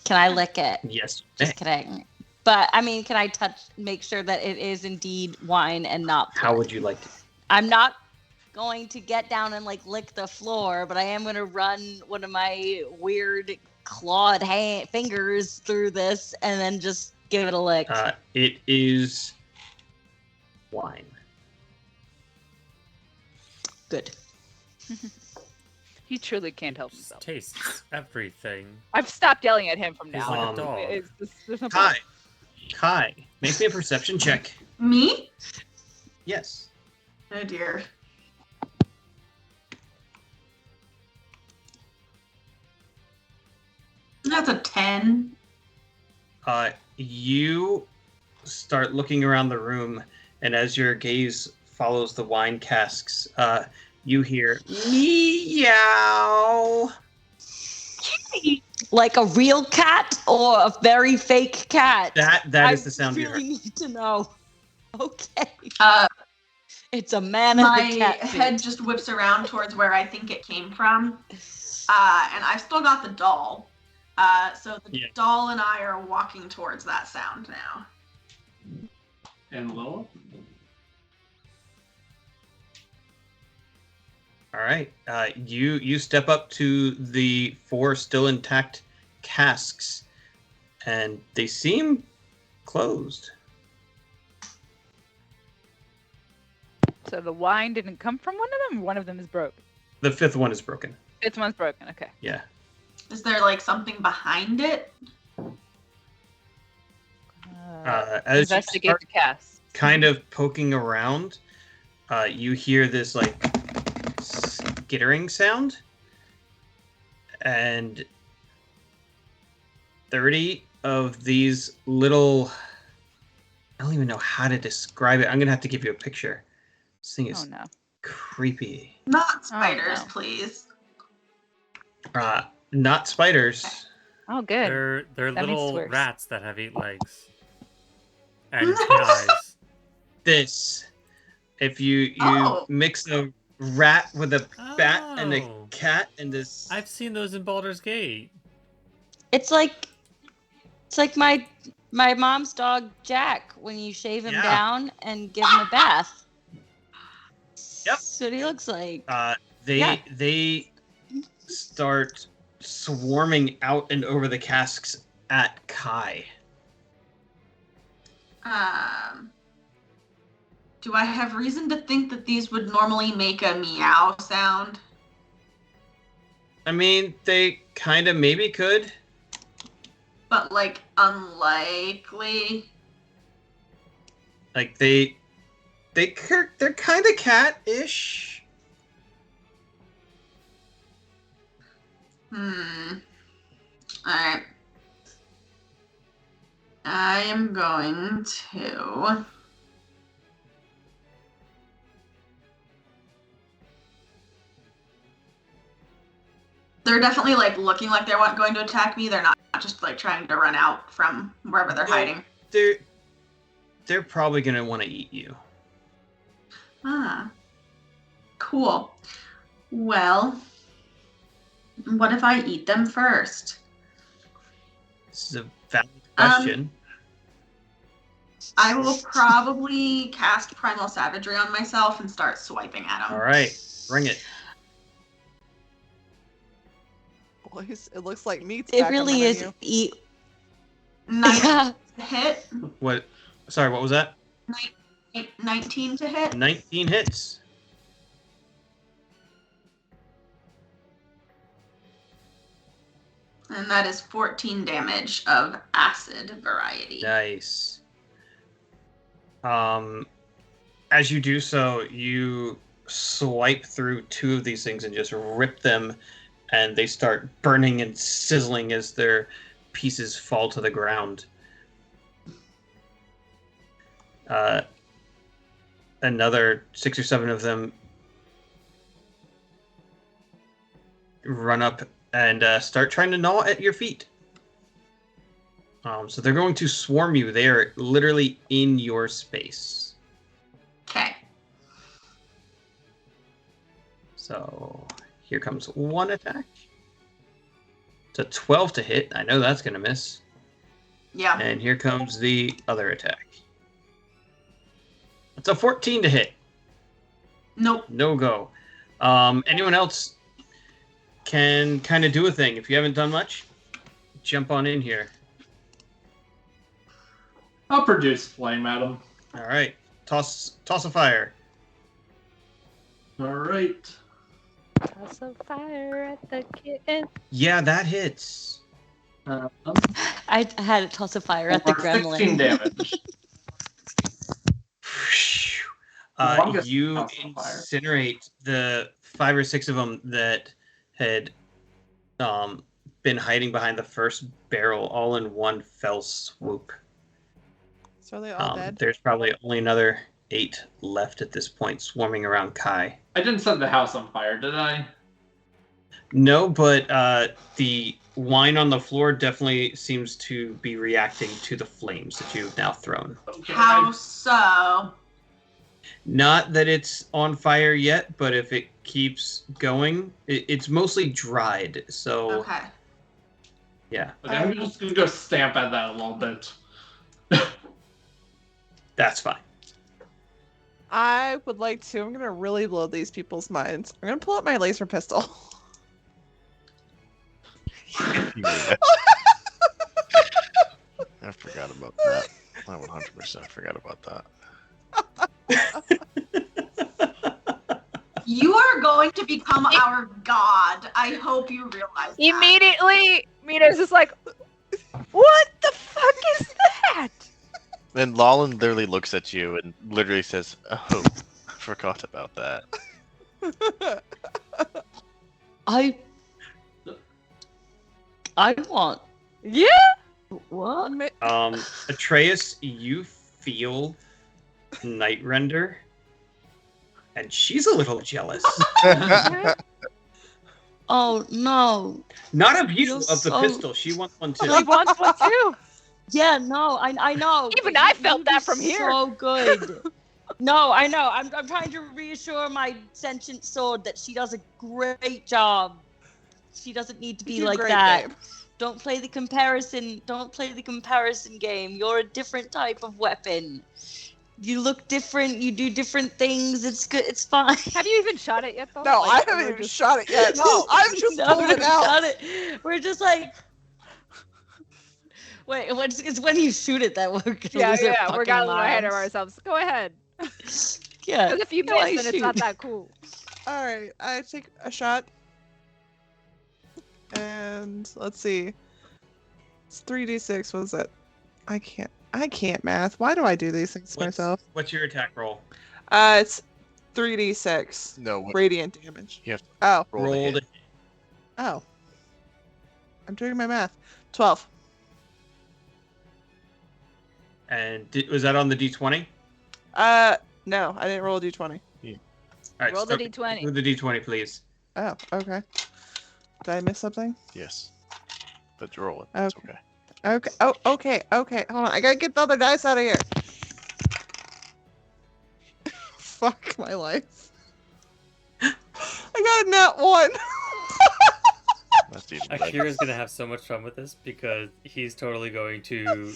Can I lick it? Yes. Just kidding. But I mean, can I make sure that it is indeed wine and not How blood? would you like to? I'm not going to get down and like lick the floor, but I am going to run one of my weird clawed fingers through this and then just give it a lick. It is wine. Good. He truly can't help Just himself. tastes everything. I've stopped yelling at him from He's now. like a Um, dog. There's no Kai. Kai, make me a perception check. Me? Yes. Oh dear. That's a 10. You start looking around the room, and as your gaze follows the wine casks, you hear meow. Like a real cat or a very fake cat? That is the sound you really heard. need to know. Okay. Uh, It's a man and my a cat. head just whips around towards where I think it came from. And I've still got the doll. So the Yeah. doll and I are walking towards that sound now. And Lilith? All right. You step up to the 4 still intact casks, and they seem closed. So the wine didn't come from one of them? One of them is broken. The 5th one is broken. Fifth one's broken. Okay. Yeah. Is there like something behind it? As you Investigate start the cast. kind of poking around, you hear this like skittering sound, and 30 of these little, I don't even know how to describe it. I'm gonna have to give you a picture. This thing Oh is no. creepy. Not spiders, no. please. not spiders. Oh, good. They're That makes little worse. rats that have 8 legs and 10 eyes. This, if you Oh. mix a rat with a bat and a Oh. cat and this. I've seen those in Baldur's Gate. It's like my mom's dog Jack when you shave him Yeah. down and give him a bath. Yep. That's what he looks like. They start swarming out and over the casks at Kai. Do I have reason to think that these would normally make a meow sound? I mean, they kind of maybe could. But like unlikely. Like they're kind of cat-ish. Alright. I am going to... They're definitely like looking like they're going to attack me. They're not just like trying to run out from wherever they're hiding. They're probably gonna want to eat you. Ah. Cool. Well, what if I eat them first? This is a valid question. I will probably cast Primal Savagery on myself and start swiping at them. All right, bring it. Boys, it looks like meat's It back on really the is. menu. Nice Yeah. hit. What? Sorry, what was that? 19 to hit. 19 hits. And that is 14 damage of acid variety. Nice. As you do so, you swipe through 2 of these things and just rip them, and they start burning and sizzling as their pieces fall to the ground. Another 6 or 7 of them run up and start trying to gnaw at your feet. So they're going to swarm you. They are literally in your space. Okay. So here comes 1 attack. It's a 12 to hit. I know that's going to miss. Yeah. And here comes the other attack. It's a 14 to hit. Nope. No go. Anyone else can kind of do a thing. If you haven't done much, jump on in here. I'll produce flame at him. All right. Toss a fire. All right. Toss a fire at the kitten. Yeah, that hits. I had a toss of fire at the For gremlin. 16 damage. Longest You toss of fire. incinerate the 5 or 6 of them that had been hiding behind the first barrel all in one fell swoop. So are they all dead? There's probably only another 8 left at this point, swarming around Kai. I didn't set the house on fire, did I? No, but the wine on the floor definitely seems to be reacting to the flames that you've now thrown. Okay, How so? Not that it's on fire yet, but if it keeps going, it's mostly dried. So Okay. yeah, Okay, I'm just gonna go stamp at that a little bit. that's fine. I would like to. I'm gonna really blow these people's minds. I'm gonna pull out my laser pistol. Yeah. I forgot about that. I 100% forgot about that. You are going to become our god. I hope you realize that. Immediately, Mina's just like, what the fuck is that? Then Lawlen literally looks at you and literally says, "Oh, I forgot about that." I want. Yeah. What? Atreus, you feel Nightrender, and she's a little jealous. Oh no. Not of you, You're of the so- pistol. She wants one too. He wants one too. Yeah, no, I know. Even but I you felt do that from here. So good. No, I know. I'm trying to reassure my sentient sword that she does a great job. She doesn't need to be You do like great, that. babe. Don't play the comparison. Don't play the comparison game. You're a different type of weapon. You look different. You do different things. It's good. It's fine. Have you even shot it yet, though? No, Like, I haven't we're even just- shot it yet. No, I've just No, pulled it no, out. got it. We're just like. Wait, it's when you shoot it that we're gonna Yeah, lose our yeah, we're fucking got a little ahead of minds. ourselves. Go ahead. Yeah. Because if you no, I miss, then it's not shoot. that cool. All right, I take a shot. And let's see. It's 3d6. What is that? I can't math. Why do I do these things to myself? What's your attack roll? It's 3d6 No, what, radiant damage. You have to Oh, roll Roll the hit. oh. I'm doing my math. 12. And was that on the d20? No, I didn't roll a d20. All right, Roll the start d20. with the d20, please. Oh, okay. Did I miss something? Yes. But roll it. That's Okay. okay. Okay. Oh, okay. Okay. Hold on. I gotta get the other dice out of here. Fuck my life. I got a nat 1. That's even better. Akira's gonna have so much fun with this because he's totally going to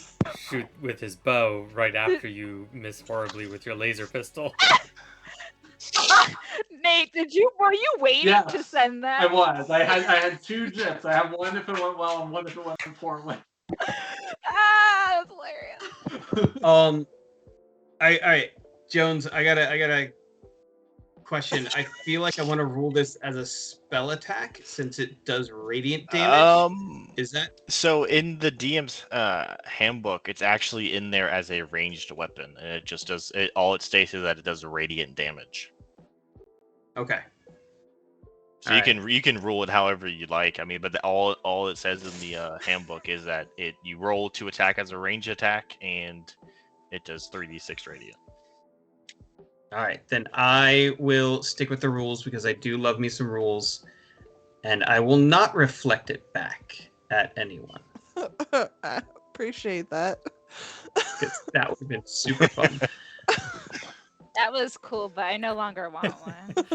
shoot with his bow right after you miss horribly with your laser pistol. Nate, were you waiting Yeah, to send that? I was. I had two jets. I have one if it went well and one if it went poorly. Ah, that's hilarious. All right, Jones. I got a question. I feel like I want to rule this as a spell attack since it does radiant damage. Is that So in the DM's handbook, it's actually in there as a ranged weapon, and it just does it. All it states is that it does radiant damage. okay? So Alright. you can rule it however you like. I mean, but all it says in the handbook is that you roll to attack as a range attack, and it does 3d6 radiant. All right, then I will stick with the rules because I do love me some rules, and I will not reflect it back at anyone I appreciate that. because that would have been super fun. That was cool, but I no longer want one.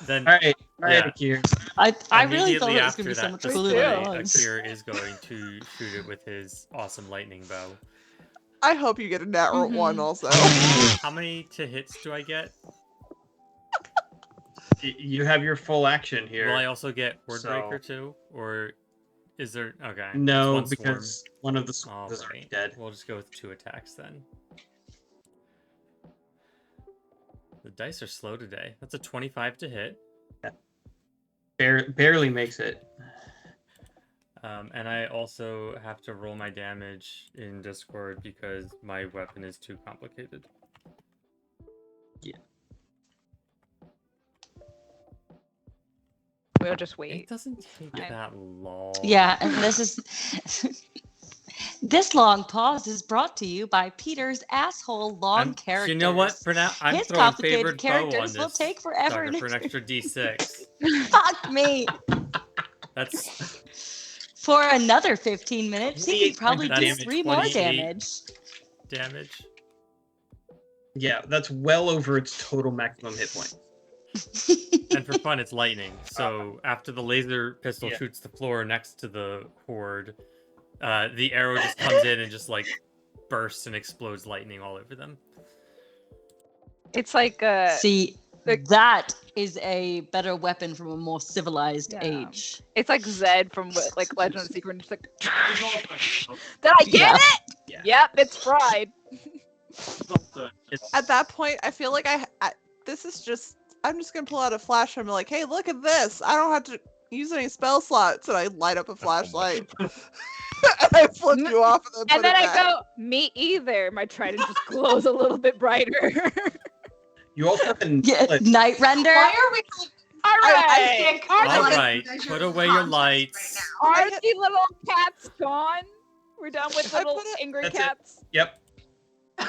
Then All right, Yeah. Akira. I really thought immediately it was after gonna be so that much display, cooler than it was. Akira is going to shoot it with his awesome lightning bow. I hope you get a nat 1 Mhm. also. How many to hits do I get? You have your full action here. Will I also get Wordbreaker So- too, or is there? Okay. it's No, one swarm. because one of the All swarms is already right. dead. We'll just go with 2 attacks then. The dice are slow today. That's a 25 to hit. Barely makes it. And I also have to roll my damage in Discord because my weapon is too complicated. We'll just It wait. doesn't take I- that long. Yeah, and this is this long pause is brought to you by Peter's asshole long I'm- characters. You know what? For now, I'm His throwing complicated favored bow on characters will this take forever sucker and for an extra d6. Fuck me. That's For another 15 minutes, he 28 could probably points do of damage, 3 more 28. damage. damage. Yeah, that's well over its total maximum hit point. And for fun, it's lightning. So after the laser pistol Yeah. shoots the floor next to the horde, the arrow just comes in and just like bursts and explodes lightning all over them. It's like See, like- that is a better weapon from a more civilized Yeah. age. it's like Zed from like Legend of the Secret. It's like, did I get Yeah. it? Yeah. Yep, it's fried. It's, At that point, I feel like this is just. I'm just gonna pull out a flash and be like, "Hey, look at this! I don't have to use any spell slots." And I light up a flashlight, and I flip you off, and then And put then it I back. go, me either. My trident just glows a little bit brighter. you also have an Yeah, like, night render. Why are we? All I right. can't Are control All the- right, measure put of away your context lights. right Are the little cats gone? We're done with I little put it- angry That's it. cats. Yep.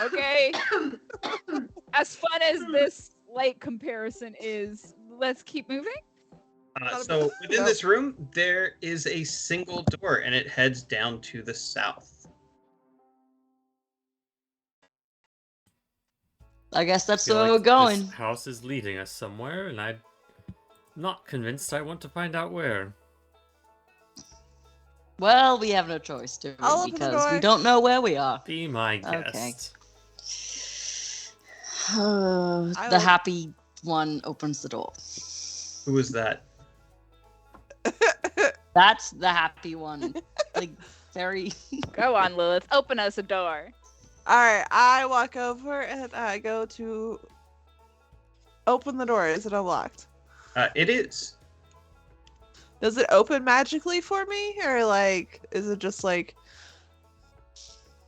Okay. As fun as this light comparison is, let's keep moving. So within this room, there is a single door, and it heads down to the south. I guess that's Feel where like we're going. This house is leading us somewhere, and I'm not convinced I want to find out where. Well, we have no choice, do we? I'll open the Because we door. don't know where we are. Be my Okay. guest. The happy one opens the door. Who is that? That's the happy one. Like, very. Go on, Lilith. Open us a door. All right, I walk over and I go to open the door. Is it unlocked? It is. Does it open magically for me, or like, is it just like?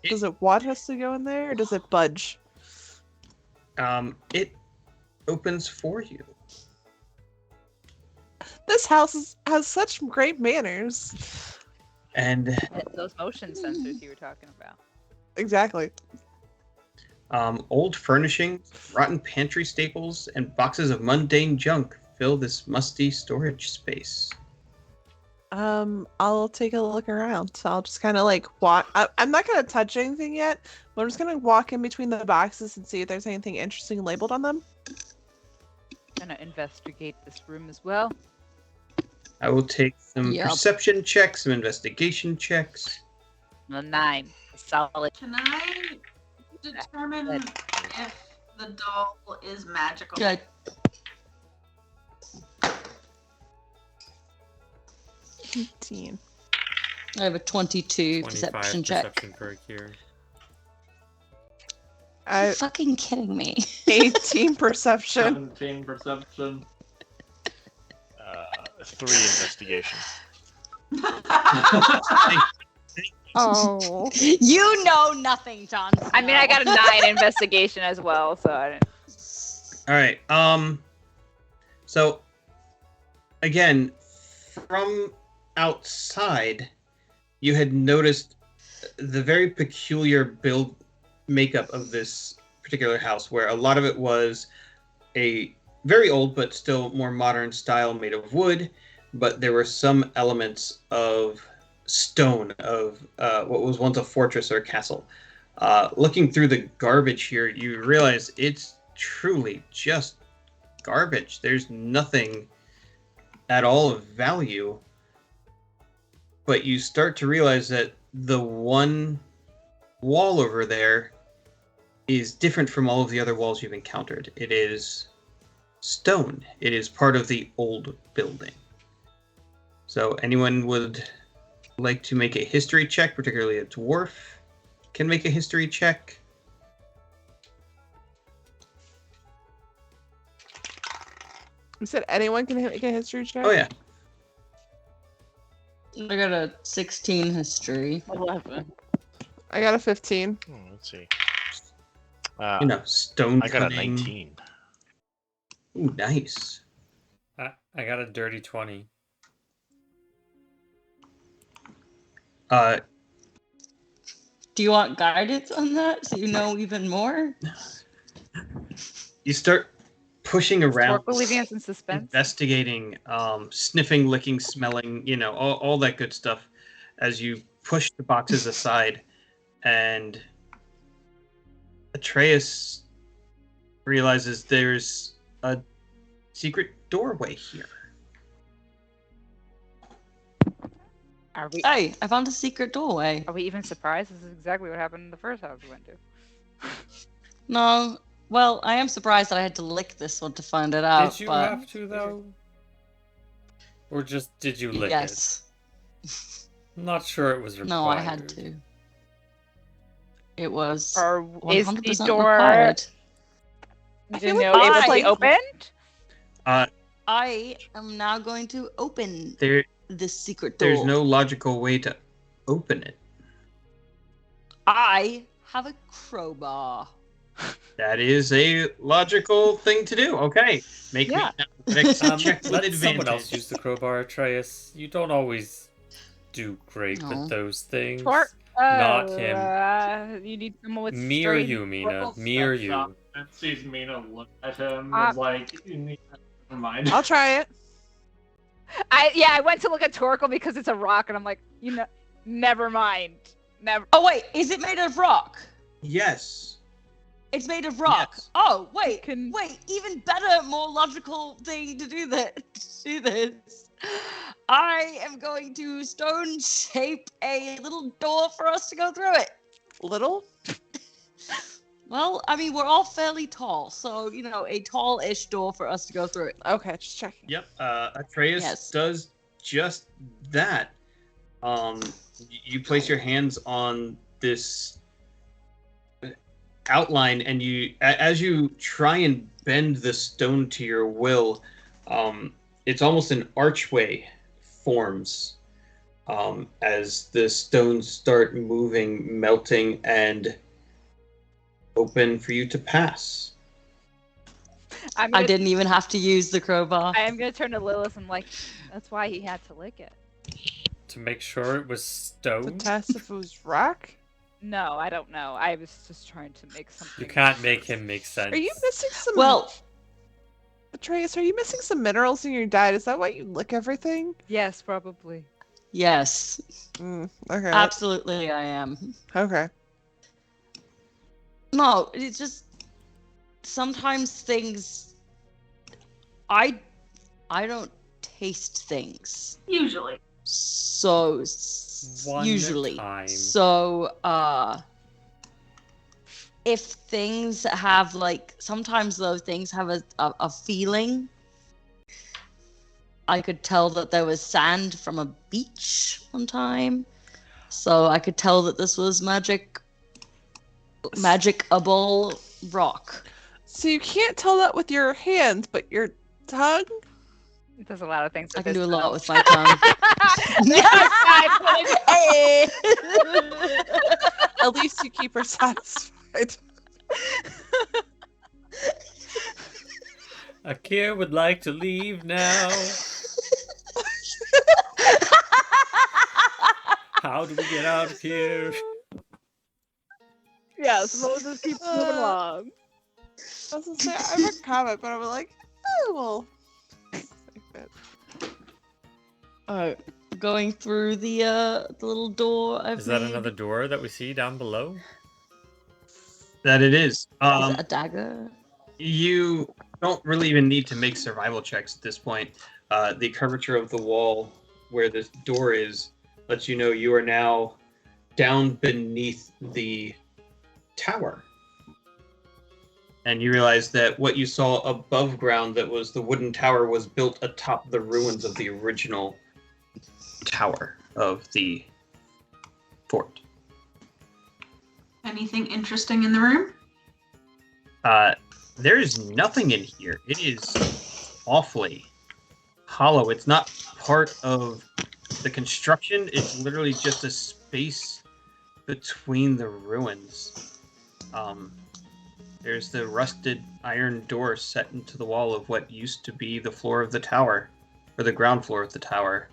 Does it want us to go in there, or does it budge? It opens for you. This house has such great manners. And It's those motion sensors you were talking about. Exactly. old furnishings, rotten pantry staples, and boxes of mundane junk fill this musty storage space. I'll take a look around. So I'll just kind of like walk. I'm not gonna touch anything yet, but I'm just gonna walk in between the boxes and see if there's anything interesting labeled on them. Gonna investigate this room as well. I will take some Yep. perception checks, some investigation checks. A 9. Solid. Can I determine if the doll is magical? Good. $18. I have a 22 25 perception check. perception for Akira. Are you fucking kidding me? 18 perception. 17 perception. 3 investigation. Oh. You know nothing, John. I mean, I got a 9 investigation as well, so I didn't. All right. So again, from outside, you had noticed the very peculiar build makeup of this particular house, where a lot of it was a very old but still more modern style made of wood, but there were some elements of stone, of what was once a fortress or a castle. Looking through the garbage here, you realize it's truly just garbage. There's nothing at all of value, but you start to realize that the one wall over there is different from all of the other walls you've encountered. It is stone. It is part of the old building. So anyone would like to make a history check, particularly a dwarf can make a history check. You said anyone can make a history check? Oh yeah. I got a 16 history. 11. I got a 15. Let's see. Stone I got a cutting. 19. Ooh, nice. I got a dirty 20. Do you want guidance on that so you know even more? You start pushing around, We're leaving us in suspense. investigating, sniffing, licking, smelling, all that good stuff as you push the boxes aside, and Atreus realizes there's a secret doorway here. Are we? Hey, I found a secret doorway. Are we even surprised? This is exactly what happened in the first house we went to. No. Well, I am surprised that I had to lick this one to find it out. Did you but... have to, though? Or just did you lick Yes. it? Not sure it was required. No, I had to. It was Or is 100% the door required. able to be opened? I am now going to open this secret door. There's no logical way to open it. I have a crowbar. That is a logical thing to do. Okay, make me an athletics check with Let advantage. someone else use the crowbar, Atreus. You don't always do great No. with those things. Not him. You need someone with Me or straight- you, Mina? Me or you? And sees Mina look at him Uh, is like, never mind. I'll try it. I went to look at Torkel because it's a rock, and I'm like, never mind. Never. Oh wait, is it made of rock? Yes. It's made of rock. Yes. Oh wait, Can- wait, even better, more logical thing to do do this. I am going to stone shape a little door for us to go through it. Little? Well, I mean, we're all fairly tall, so a tall-ish door for us to go through it. Okay, just checking. Yep. Atreus Yes. does just that. You place your hands on this outline, and as you try and bend the stone to your will, it's almost an archway forms as the stones start moving, melting, and open for you to pass. I didn't even have to use the crowbar. I am gonna turn to Lilith and that's why he had to lick it. To make sure it was To stone. test if it was rock? No, I don't know. I was just trying to make something. You can't make him make sense. Are you missing some... Well, Atreus, are you missing some minerals in your diet? Is that why you lick everything? Yes, probably. yes, Okay. absolutely, I am. Okay. No, it's just sometimes things. I don't taste things. Usually. So One usually, time. so if things have sometimes those things have a feeling. I could tell that there was sand from a beach one time, so I could tell that this was magicable rock. So you can't tell that with your hands, but your tongue? It does a lot of things. I with can his do a lot tongue. with my tongue. Hey! At least you keep her satisfied. Akir would like to leave now. How do we get out of here? Yes, we'll just keep moving along. I was gonna say, I have a comment, but I'm like, oh, well. Going through the little door. Is that another door that we see down below? That it is. Is it a dagger? You don't really even need to make survival checks at this point. The curvature of the wall where this door is lets you know you are now down beneath the tower. And you realize that what you saw above ground, that was the wooden tower, was built atop the ruins of the original tower of the fort. Anything interesting in the room? There is nothing in here. It is awfully hollow. It's not part of the construction. It's literally just a space between the ruins. There's the rusted iron door set into the wall of what used to be the floor of the tower, or the ground floor of the tower.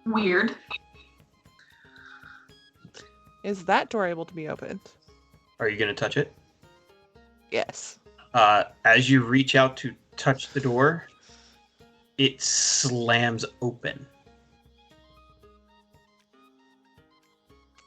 Weird. Is that door able to be opened? Are you going to touch it? Yes. As you reach out to touch the door, it slams open.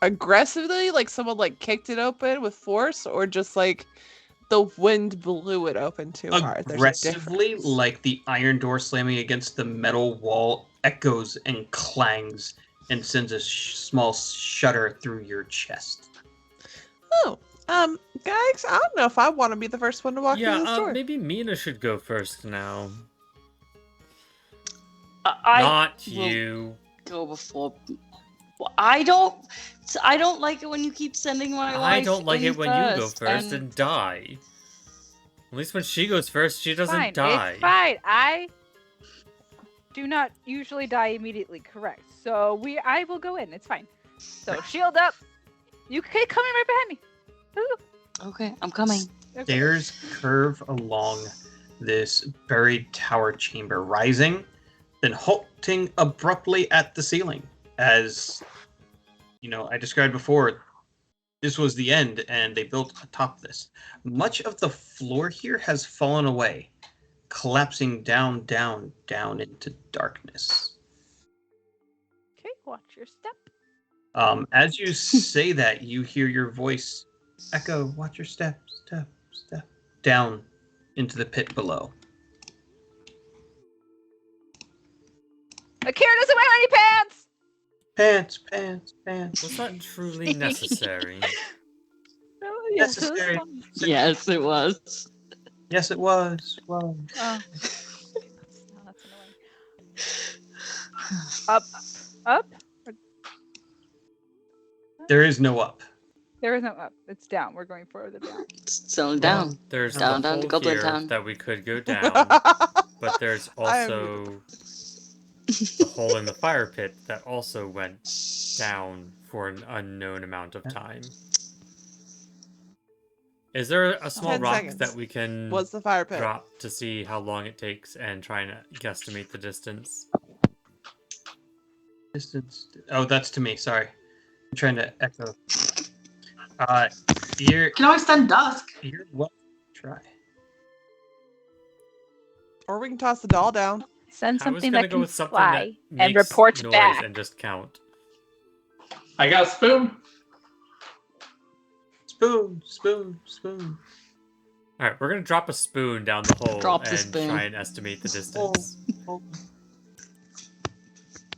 Aggressively? Like someone kicked it open with force, or just the wind blew it open too hard? There's a Aggressively, difference. like the iron door slamming against the metal wall echoes and clangs and sends a small shudder through your chest. Oh, guys, I don't know if I want to be the first one to walk through this door. Maybe Mina should go first now. I Not will you. go before. I don't like it when you keep sending my wife. I don't like in it when you go first, first and die. At least when she goes first, she doesn't Fine, die. it's fine. I do not usually die immediately, correct? So I will go in. It's fine. So shield up. You can come in right behind me. Ooh. Okay, I'm coming. Okay. Stairs curve along this buried tower chamber, rising, then halting abruptly at the ceiling. As I described before, this was the end, and they built atop this. Much of the floor here has fallen away. collapsing down, down, down into darkness. Okay, watch your step. As you say that, you hear your voice echo, watch your step, step, step, down into the pit below. Akira doesn't wear any pants! Pants, pants, pants. Was that truly necessary? No, yes, it was Necessary. fun. Yes, it was. Yes, it was. Oh. That's annoying. Up. Up? There is no up. There is no up. It's down. We're going further down. So down. There's Down, the down to hole Goblin here Town. that we could go down, but there's also the hole in the fire pit that also went down for an unknown amount of time. Is there a small 10 rock seconds. that we can What's the fire pit? drop to see how long it takes and try and guesstimate the distance? Distance. Oh, that's to me. Sorry. I'm trying to echo. You're You can always send Dusk. welcome to try. Or we can toss the doll down. Send I was something gonna that go can with something fly that and makes report noise back. and just count. I got a spoon. Spoon, spoon, spoon. All right, we're gonna drop a spoon down the hole Drop the and spoon. try and estimate the distance.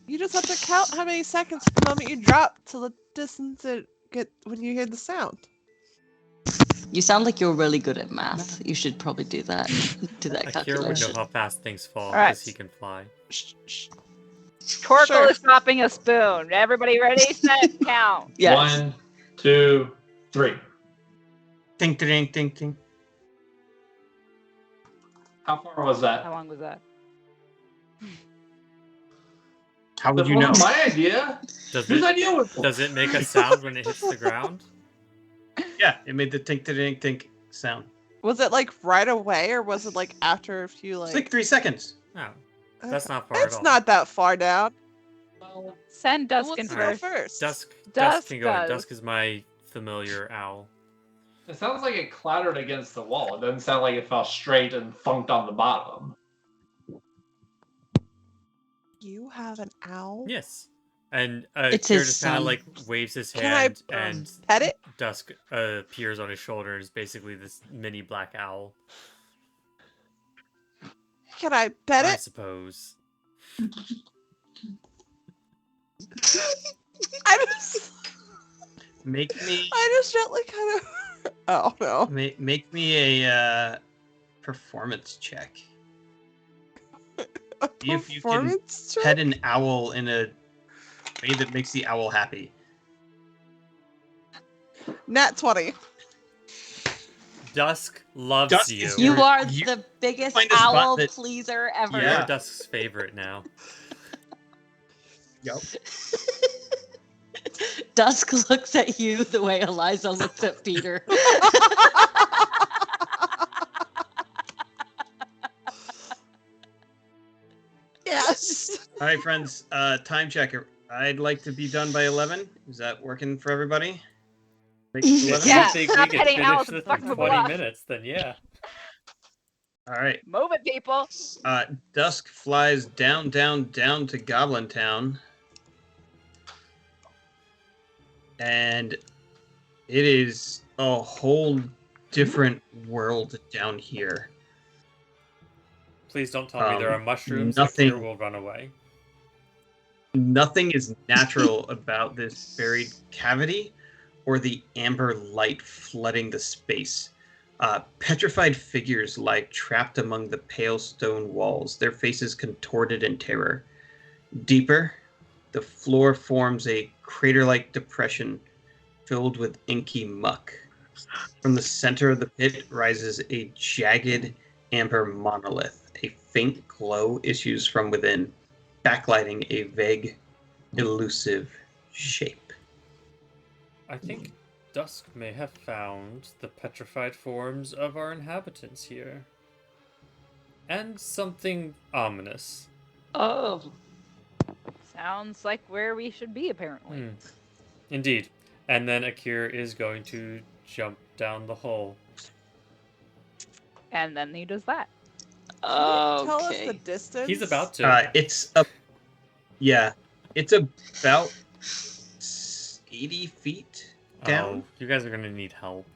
You just have to count how many seconds from the moment you drop to the distance it get when you hear the sound. You sound like you're really good at math. You should probably do that. Do that Akira would know calculation. how fast things fall Alright. because he can fly. Shh, shh. Torkel Sure. is dropping a spoon. Everybody ready? Set, count. Yes. 1, 2, 3. Ding, ding, ding, ding. How far was that? How long was that? How would That you know? wasn't my idea. Does Whose it, idea was it? does it make a sound when it hits the ground? Yeah, it made the tink, ding, tink sound. Was it like right away or was it like after a few It's like? like 3 seconds. Oh, that's not far at It's all. not that far down. Send Who Dusk in wants to go first. first? Dusk Dusk can go. does. Dusk is my familiar owl. It sounds like it clattered against the wall. It doesn't sound like it fell straight and funked on the bottom. You have an owl? Yes. And It's Akira his just kind of son. like waves his Can I hand, and pet it? Dusk appears on his shoulder and is basically this mini black owl. Can I pet I it? suppose. I just Make me gently kind of. Oh no. make me a performance check. A See if you can performance check? Pet an owl in a way that makes the owl happy. Nat 20. Dusk loves Dusk you. is You You're- are you the biggest find a spot owl that- pleaser ever. You're Yeah. Dusk's favorite now. Yep. Dusk looks at you the way Eliza looks at Peter. Yes. All right, friends. Time checker. I'd like to be done by 11. Is that working for everybody? Make it 11? Yeah, If you think stop we could petting finish owls this and fuck in the 20 block. minutes, then yeah. All right. Move it, people. Dusk flies down, down, down to Goblin Town. And it is a whole different world down here. Please don't tell me there are mushrooms. nothing- Akira will run away. Nothing is natural about this buried cavity or the amber light flooding the space. Petrified figures lie trapped among the pale stone walls, their faces contorted in terror. Deeper, the floor forms a crater-like depression filled with inky muck. From the center of the pit rises a jagged amber monolith. A faint glow issues from within, backlighting a vague, elusive shape. I think Dusk may have found the petrified forms of our inhabitants here. And something ominous. Oh. Sounds like where we should be, apparently. Indeed. And then Akira is going to jump down the hole. And then he does that. Tell us Okay. the distance. He's about to. It's about 80 feet down. Oh, you guys are gonna need help.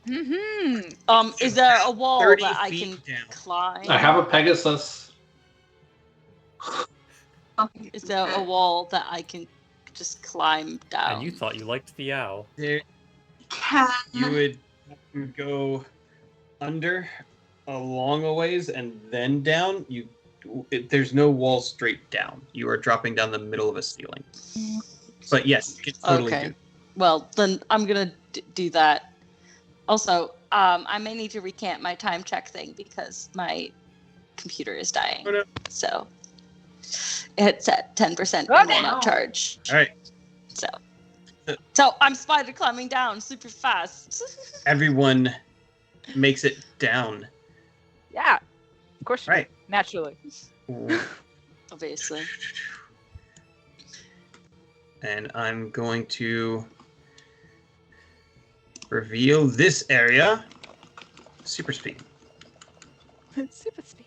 Mm-hmm. Is there a wall 30 that I feet can down. climb? I have a Pegasus. Is there a wall that I can just climb down? And you thought you liked the owl. There, Can you would have to go under a long a ways and then down. There's no wall straight down. You are dropping down the middle of a ceiling. But yes, you can totally Okay. do. Well, then I'm gonna do that. Also, I may need to recant my time check thing because my computer is dying. Oh, no. So it's at 10% Oh, and will no. not charge. All right. So I'm spider climbing down super fast. Everyone makes it down. Yeah. Of course. Right. Naturally. Obviously. And I'm going to reveal this area. Super speed. Super speed.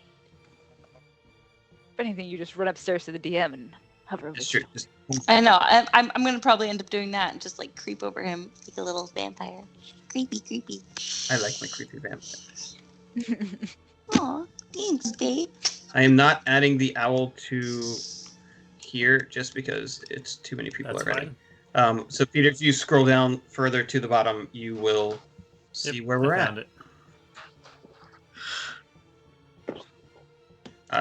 If anything, you just run upstairs to the DM and hover over. Just, the just I know. I'm gonna probably end up doing that and just like creep over him like a little vampire. Creepy. I like my creepy vampires. Aw, thanks, babe. I am not adding the owl to here just because it's too many people That's already. fine. So Peter, if you scroll down further to the bottom, you will see where we're I at. found it.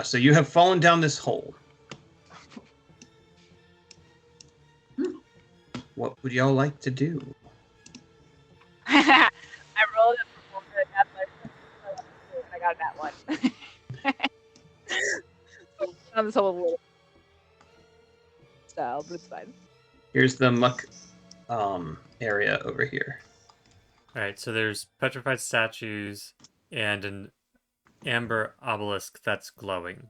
So you have fallen down this hole. What would y'all like to do? I rolled it before that's my I got that one. On this whole little style, but it's fine. Here's the muck area over here. All right, so there's petrified statues and an amber obelisk that's glowing.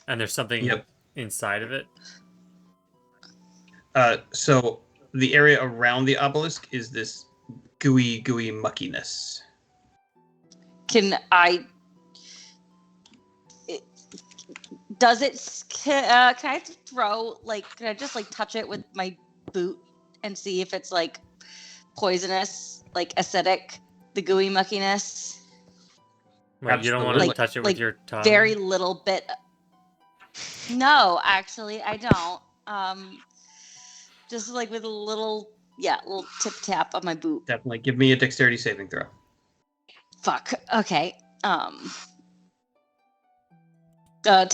And there's something Yep. inside of it. So the area around the obelisk is this gooey muckiness. Can I? Does it? Can I throw like? Can I just like touch it with my boot and see if it's like poisonous, like acidic, the gooey muckiness? Wait, you don't want to Absolutely. touch it Like, with your tongue? Very little bit. No, actually, I don't. Just like with a little tip tap of my boot. Definitely. Give me a dexterity saving throw. Fuck. Okay. 10.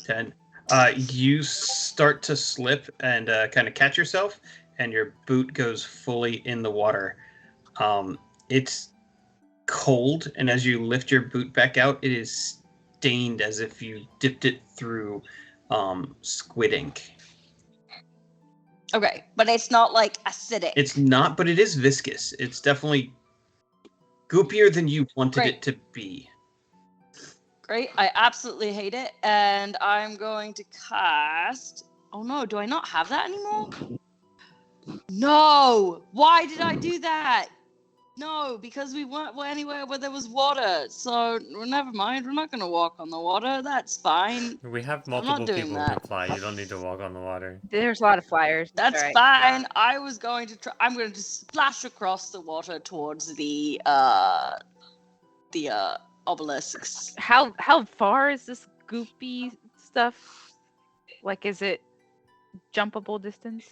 10. You start to slip and kind of catch yourself, and your boot goes fully in the water. It's cold, and as you lift your boot back out, it is stained as if you dipped it through squid ink. Okay, but it's not like acidic. It's not, but it is viscous. It's definitely goopier than you wanted Great. it to be. Great. I absolutely hate it. And I'm going to cast. Oh no, do I not have that anymore? No! Why did I do that? No, because we weren't anywhere where there was water. So never mind. We're not going to walk on the water. That's fine. We have not multiple doing people who that. can fly. You don't need to walk on the water. There's a lot of flyers. That's alright. fine. I was going to try. I'm going to splash across the water towards the obelisks. How far is this goopy stuff? Like, is it jumpable distance?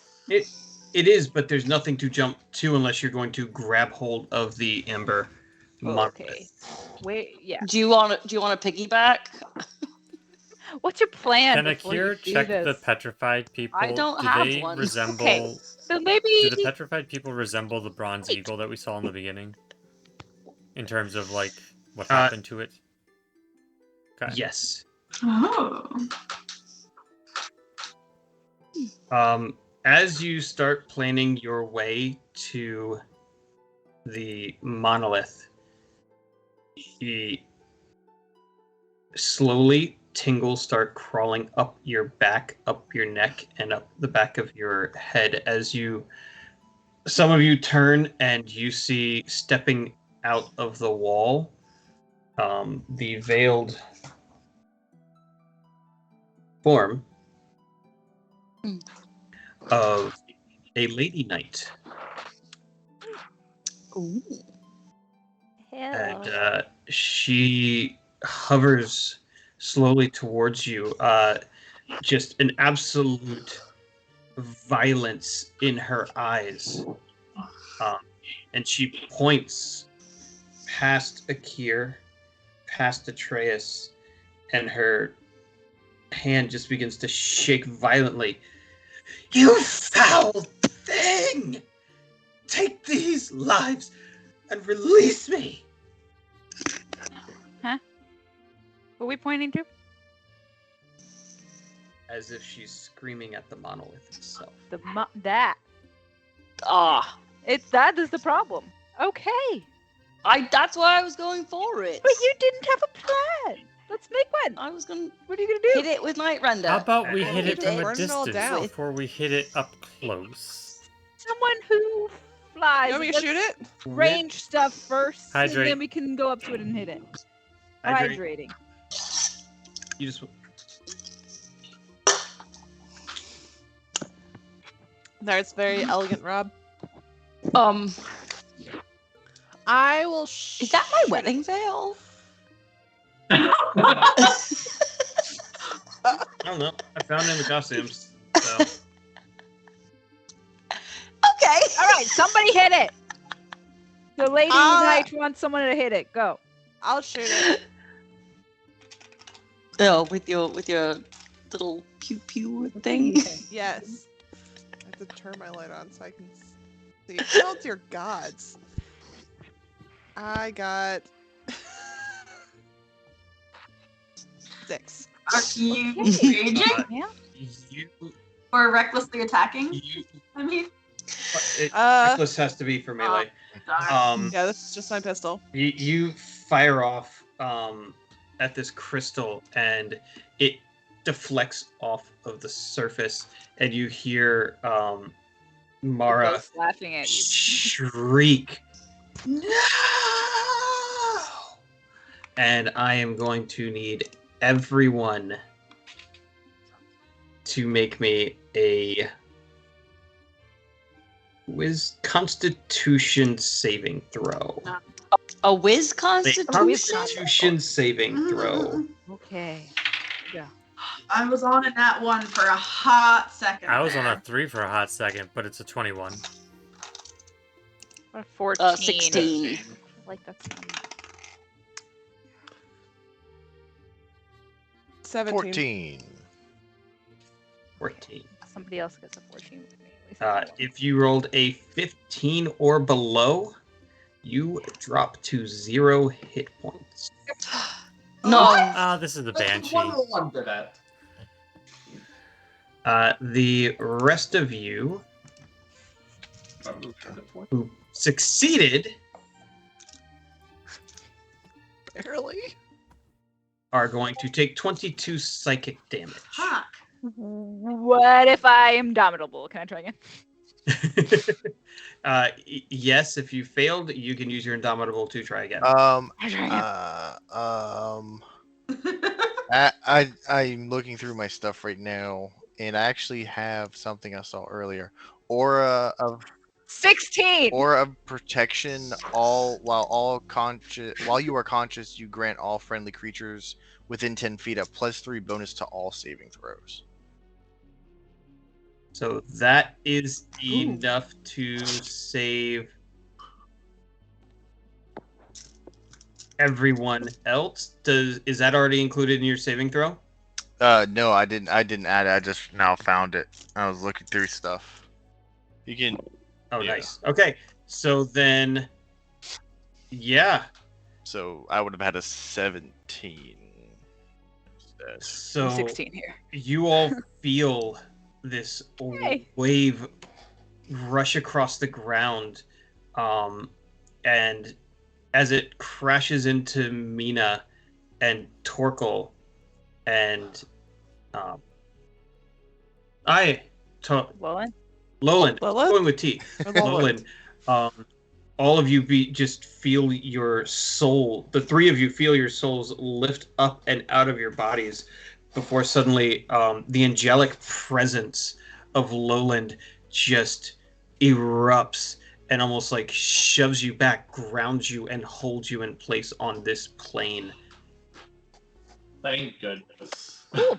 It is, but there's nothing to jump to unless you're going to grab hold of the amber monolith. Okay. Wait, yeah. Do you want to piggyback? What's your plan? Can before you Akira do check this? the petrified people? I don't do have they one. resemble Okay, so maybe do the petrified people resemble the bronze Wait. eagle that we saw in the beginning? In terms of like what happened to it? Okay. Yes. Oh. As you start planning your way to the monolith, slowly tingles start crawling up your back, up your neck, and up the back of your head as some of you turn and you see stepping out of the wall the veiled form of a lady knight. Ooh. And she hovers slowly towards you. Just an absolute violence in her eyes. And she points past Akir, past Atreus, and her hand just begins to shake violently. You foul thing! Take these lives and release me! Huh? What are we pointing to? As if she's screaming at the monolith itself. That. Ah, That is the problem. Okay. that's why I was going for it. But you didn't have a plan. Let's make one. I was gonna What are you gonna do? hit it with Night Render. How about we Oh, hit it you from did. a Burn it all distance down. before we hit it up close? Someone who flies. You want me to shoot it? Range stuff first, Hydrate. and then we can go up to it and hit it. Hydrate. Hydrating. You just That's very elegant, Rob. I will. Is that my wedding veil? I don't know. I found it in the costumes. So Okay. All right, somebody hit it. The lady Uh, knight wants someone to hit it. Go. I'll shoot it. Oh, with your little pew pew thing. Yes. I have to turn my light on so I can see. Oh dear gods. I got 6. Are you Okay. raging Yeah. you, or recklessly attacking? you I mean, reckless has to be for melee. darn. Yeah, this is just my pistol. You fire off at this crystal, and it deflects off of the surface, and you hear Mara Ghost laughing at you. shriek, "No!" And I am going to need everyone to make me a Constitution saving throw. A whiz A constitution. Constitution saving throw. Okay. I was on in that one for a hot second. I was on there. a 3 for a hot second, but it's a 21. A 14. 16. Like that's not 17. 14. 14. somebody else gets a 14 with me. At least I know one. If you rolled a 15 or below, you drop to 0 hit points. No. Ah, this is the That's Banshee. one of the ones did it. The rest of you who succeeded Barely. are going to take 22 psychic damage. Fuck. What if I am dominable? Can I try again? Yes, if you failed, you can use your Indomitable to try again. Can I try again? I'm looking through my stuff right now, and I actually have something I saw earlier. Aura of 16. protection. While you are conscious, you grant all friendly creatures within 10 feet a +3 bonus to all saving throws. So that is enough to save everyone else. Is that already included in your saving throw? No, I didn't add it. I just now found it. I was looking through stuff. You can. Oh, Yeah. nice. Okay, so then, yeah. So I would have had a 17. instead. So 16 here. you all feel this Hey. wave rush across the ground, and as it crashes into Mina and Torkel and Well, Loland, Lola? going with T. Or Lola? Loland, all of you just feel your soul. The three of you feel your souls lift up and out of your bodies before suddenly the angelic presence of Lowland just erupts and almost like shoves you back, grounds you, and holds you in place on this plane. Thank goodness. Cool.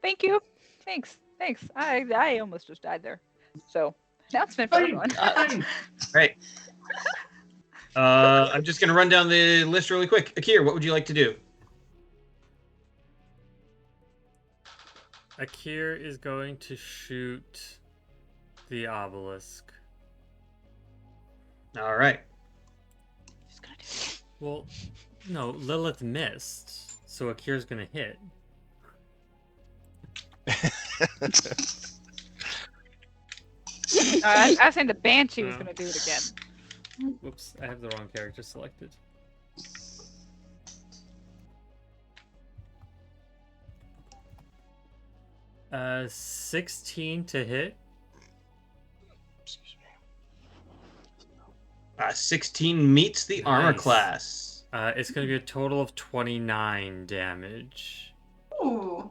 Thank you. Thanks. I almost just died there. So now it's been for everyone. Right. I'm just going to run down the list really quick. Akir, what would you like to do? Akir is going to shoot the obelisk. All right. Well, no, Lilith missed, so Akir's gonna hit. I was saying the Banshee was going to do it again. Whoops, I have the wrong character selected. Uh, 16 to hit. 16 meets the armor Nice. class. It's going to be a total of 29 damage. Ooh.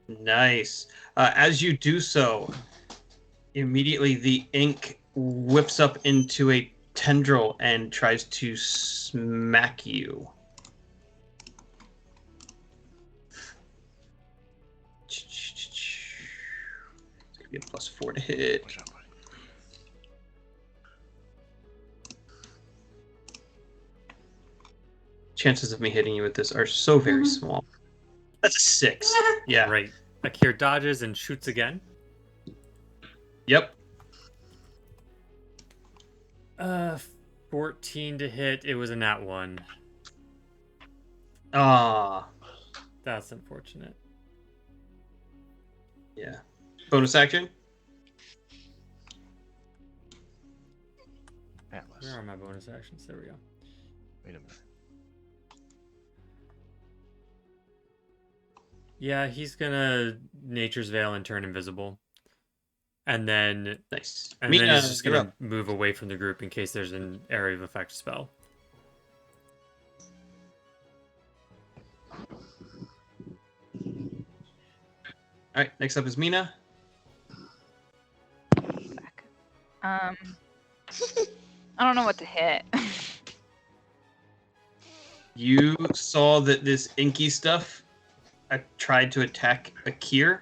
Nice. As you do so, immediately the ink whips up into a tendril and tries to smack you. It's going to be a +4 to hit. Chances of me hitting you with this are so very small. That's a 6. Yeah. Great. Akir dodges and shoots again. Yep. 14 to hit. It was a nat 1. Ah. That's unfortunate. Yeah. Bonus action? Atlas. Where are my bonus actions? There we go. Wait a minute. Yeah, he's gonna Nature's Veil and turn invisible. And then Nice. and Mina, then he's just you're gonna up. move away from the group in case there's an area of effect spell. All right, next up is Mina. I don't know what to hit. You saw that this inky stuff tried to attack Akir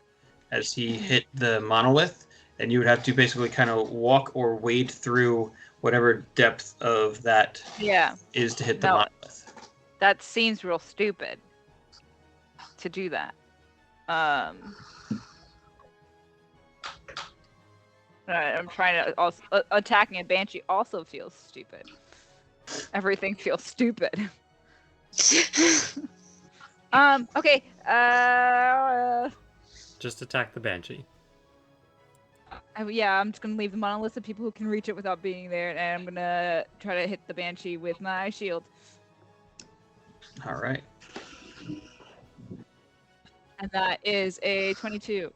as he hit the monolith, and you would have to basically kind of walk or wade through whatever depth of that Yeah, is to hit the No. monolith. that seems real stupid to do that. Alright, I'm trying to also attacking a Banshee also feels stupid. Everything feels stupid. Okay. Just attack the Banshee. Yeah, I'm just gonna leave the monolith of people who can reach it without being there, and I'm gonna try to hit the Banshee with my shield. All right. And that is a 22.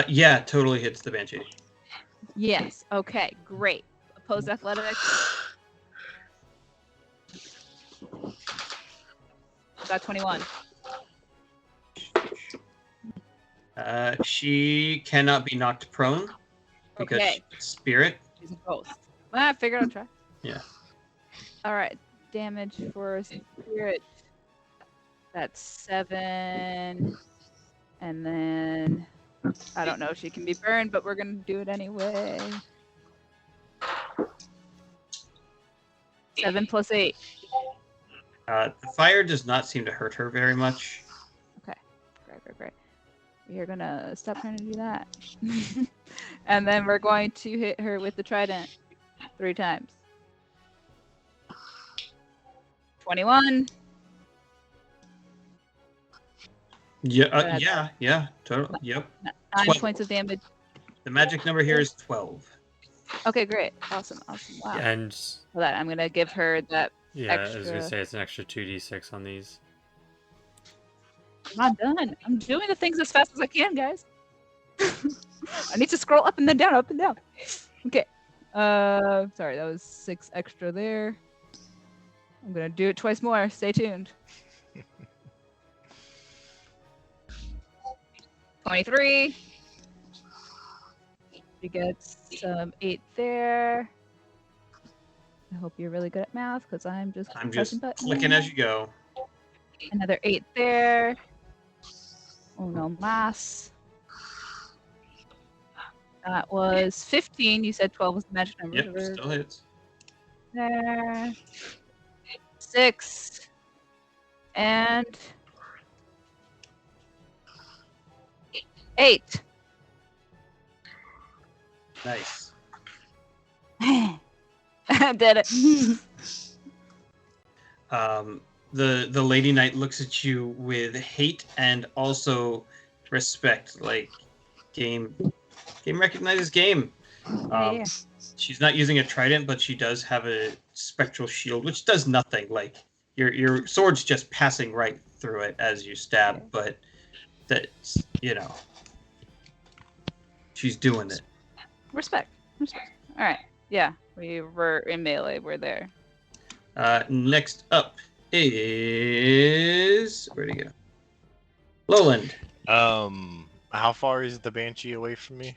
Yeah, totally hits the Banshee. Yes. Okay. Great. Opposed athletics. Got 21. She cannot be knocked prone because Okay. she's spirit. She's a ghost. Well, I figured I'd try. Yeah. All right. Damage for spirit. That's 7. And then I don't know if she can be burned, but we're gonna do it anyway. 7 plus 8. The fire does not seem to hurt her very much. Great. We are gonna stop trying to do that. And then we're going to hit her with the trident 3 times. 21. Yeah, totally. Yep. 9 12. points of damage. The magic number here is 12. Okay, great. Awesome. Wow. And For that, I'm gonna give her that. yeah, I was gonna Extra. say it's an extra 2d6 on these. I'm not done. I'm doing the things as fast as I can, guys. I need to scroll up and then down, up and down. Okay. Sorry, that was 6 extra there. I'm gonna do it twice more. Stay tuned. 23. She gets some 8 there. I hope you're really good at math, because I'm just pressing buttons. Clicking as you go. Another 8 there. Oh no, mass. That was 15. You said 12 was the magic number. Yep, still hits. There. 6. And 8. Nice. Did it. The Lady Knight looks at you with hate and also respect. Like, game recognizes game. Yeah. She's not using a trident, but she does have a spectral shield, which does nothing. Like, your sword's just passing right through it as you stab, but that's, she's doing it. Respect. All right. Yeah, we were in melee. We're there. Next up is, where'd he go? Lowland. How far is the Banshee away from me?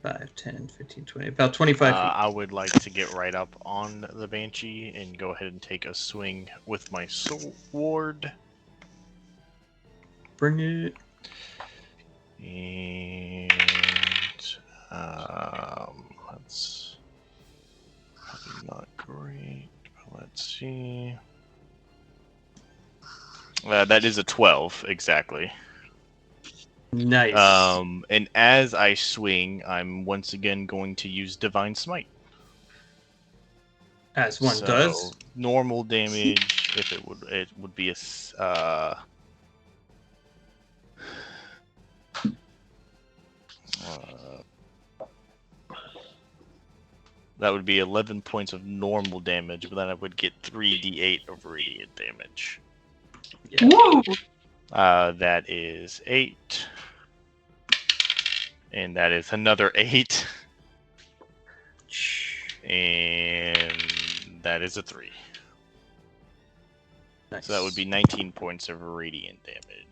5, 10, 15, 20, about 25 feet. I would like to get right up on the Banshee and go ahead and take a swing with my sword. Bring it. And that's probably not great, but let's see. That is a 12 exactly. Nice. And as I swing, I'm once again going to use Divine Smite. As one does. Normal damage, if it would be a that would be 11 points of normal damage, but then I would get 3d8 of radiant damage. Yeah. Woo! That is 8. And that is another 8. And that is a 3. Nice. So that would be 19 points of radiant damage.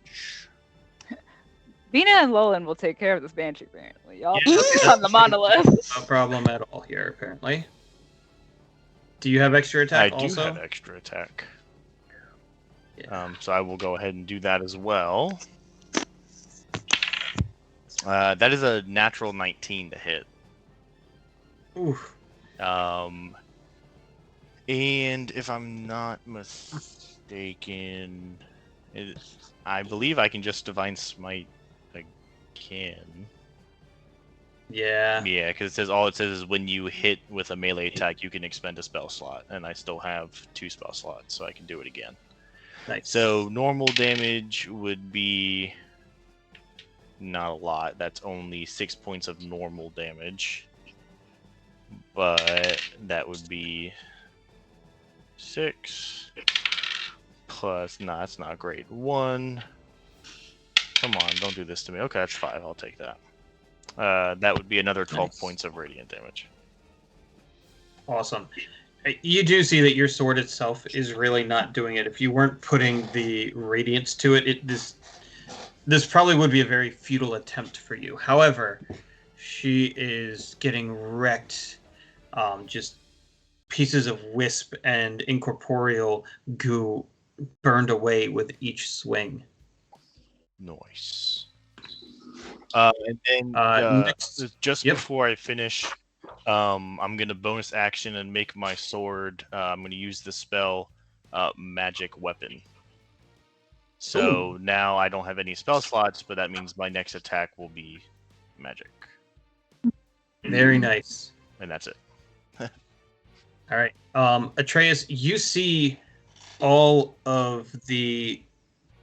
Bina and Lolan will take care of this Banshee, apparently. Y'all Yeah, focus on the monolith. No problem at all here, apparently. Do you have extra attack also? I do have extra attack. Yeah. So I will go ahead and do that as well. That is a natural 19 to hit. Oof. And if I'm not mistaken, I believe I can just Divine Smite again. Yeah. Yeah, because all it says is when you hit with a melee attack, you can expend a spell slot, and I still have 2 spell slots, so I can do it again. Nice. So normal damage would be not a lot. That's only 6 points of normal damage. But that would be 6 plus, nah, that's not great. 1. Come on, don't do this to me. Okay, that's 5. I'll take that. That would be another 12 Nice. points of radiant damage. Awesome. You do see that your sword itself is really not doing it. If you weren't putting the radiance to it, this probably would be a very futile attempt for you. However, she is getting wrecked. Just pieces of wisp and incorporeal goo burned away with each swing. Nice. And then next, just yep. before I finish, I'm gonna bonus action and make my sword. I'm gonna use the spell Magic Weapon. So now I don't have any spell slots, but that means my next attack will be magic. Very nice. And that's it. All right. Atreus, you see all of the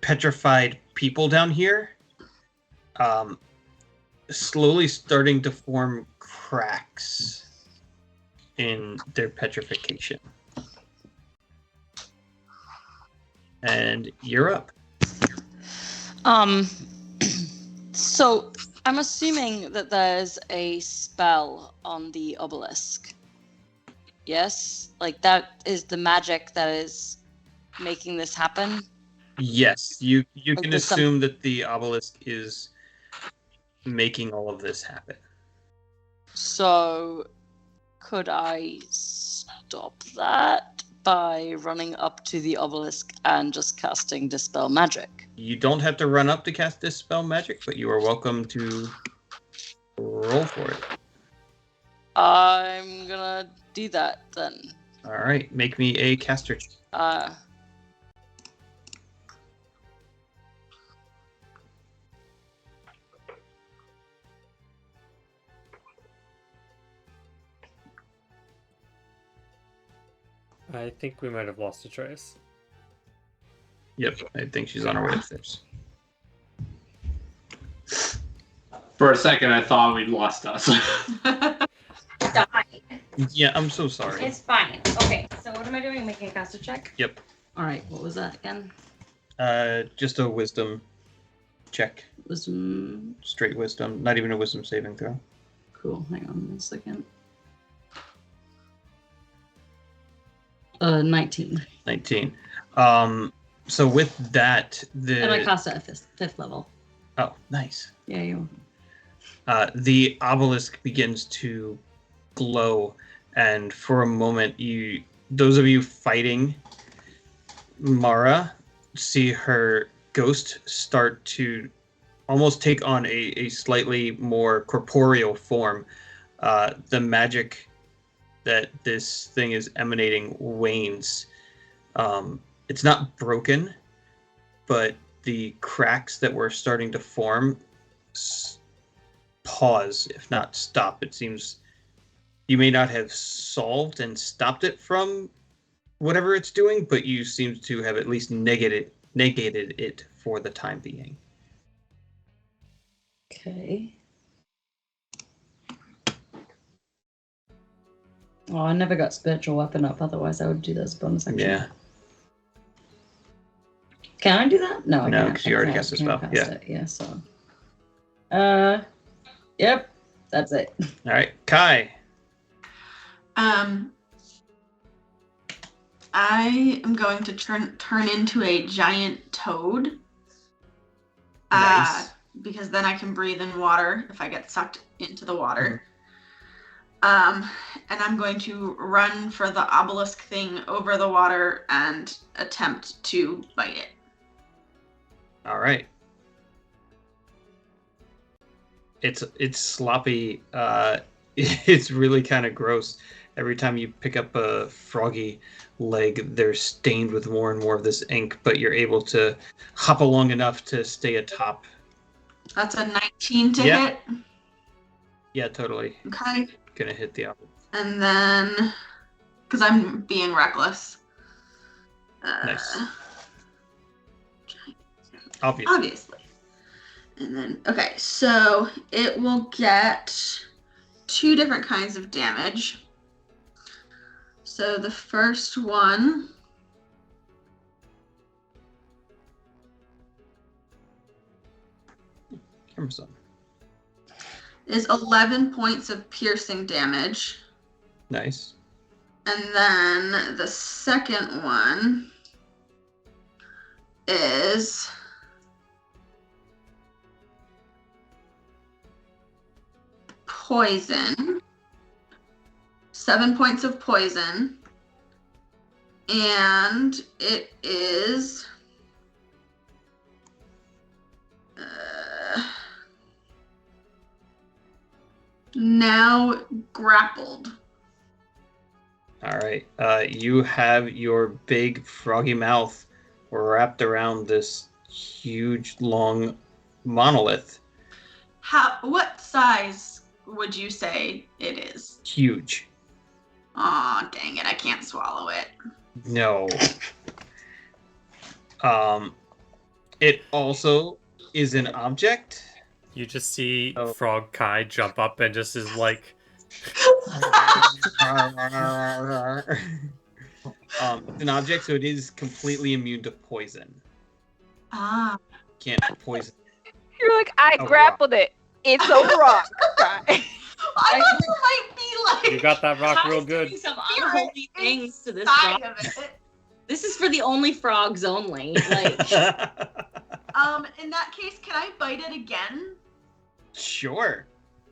petrified people down here slowly starting to form cracks in their petrification. And you're up. So I'm assuming that there's a spell on the obelisk. Yes? Like that is the magic that is making this happen? Yes, you Like can there's some- assume that the obelisk is making all of this happen. So could I stop that by running up to the obelisk and just casting Dispel Magic? You don't have to run up to cast Dispel Magic, but you are welcome to roll for it. I'm gonna do that then. All right, make me a caster check. I think we might have lost a trace. Yep, I think she's on her way upstairs. For a second, I thought we'd lost us. Die. Yeah, I'm so sorry. It's fine. Okay, so what am I doing? Making a caster check? Yep. All right, what was that again? Just a wisdom check. Wisdom. Straight wisdom, not even a wisdom saving throw. Cool. Hang on 1 second. 19. 19. So with that, And I the cast it at fifth level. oh, nice. Yeah, you. The obelisk begins to glow, and for a moment, those of you fighting Mara, see her ghost start to almost take on a slightly more corporeal form. The magic that this thing is emanating wanes. It's not broken, but the cracks that were starting to form pause, if not stop. It seems you may not have solved and stopped it from whatever it's doing, but you seem to have at least negated it for the time being. Okay. Oh, I never got spiritual weapon up. Otherwise, I would do this bonus action. Yeah. Can I do that? No, I No, can't. 'cause you already I can't- cast the can't spell, cast yeah. it, yeah. So. Yep. That's it. All right, Kai. I am going to turn into a giant toad. Nice. Because then I can breathe in water if I get sucked into the water. And I'm going to run for the obelisk thing over the water and attempt to bite it. All right. It's sloppy. It's really kind of gross. Every time you pick up a froggy leg, they're stained with more and more of this ink, but you're able to hop along enough to stay atop. That's a 19 to Yeah. hit. Yeah, totally. Okay. Gonna hit the opposite. And then, because I'm being reckless. Nice. Obviously. Obviously. And then, okay, so it will get 2 different kinds of damage. So the first one Cumbersome. is 11 points of piercing damage. Nice. And then the second one is poison. 7 points of poison. And it is now grappled. All right. You have your big froggy mouth wrapped around this huge, long monolith. What size would you say it is? Huge. Aw, dang it, I can't swallow it. No. It also is an object. You just see Frog Kai jump up and just is like, It's an object, so it is completely immune to poison. Ah. Can't poison. You're like, I A grappled it. It's a rock. I thought there might be You like got that rock Ty's real good. doing some spirit unholy things to this inside frog. of it. This is for the only frogs only. Like, In that case, can I bite it again? Sure.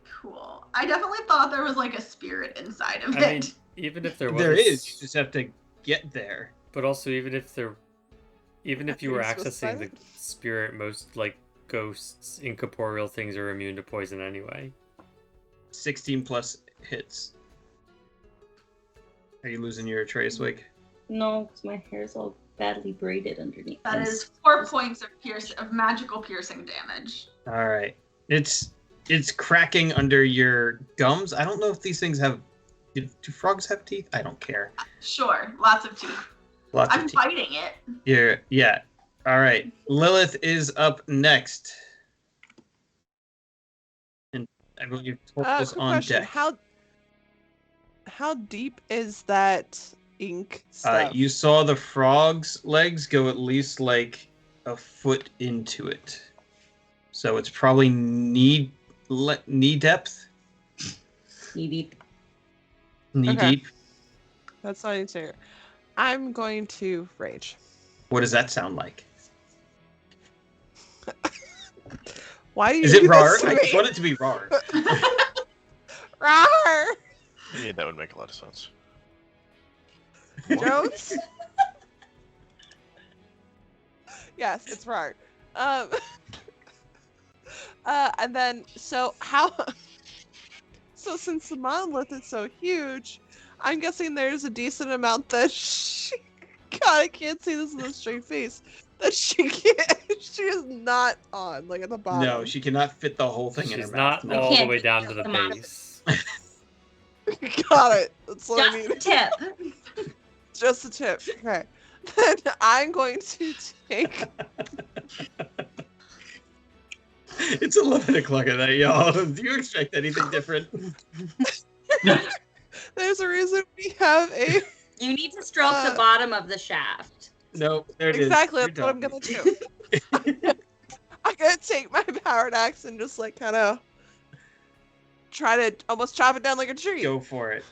Cool. I definitely thought there was like a spirit inside of I it. mean, even if there was, There is. You just have to get there. but also even if you were Are you supposed to accessing the bite it? spirit, most like ghosts, incorporeal things are immune to poison anyway. 16 plus hits. Are you losing your Atreus wig? no, because my hair's all badly braided underneath. That is 4 points of magical piercing damage. All right. It's cracking under your gums. I don't know if these things have. Do frogs have teeth? I don't care. Sure, lots of teeth. Lots I'm of teeth. biting it. Yeah. All right. Lilith is up next. And I believe Torko's Quick on question. deck. How deep is that ink stuff? You saw the frog's legs go at least like a foot into it. So it's probably knee depth. Knee deep. Knee Okay. deep. That's not easier. I'm going to rage. What does that sound like? Why do you Is it do rar? this to I me? just want it to be rar. Rar! Yeah, that would make a lot of sense. Jones? Yes, it's rar. And then, so since the monolith is so huge, I'm guessing there's a decent amount that God, I can't see this with a straight face. That she is not on, like at the bottom. No, she cannot fit the whole thing in her She's mouth. not No. all the can't way fit down to the them on. base. Got it. That's what I Just mean. the tip. Just the tip. Okay. Then I'm going to take. It's 11 o'clock at night, y'all. Do you expect anything different? There's a reason we have a. You need to stroke the bottom of the shaft. No, there it is. Exactly, You're that's what I'm done. gonna do. I'm gonna take my powered axe and just like kind of try to almost chop it down like a tree. Go for it.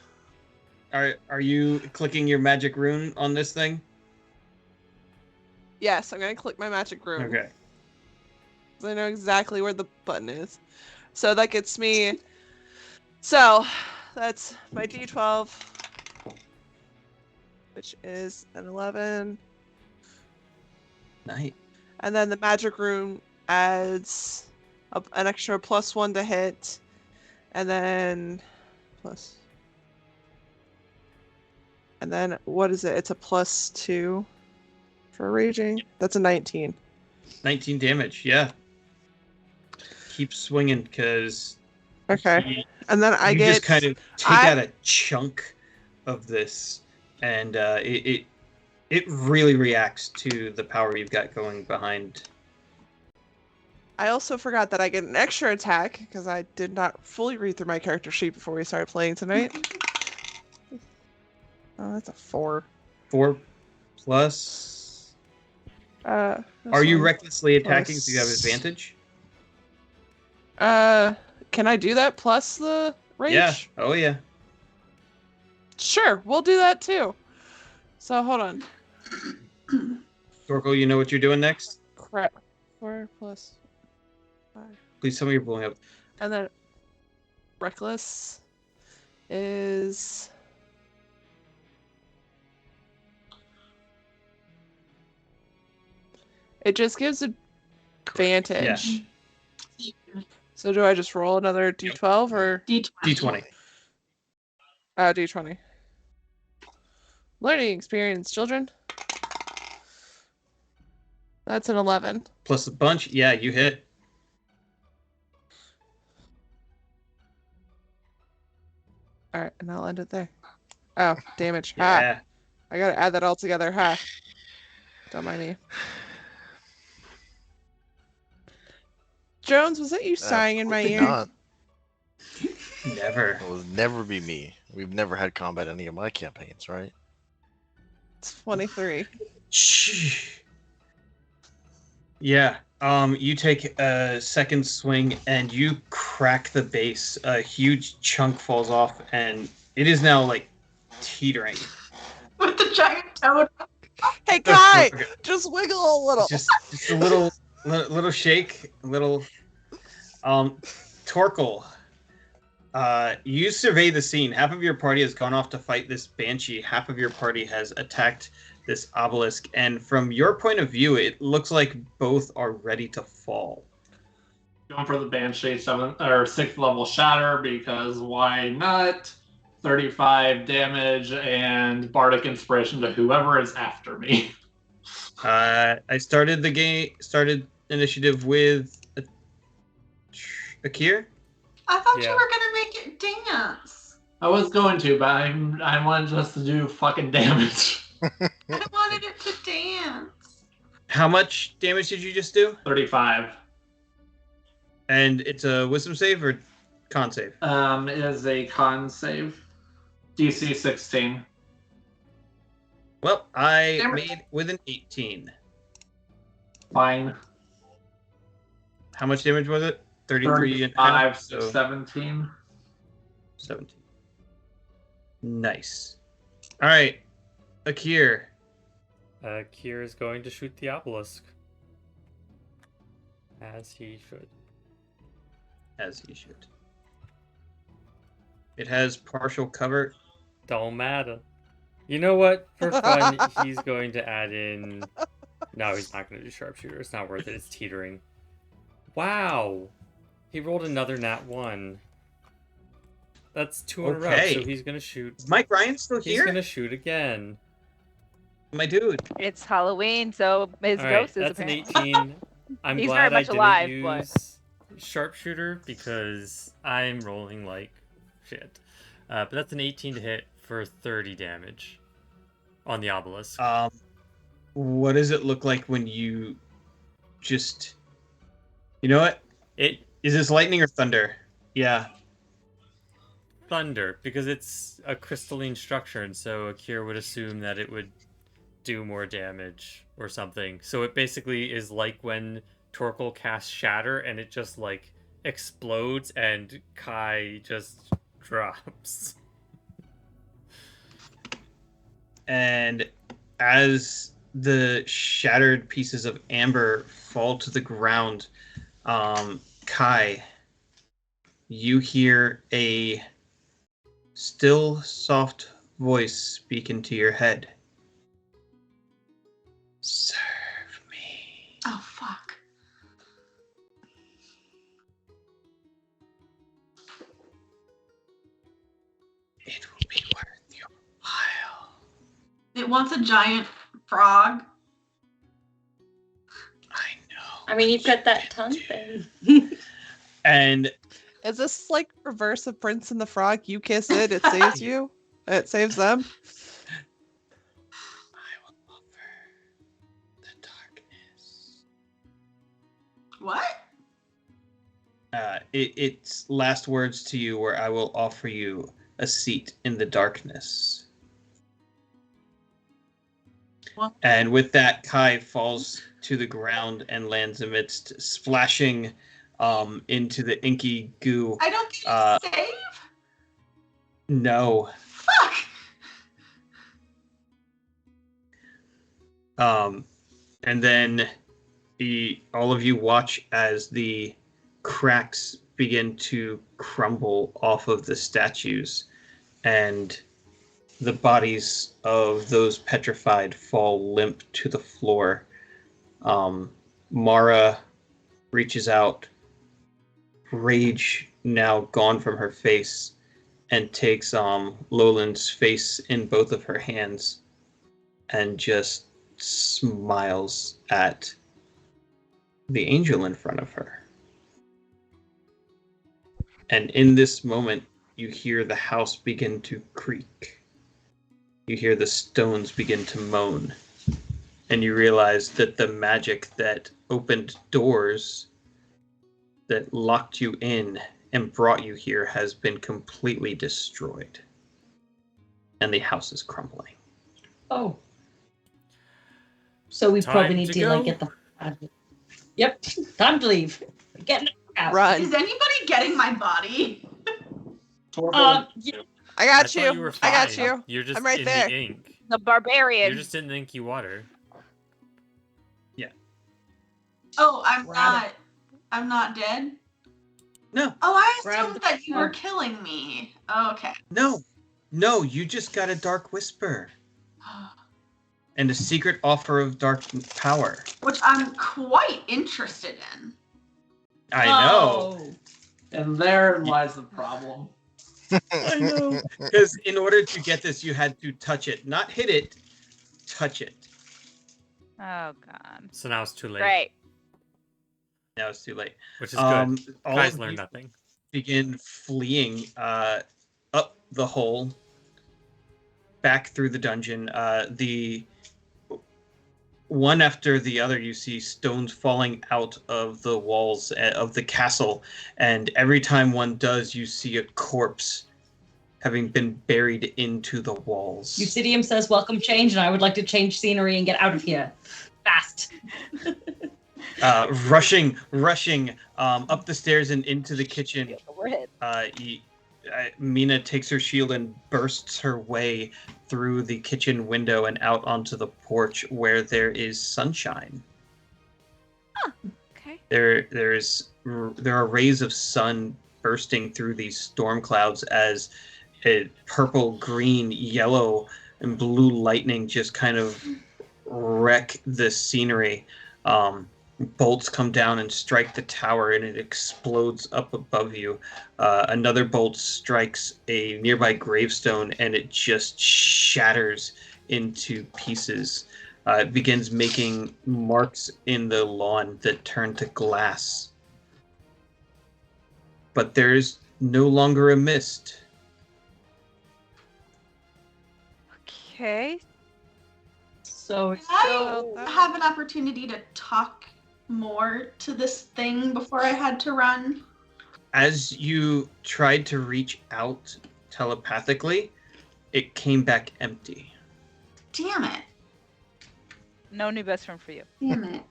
Are you clicking your magic rune on this thing? Yes, I'm gonna click my magic rune. Okay. I know exactly where the button is. So that gets me. So that's my D12, which is an 11. Nice. And then the magic rune adds an extra +1 to hit. And then plus. And then what is it? It's a +2 for raging. That's a 19. 19 damage, yeah. Keep swinging, because Okay. And then I you get. just kind of take out a chunk of this, and it really reacts to the power you've got going behind. I also forgot that I get an extra attack because I did not fully read through my character sheet before we started playing tonight. Oh, that's a 4. 4 plus. That's Are you one. recklessly attacking so you have advantage? Can I do that plus the rage? Yeah. Oh, yeah. Sure, we'll do that too. So hold on. Torko, you know what you're doing next? Crap. 4 plus 5. Please tell me you're blowing up. And then reckless is. It just gives advantage. So do I just roll another D12 or D20. D20. Learning experience, children. That's an 11. Plus a bunch. Yeah, you hit. All right, and I'll end it there. Oh, damage. Yeah. Ha. I gotta add that all together. Ha. Don't mind me. Jones, was that you sighing in my Absolutely ear? not. Never. It will never be me. We've never had combat in any of my campaigns, right? It's 23. Shh. Yeah. You take a second swing and you crack the base. A huge chunk falls off, and it is now like teetering. With the giant toad. Hey, Kai, just wiggle a little. Just a little shake, a little. Torkel, you survey the scene. Half of your party has gone off to fight this banshee. Half of your party has attacked this obelisk, and from your point of view, it looks like both are ready to fall. Going for the Banshee 7th or 6th level shatter because why not? 35 damage and Bardic Inspiration to whoever is after me. I started initiative with Akir. I thought Yeah. you were gonna make it dance. I was going to, but I wanted us to do fucking damage. I wanted it to dance. How much damage did you just do? 35. And it's a wisdom save or con save? It is a con save. DC 16. Well, I Damn it. made with an 18. Fine. How much damage was it? 33 and 35, so 17. 17. Nice. All right, Akir. Kier is going to shoot the obelisk. As he should. As he should. It has partial cover. Don't matter. You know what? For fun, he's going to add in... No, he's not going to do sharpshooter. It's not worth it. It's teetering. Wow! He rolled another nat 1. That's 2 in a row, Okay. so he's going to shoot. Is Mike Ryan still He's here? going to shoot again. My dude. It's Halloween, so his All right, ghost is that's an apparently. 18. I'm He's glad very much I didn't alive, but- use sharpshooter because I'm rolling like shit. But that's an 18 to hit for 30 damage on the obelisk. What does it look like when you just... You know what? It Is this lightning or thunder? Yeah. thunder because it's a crystalline structure, and so Akir would assume that it would do more damage or something. So it basically is like when Torkel casts Shatter and it just like explodes and Kai just drops. And as the shattered pieces of amber fall to the ground, Kai, you hear a still soft voice speak into your head. Serve me. Oh fuck. It will be worth your while. It wants a giant frog. I know. I mean, you've what got that you tongue can thing. do. And Is this like reverse of Prince and the Frog? You kiss it, it saves you. It saves them. I will offer the darkness. What? Its last words to you were, I will offer you a seat in the darkness. What? And with that, Kai falls to the ground and lands amidst splashing into the inky goo. I don't get a save? No. Fuck! And then all of you watch as the cracks begin to crumble off of the statues, and the bodies of those petrified fall limp to the floor. Mara reaches out, rage now gone from her face, and takes Loland's face in both of her hands and just smiles at the angel in front of her. And in this moment, you hear the house begin to creak. You hear the stones begin to moan. And you realize that the magic that opened doors, that locked you in and brought you here, has been completely destroyed. And the house is crumbling. Oh. So we Time probably need to to like go. get the. Yep. Time to leave. Get out. Run. Is anybody getting my body? Yeah, I got thought you. were I got fine. you. You're just I'm right in there. the ink. The barbarian. You're just in the inky water. Oh, Grab I'm not dead. No, Oh, I Grab assumed the that you were card. killing me. Okay. no, you just got a dark whisper and a secret offer of dark power. Which I'm quite interested in. I know. Oh. And therein lies the problem. I know. Because in order to get this, you had to touch it, not hit it, touch it. Oh god. So now it's too late. Great. Now it's too late. Which is All Guys of learn you nothing. begin fleeing up the hole, back through the dungeon. The one after the other, you see stones falling out of the walls of the castle, and every time one does, you see a corpse having been buried into the walls. Eucidium says, welcome change, and I would like to change scenery and get out of here. Fast. Rushing up the stairs and into the kitchen. Mina takes her shield and bursts her way through the kitchen window and out onto the porch where there is sunshine. Okay. There are rays of sun bursting through these storm clouds as purple, green, yellow, and blue lightning just kind of wreck the scenery. Bolts come down and strike the tower, and it explodes up above you. Another bolt strikes a nearby gravestone, and it just shatters into pieces. It begins making marks in the lawn that turn to glass. But there's no longer a mist. Okay. So, Can I have an opportunity to talk more to this thing before I had to run? As you tried to reach out telepathically, it came back empty. Damn it. No new best friend for you. Damn it.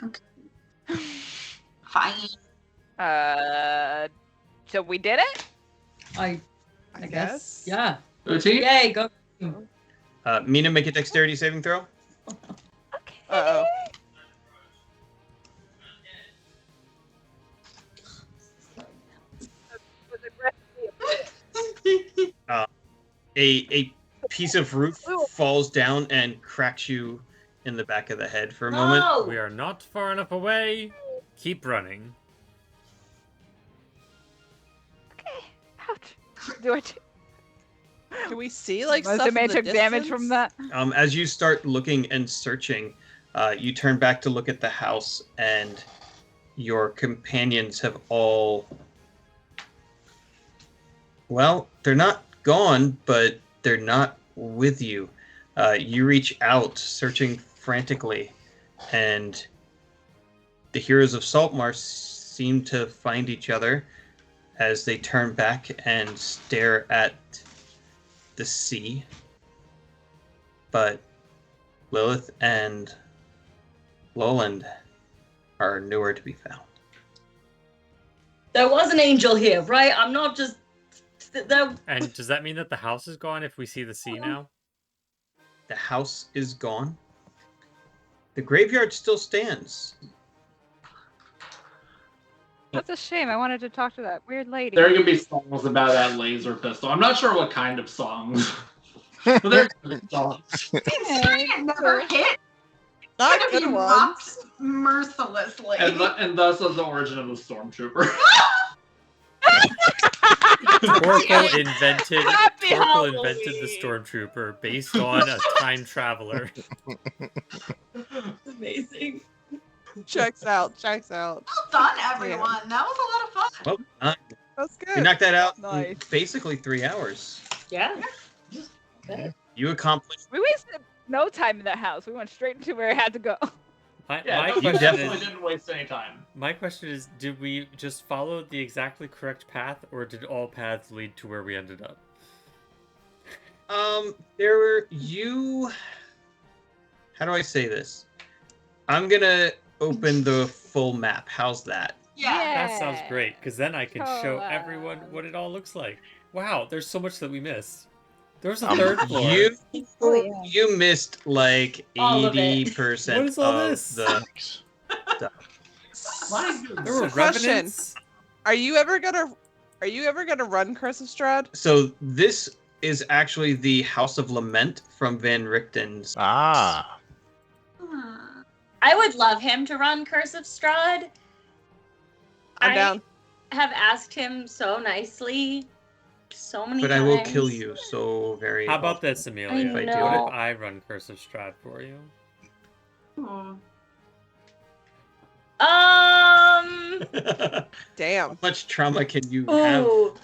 Okay. Fine. So we did it? I guess. Yeah. Go team. Yay, go. Mina, make a dexterity saving throw. Okay. Uh-oh. A piece of roof falls down and cracks you in the back of the head for a moment. No! We are not far enough away. Keep running. Okay. Ouch. Do it. Can we see like Most stuff in may the took damage from distance? that. As you start looking and searching, you turn back to look at the house, and your companions have all... Well, they're not gone, but they're not with you. You reach out, searching frantically, and the heroes of Saltmarsh seem to find each other as they turn back and stare at the sea. But Lilith and Lowland are nowhere to be found. There was an angel here, right? I'm not just... There... And does that mean that the house is gone if we see the sea now? The house is gone. The graveyard still stands. That's a shame. I wanted to talk to that weird lady. There are gonna be songs about that laser pistol. I'm not sure what kind of songs. But they're good songs. Considering it never hit, Not could good be ones. rocked mercilessly. And thus was the origin of the Stormtrooper. Torkel invented Happy the Stormtrooper based on a time traveler. Amazing. Checks out. Checks out. Well done, everyone. That was a lot of fun. Well, That's you good. knocked that out Nice. in basically 3 hours. Yeah. You accomplished. We wasted no time in that house. We went straight into where it had to go. My Yeah, no, you question definitely is, didn't waste any time. my question is, did we just follow the exactly correct path, or did all paths lead to where we ended up? There were you. How do I say this? I'm gonna open the full map. How's that? Yeah. That sounds great, because then I can show Cool. everyone what it all looks like. Wow, there's so much that we missed. There's a Um, third floor. You missed like All of it. 80% What is all of this? the. My goodness. There were Question. revenants. Are you ever gonna run Curse of Strahd? So this is actually the House of Lament from Van Richten's. Ah. Hmm. I would love him to run Curse of Strahd. I'm I down. have asked him so nicely so many But times. I will kill you so very. How about often. this, Amelia? I What know. if I run Curse of Strahd for you? Ooh. Damn. How much trauma can you have? Ooh.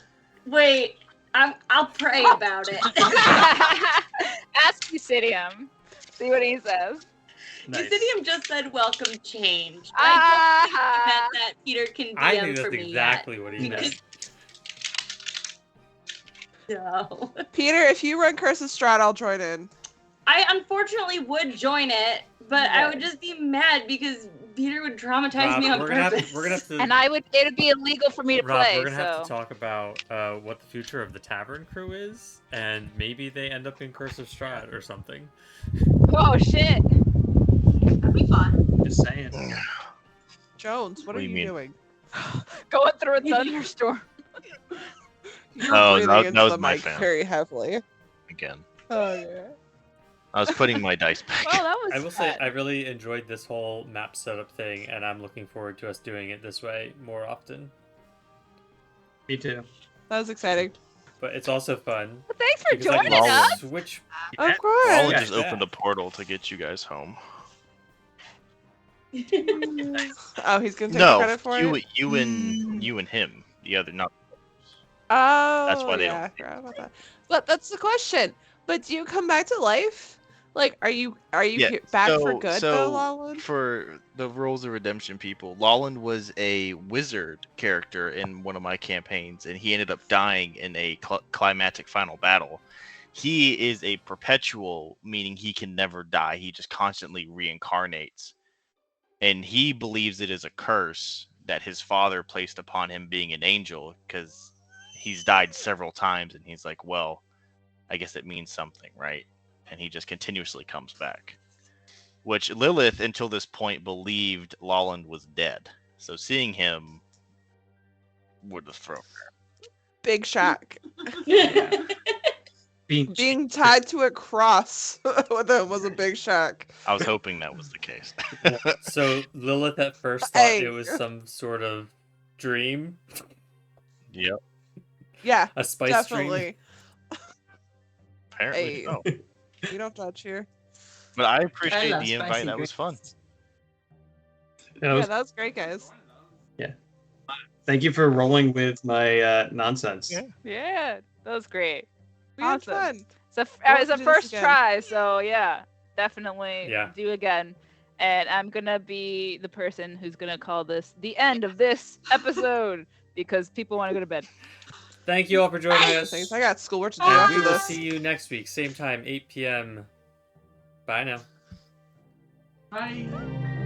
Wait. I'll pray about it. Ask Eusidium. See what he says. Nice. Eusidium just said welcome change. But I don't think Ah. he meant that Peter can I DM think for that's me exactly what he because- meant. yet. No. Peter, if you run Curse of Strahd, I'll join in. I unfortunately would join it, but I would Right. just be mad because Peter would traumatize Rob, me on we're gonna purpose. have to. And it'd be illegal for me to Rob, play. we're gonna have so to talk about what the future of the tavern crew is, and maybe they end up in Curse of Strahd or something. oh shit. That'd be fun. Just saying. Jones, what What are do you you mean? doing? Going through a thunderstorm. You're Oh, breathing that into was the my mic fan. very heavily. Again. Oh yeah. I was putting my dice back. Well, that was I will say fun. I really enjoyed this whole map setup thing, and I'm looking forward to us doing it this way more often. Me too. That was exciting. But it's also fun Well, thanks for because I joining can Rollins. us. switch. Of course. Roland Yeah, just yeah. opened a portal to get you guys home. Oh, he's gonna take No, credit for it. you and him. The other, not. Oh, That's why they yeah, don't- I forgot about that. But that's the question. But do you come back to life? Like, are you Yeah, back for good though, Lawland? For the Rules of Redemption people, Lawland was a wizard character in one of my campaigns, and he ended up dying in a climatic final battle. He is a perpetual, meaning he can never die. He just constantly reincarnates. And he believes it is a curse that his father placed upon him being an angel, because he's died several times, and he's like, well, I guess it means something, right? And he just continuously comes back. Which Lilith, until this point, believed Lawland was dead. So seeing him would have thrown her. Big shock. Being Being tied to a cross with him was a big shock. I was hoping that was the case. So Lilith at first thought Hey. it was some sort of dream, Yep. Yeah, a spice dream. definitely. Apparently Hey. so. You don't judge here. But I appreciate love the invite. spicy That was fun. Yeah, Yeah, that was great, guys. thank you for rolling with my nonsense. Yeah. Yeah, that was great. We had Awesome. fun. So We'll it was have a to do this first again. try, so yeah, definitely Yeah. do again. And I'm gonna be the person who's gonna call this the end of this episode because people want to go to bed. Thank you all for joining us. Thanks. I got schoolwork to do And after we will this. see you next week, same time, 8 p.m. Bye now. Bye.